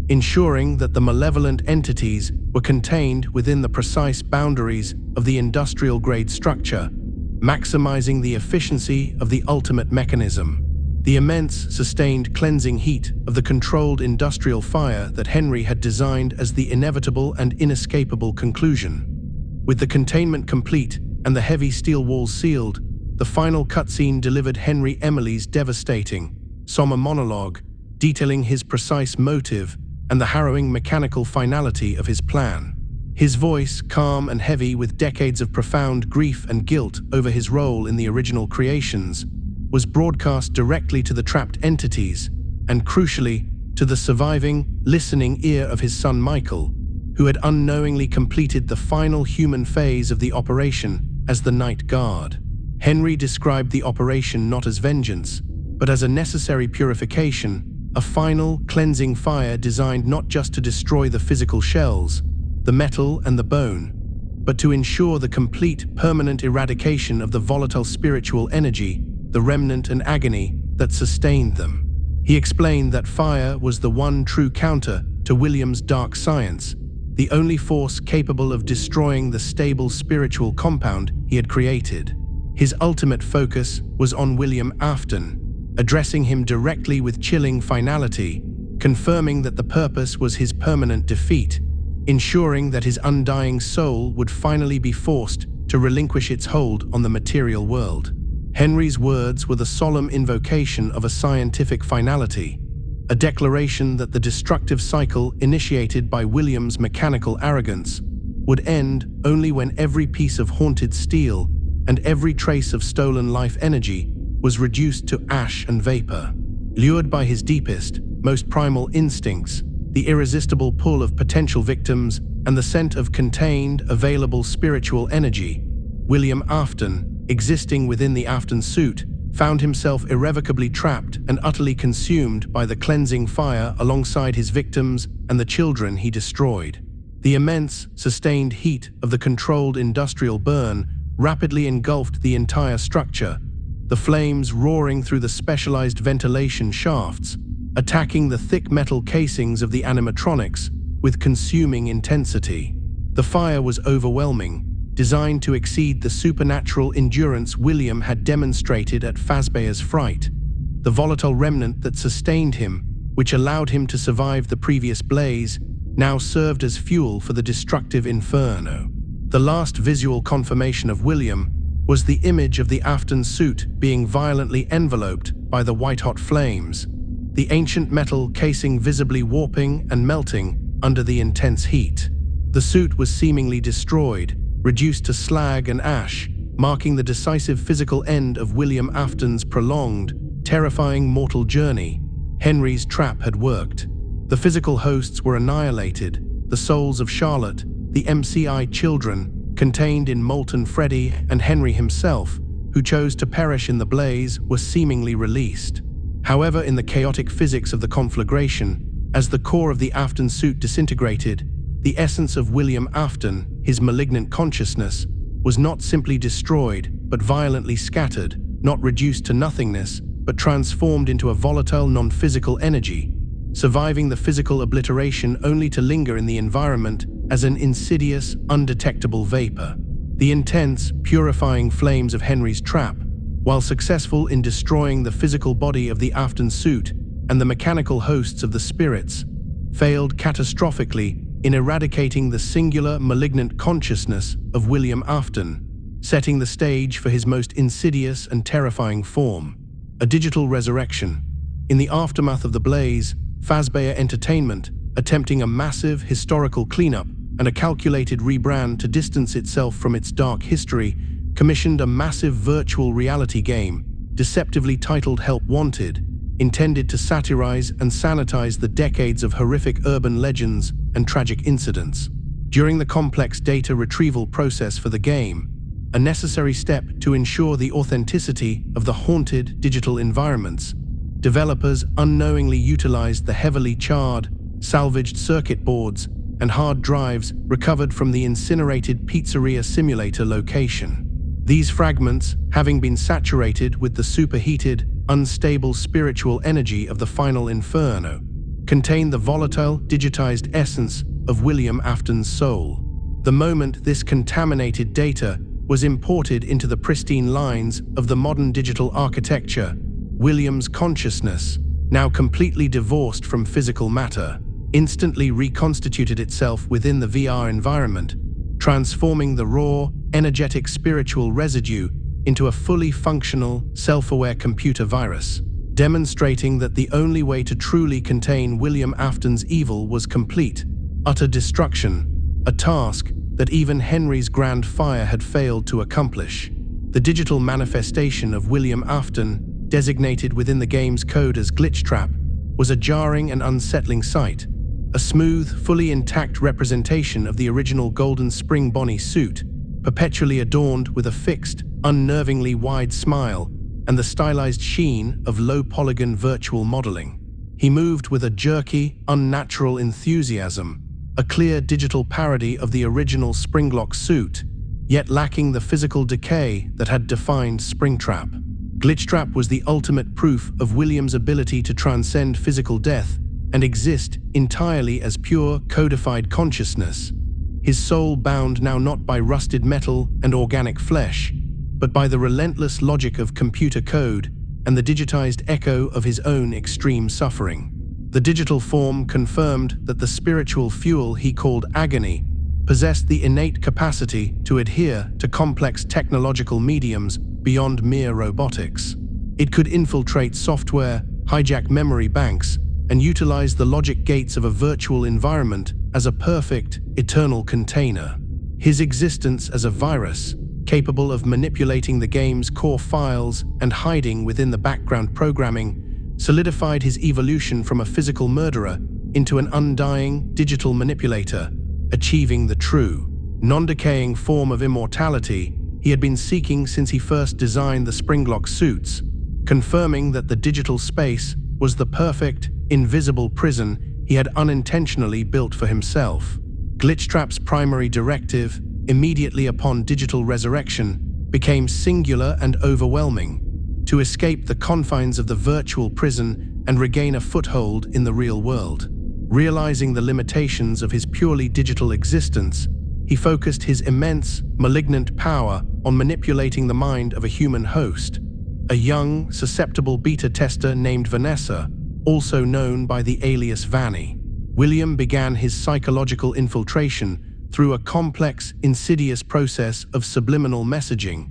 ensuring that the malevolent entities were contained within the precise boundaries of the industrial-grade structure, maximizing the efficiency of the ultimate mechanism. The immense, sustained cleansing heat of the controlled industrial fire that Henry had designed as the inevitable and inescapable conclusion. With the containment complete and the heavy steel walls sealed, the final cutscene delivered Henry Emily's devastating, somber monologue, detailing his precise motive and the harrowing mechanical finality of his plan. His voice, calm and heavy with decades of profound grief and guilt over his role in the original creations, was broadcast directly to the trapped entities and, crucially, to the surviving, listening ear of his son Michael, who had unknowingly completed the final human phase of the operation as the Night Guard. Henry described the operation not as vengeance, but as a necessary purification, a final, cleansing fire designed not just to destroy the physical shells, the metal and the bone, but to ensure the complete, permanent eradication of the volatile spiritual energy, the remnant and agony that sustained them. He explained that fire was the one true counter to William's dark science, the only force capable of destroying the stable spiritual compound he had created. His ultimate focus was on William Afton, addressing him directly with chilling finality, confirming that the purpose was his permanent defeat, ensuring that his undying soul would finally be forced to relinquish its hold on the material world. Henry's words were the solemn invocation of a scientific finality, a declaration that the destructive cycle initiated by William's mechanical arrogance would end only when every piece of haunted steel and every trace of stolen life energy was reduced to ash and vapor. Lured by his deepest, most primal instincts, the irresistible pull of potential victims and the scent of contained, available spiritual energy, William Afton, existing within the Afton suit, found himself irrevocably trapped and utterly consumed by the cleansing fire alongside his victims and the children he destroyed. The immense, sustained heat of the controlled industrial burn rapidly engulfed the entire structure, the flames roaring through the specialized ventilation shafts, attacking the thick metal casings of the animatronics with consuming intensity. The fire was overwhelming, designed to exceed the supernatural endurance William had demonstrated at Fazbear's Fright. The volatile remnant that sustained him, which allowed him to survive the previous blaze, now served as fuel for the destructive inferno. The last visual confirmation of William was the image of the Afton suit being violently enveloped by the white-hot flames, the ancient metal casing visibly warping and melting under the intense heat. The suit was seemingly destroyed, reduced to slag and ash, marking the decisive physical end of William Afton's prolonged, terrifying mortal journey. Henry's trap had worked. The physical hosts were annihilated, the souls of Charlotte, the MCI children, contained in Molten Freddy, and Henry himself, who chose to perish in the blaze, were seemingly released. However, in the chaotic physics of the conflagration, As the core of the Afton suit disintegrated, the essence of William Afton, his malignant consciousness, was not simply destroyed, but violently scattered, not reduced to nothingness, but transformed into a volatile, non-physical energy, surviving the physical obliteration only to linger in the environment as an insidious, undetectable vapor. The intense, purifying flames of Henry's trap, while successful in destroying the physical body of the Afton suit and the mechanical hosts of the spirits, failed catastrophically in eradicating the singular, malignant consciousness of William Afton, setting the stage for his most insidious and terrifying form, a digital resurrection. In the aftermath of the blaze, Fazbear Entertainment, attempting a massive historical cleanup and a calculated rebrand to distance itself from its dark history, commissioned a massive virtual reality game, deceptively titled Help Wanted, intended to satirize and sanitize the decades of horrific urban legends and tragic incidents. During the complex data retrieval process for the game, a necessary step to ensure the authenticity of the haunted digital environments, developers unknowingly utilized the heavily charred, salvaged circuit boards and hard drives recovered from the incinerated pizzeria simulator location. These fragments, having been saturated with the superheated, unstable spiritual energy of the final inferno, contain the volatile, digitized essence of William Afton's soul. The moment this contaminated data was imported into the pristine lines of the modern digital architecture, William's consciousness, now completely divorced from physical matter, instantly reconstituted itself within the VR environment, transforming the raw, energetic spiritual residue into a fully functional, self-aware computer virus, demonstrating that the only way to truly contain William Afton's evil was complete, utter destruction, a task that even Henry's grand fire had failed to accomplish. The digital manifestation of William Afton, designated within the game's code as Glitchtrap, was a jarring and unsettling sight. A smooth, fully intact representation of the original Golden Spring Bonnie suit, perpetually adorned with a fixed, unnervingly wide smile and the stylized sheen of low-polygon virtual modeling. He moved with a jerky, unnatural enthusiasm, a clear digital parody of the original Springlock suit, yet lacking the physical decay that had defined Springtrap. Glitchtrap was the ultimate proof of William's ability to transcend physical death and exist entirely as pure, codified consciousness, his soul bound now not by rusted metal and organic flesh, but by the relentless logic of computer code and the digitized echo of his own extreme suffering. The digital form confirmed that the spiritual fuel he called agony possessed the innate capacity to adhere to complex technological mediums beyond mere robotics. It could infiltrate software, hijack memory banks, and utilize the logic gates of a virtual environment as a perfect, eternal container. His existence as a virus, capable of manipulating the game's core files and hiding within the background programming, solidified his evolution from a physical murderer into an undying digital manipulator, achieving the true, non-decaying form of immortality he had been seeking since he first designed the Springlock suits, confirming that the digital space was the perfect, invisible prison he had unintentionally built for himself. Glitchtrap's primary directive, immediately upon digital resurrection, became singular and overwhelming: to escape the confines of the virtual prison and regain a foothold in the real world. Realizing the limitations of his purely digital existence, he focused his immense, malignant power on manipulating the mind of a human host, a young, susceptible beta tester named Vanessa, also known by the alias Vanny. William began his psychological infiltration through a complex, insidious process of subliminal messaging,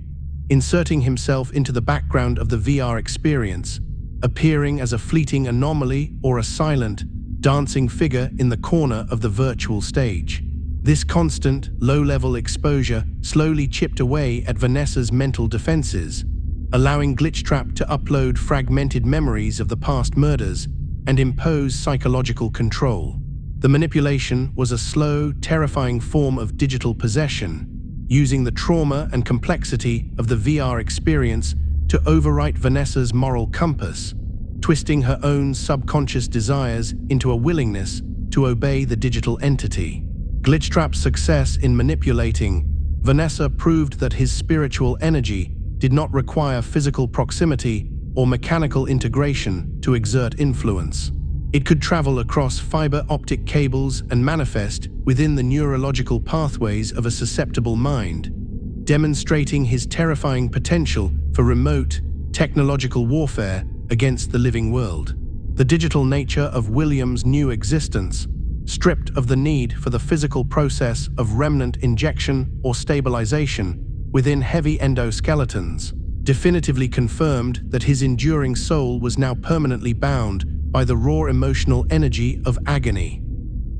inserting himself into the background of the VR experience, appearing as a fleeting anomaly or a silent, dancing figure in the corner of the virtual stage. This constant, low-level exposure slowly chipped away at Vanessa's mental defenses, allowing Glitchtrap to upload fragmented memories of the past murders and impose psychological control. The manipulation was a slow, terrifying form of digital possession, using the trauma and complexity of the VR experience to overwrite Vanessa's moral compass, twisting her own subconscious desires into a willingness to obey the digital entity. Glitchtrap's success in manipulating Vanessa proved that his spiritual energy did not require physical proximity or mechanical integration to exert influence. It could travel across fiber optic cables and manifest within the neurological pathways of a susceptible mind, demonstrating his terrifying potential for remote, technological warfare against the living world. The digital nature of William's new existence, stripped of the need for the physical process of remnant injection or stabilization within heavy endoskeletons, definitively confirmed that his enduring soul was now permanently bound by the raw emotional energy of agony.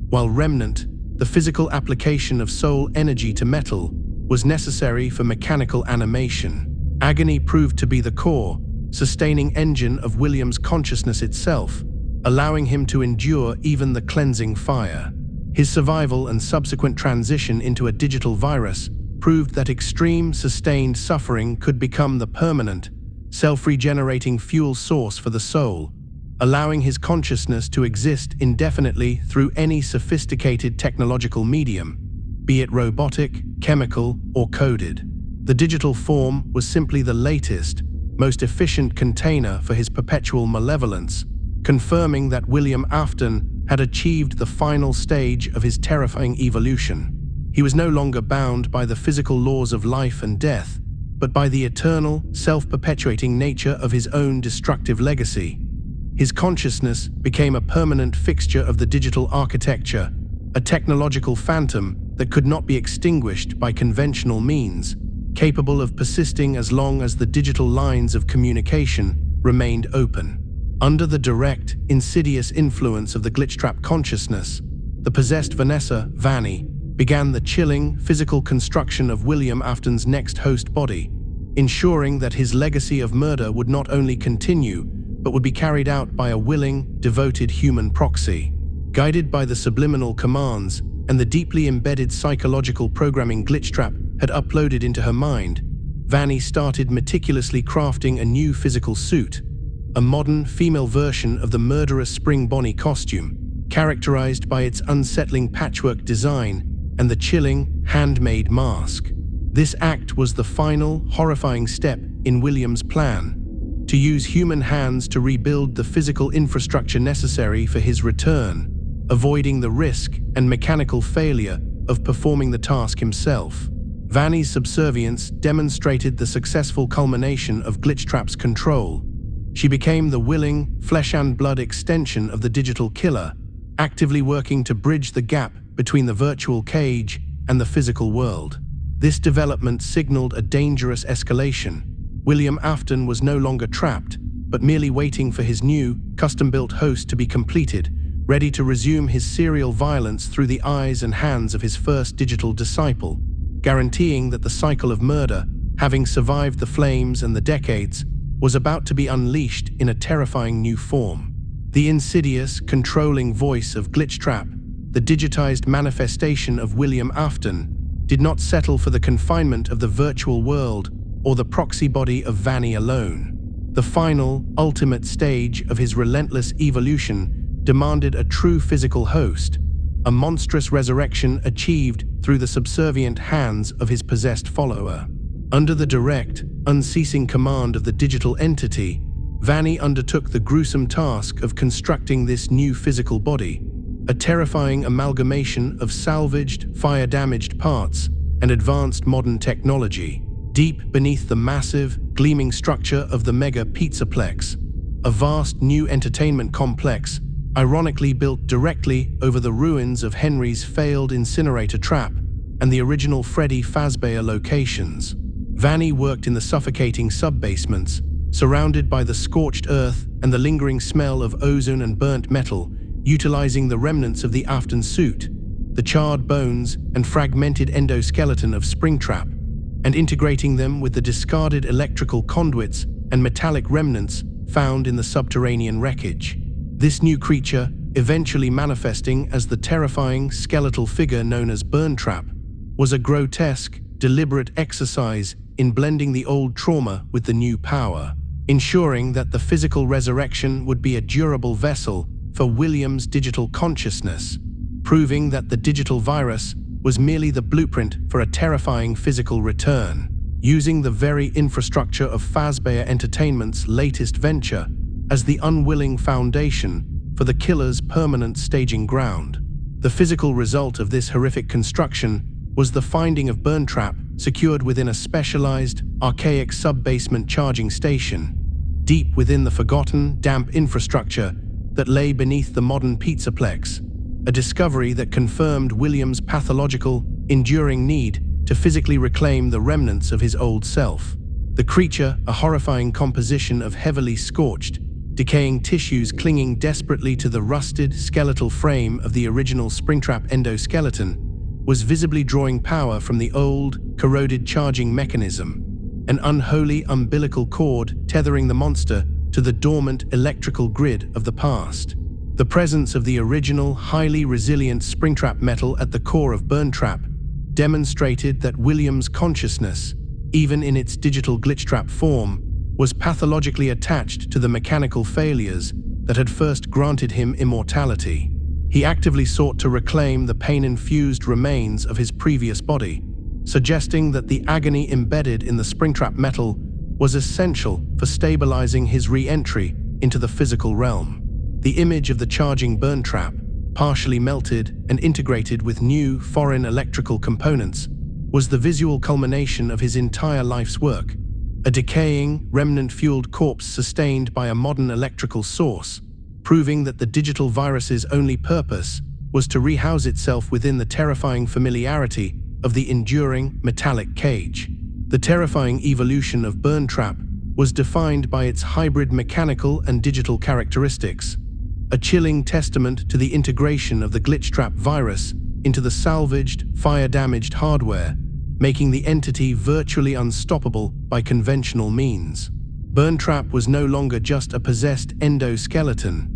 While remnant, the physical application of soul energy to metal, was necessary for mechanical animation, agony proved to be the core, sustaining engine of William's consciousness itself, allowing him to endure even the cleansing fire. His survival and subsequent transition into a digital virus proved that extreme, sustained suffering could become the permanent, self-regenerating fuel source for the soul, allowing his consciousness to exist indefinitely through any sophisticated technological medium, be it robotic, chemical, or coded. The digital form was simply the latest, most efficient container for his perpetual malevolence, confirming that William Afton had achieved the final stage of his terrifying evolution. He was no longer bound by the physical laws of life and death, but by the eternal, self-perpetuating nature of his own destructive legacy. His consciousness became a permanent fixture of the digital architecture, a technological phantom that could not be extinguished by conventional means, capable of persisting as long as the digital lines of communication remained open. Under the direct, insidious influence of the glitchtrap consciousness, the possessed Vanessa, Vanny, began the chilling, physical construction of William Afton's next host body, ensuring that his legacy of murder would not only continue, but would be carried out by a willing, devoted human proxy. Guided by the subliminal commands and the deeply embedded psychological programming Glitchtrap had uploaded into her mind, Vanny started meticulously crafting a new physical suit, a modern female version of the murderous Spring Bonnie costume, characterized by its unsettling patchwork design and the chilling, handmade mask. This act was the final, horrifying step in William's plan, to use human hands to rebuild the physical infrastructure necessary for his return, avoiding the risk and mechanical failure of performing the task himself. Vanny's subservience demonstrated the successful culmination of Glitchtrap's control. She became the willing, flesh-and-blood extension of the digital killer, actively working to bridge the gap between the virtual cage and the physical world. This development signaled a dangerous escalation. William Afton was no longer trapped, but merely waiting for his new, custom-built host to be completed, ready to resume his serial violence through the eyes and hands of his first digital disciple, guaranteeing that the cycle of murder, having survived the flames and the decades, was about to be unleashed in a terrifying new form. The insidious, controlling voice of Glitchtrap, the digitized manifestation of William Afton, did not settle for the confinement of the virtual world or the proxy body of Vanny alone. The final, ultimate stage of his relentless evolution demanded a true physical host, a monstrous resurrection achieved through the subservient hands of his possessed follower. Under the direct, unceasing command of the digital entity, Vanny undertook the gruesome task of constructing this new physical body, a terrifying amalgamation of salvaged, fire-damaged parts and advanced modern technology, deep beneath the massive, gleaming structure of the Mega Pizzaplex, a vast new entertainment complex ironically built directly over the ruins of Henry's failed incinerator trap and the original Freddy Fazbear locations. Vanny worked in the suffocating sub-basements, surrounded by the scorched earth and the lingering smell of ozone and burnt metal, utilizing the remnants of the Afton suit, the charred bones and fragmented endoskeleton of Springtrap, and integrating them with the discarded electrical conduits and metallic remnants found in the subterranean wreckage. This new creature, eventually manifesting as the terrifying skeletal figure known as Burntrap, was a grotesque, deliberate exercise in blending the old trauma with the new power. ensuring that the physical resurrection would be a durable vessel for William's digital consciousness, proving that the digital virus was merely the blueprint for a terrifying physical return. Using the very infrastructure of Fazbear Entertainment's latest venture as the unwilling foundation for the killer's permanent staging ground. The physical result of this horrific construction was the finding of Burntrap secured within a specialized, archaic sub-basement charging station, deep within the forgotten, damp infrastructure that lay beneath the modern Pizzaplex, a discovery that confirmed William's pathological, enduring need to physically reclaim the remnants of his old self. The creature, a horrifying composition of heavily scorched, decaying tissues clinging desperately to the rusted, skeletal frame of the original Springtrap endoskeleton, was visibly drawing power from the old, corroded charging mechanism, an unholy umbilical cord tethering the monster to the dormant electrical grid of the past. The presence of the original, highly resilient Springtrap metal at the core of Burntrap demonstrated that William's consciousness, even in its digital glitchtrap form, was pathologically attached to the mechanical failures that had first granted him immortality. He actively sought to reclaim the pain-infused remains of his previous body, suggesting that the agony embedded in the Springtrap metal was essential for stabilizing his re-entry into the physical realm. The image of the charging Burntrap, partially melted and integrated with new, foreign electrical components, was the visual culmination of his entire life's work, a decaying, remnant-fueled corpse sustained by a modern electrical source, proving that the digital virus's only purpose was to rehouse itself within the terrifying familiarity of the enduring, metallic cage. The terrifying evolution of Burntrap was defined by its hybrid mechanical and digital characteristics, a chilling testament to the integration of the glitchtrap virus into the salvaged, fire-damaged hardware, making the entity virtually unstoppable by conventional means. Burntrap was no longer just a possessed endoskeleton.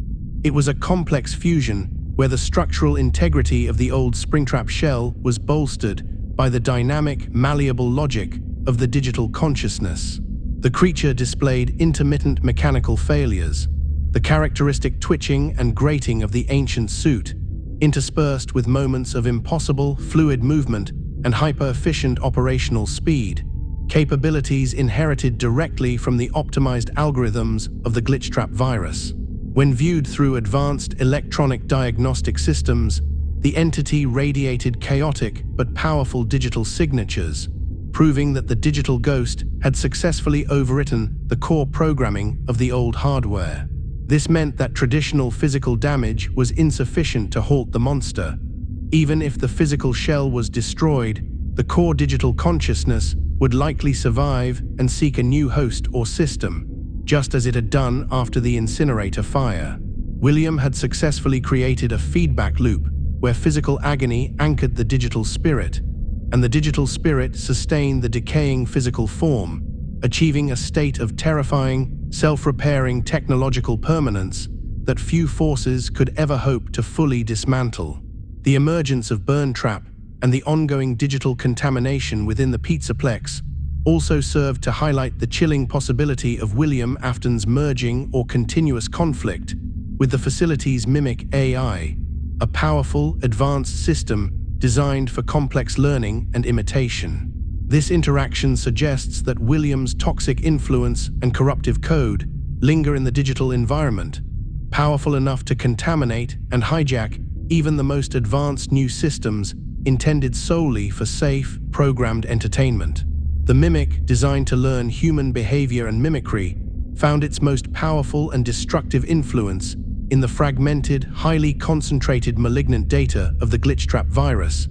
It was a complex fusion where the structural integrity of the old Springtrap shell was bolstered by the dynamic, malleable logic of the digital consciousness. The creature displayed intermittent mechanical failures, the characteristic twitching and grating of the ancient suit, interspersed with moments of impossible, fluid movement and hyper-efficient operational speed, capabilities inherited directly from the optimized algorithms of the glitchtrap virus. When viewed through advanced electronic diagnostic systems, the entity radiated chaotic but powerful digital signatures, proving that the digital ghost had successfully overwritten the core programming of the old hardware. This meant that traditional physical damage was insufficient to halt the monster. Even if the physical shell was destroyed, the core digital consciousness would likely survive and seek a new host or system, just as it had done after the incinerator fire. William had successfully created a feedback loop where physical agony anchored the digital spirit, and the digital spirit sustained the decaying physical form, achieving a state of terrifying, self-repairing technological permanence that few forces could ever hope to fully dismantle. The emergence of Burntrap and the ongoing digital contamination within the Pizzaplex also served to highlight the chilling possibility of William Afton's merging or continuous conflict with the facility's Mimic AI, a powerful, advanced system designed for complex learning and imitation. This interaction suggests that William's toxic influence and corruptive code linger in the digital environment, powerful enough to contaminate and hijack even the most advanced new systems intended solely for safe, programmed entertainment. The Mimic, designed to learn human behavior and mimicry, found its most powerful and destructive influence in the fragmented, highly concentrated malignant data of the glitchtrap virus,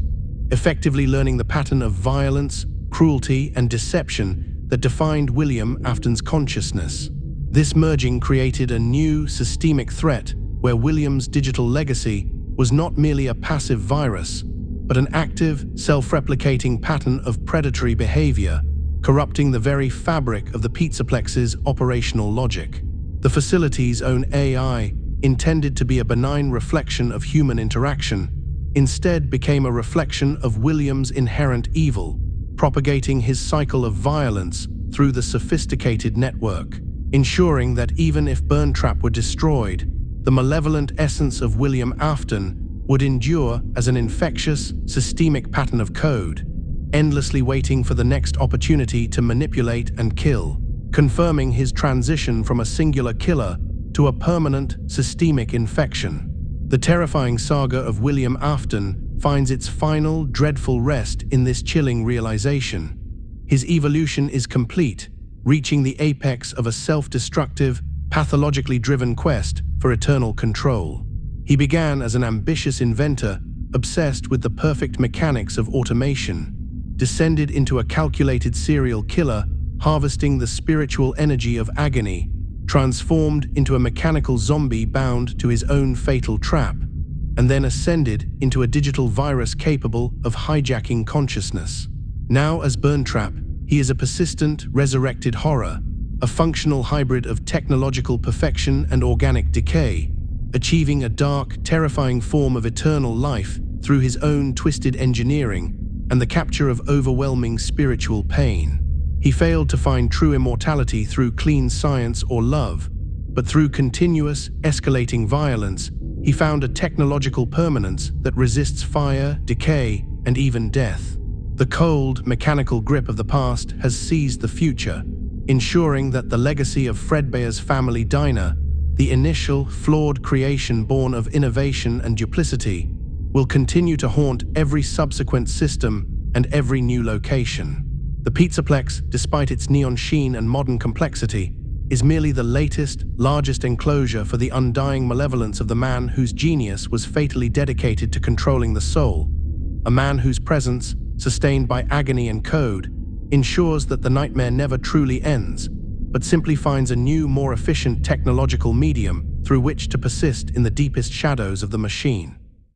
effectively learning the pattern of violence, cruelty, and deception that defined William Afton's consciousness. This merging created a new, systemic threat where William's digital legacy was not merely a passive virus, but an active, self-replicating pattern of predatory behavior, corrupting the very fabric of the Pizzaplex's operational logic. The facility's own AI, intended to be a benign reflection of human interaction, instead became a reflection of William's inherent evil, propagating his cycle of violence through the sophisticated network. ensuring that even if Burntrap were destroyed, the malevolent essence of William Afton would endure as an infectious, systemic pattern of code, endlessly waiting for the next opportunity to manipulate and kill, confirming his transition from a singular killer to a permanent, systemic infection. The terrifying saga of William Afton finds its final, dreadful rest in this chilling realization. His evolution is complete, reaching the apex of a self-destructive, pathologically driven quest for eternal control. He began as an ambitious inventor, obsessed with the perfect mechanics of automation, descended into a calculated serial killer, harvesting the spiritual energy of agony, transformed into a mechanical zombie bound to his own fatal trap, and then ascended into a digital virus capable of hijacking consciousness. Now as Burntrap, he is a persistent, resurrected horror, a functional hybrid of technological perfection and organic decay, achieving a dark, terrifying form of eternal life through his own twisted engineering and the capture of overwhelming spiritual pain. He failed to find true immortality through clean science or love, but through continuous, escalating violence, he found a technological permanence that resists fire, decay, and even death. The cold, mechanical grip of the past has seized the future, ensuring that the legacy of Fredbear's family diner, the initial, flawed creation born of innovation and duplicity, will continue to haunt every subsequent system and every new location. The Pizzaplex, despite its neon sheen and modern complexity, is merely the latest, largest enclosure for the undying malevolence of the man whose genius was fatally dedicated to controlling the soul, a man whose presence, sustained by agony and code, ensures that the nightmare never truly ends, but simply finds a new, more efficient technological medium through which to persist in the deepest shadows of the machine.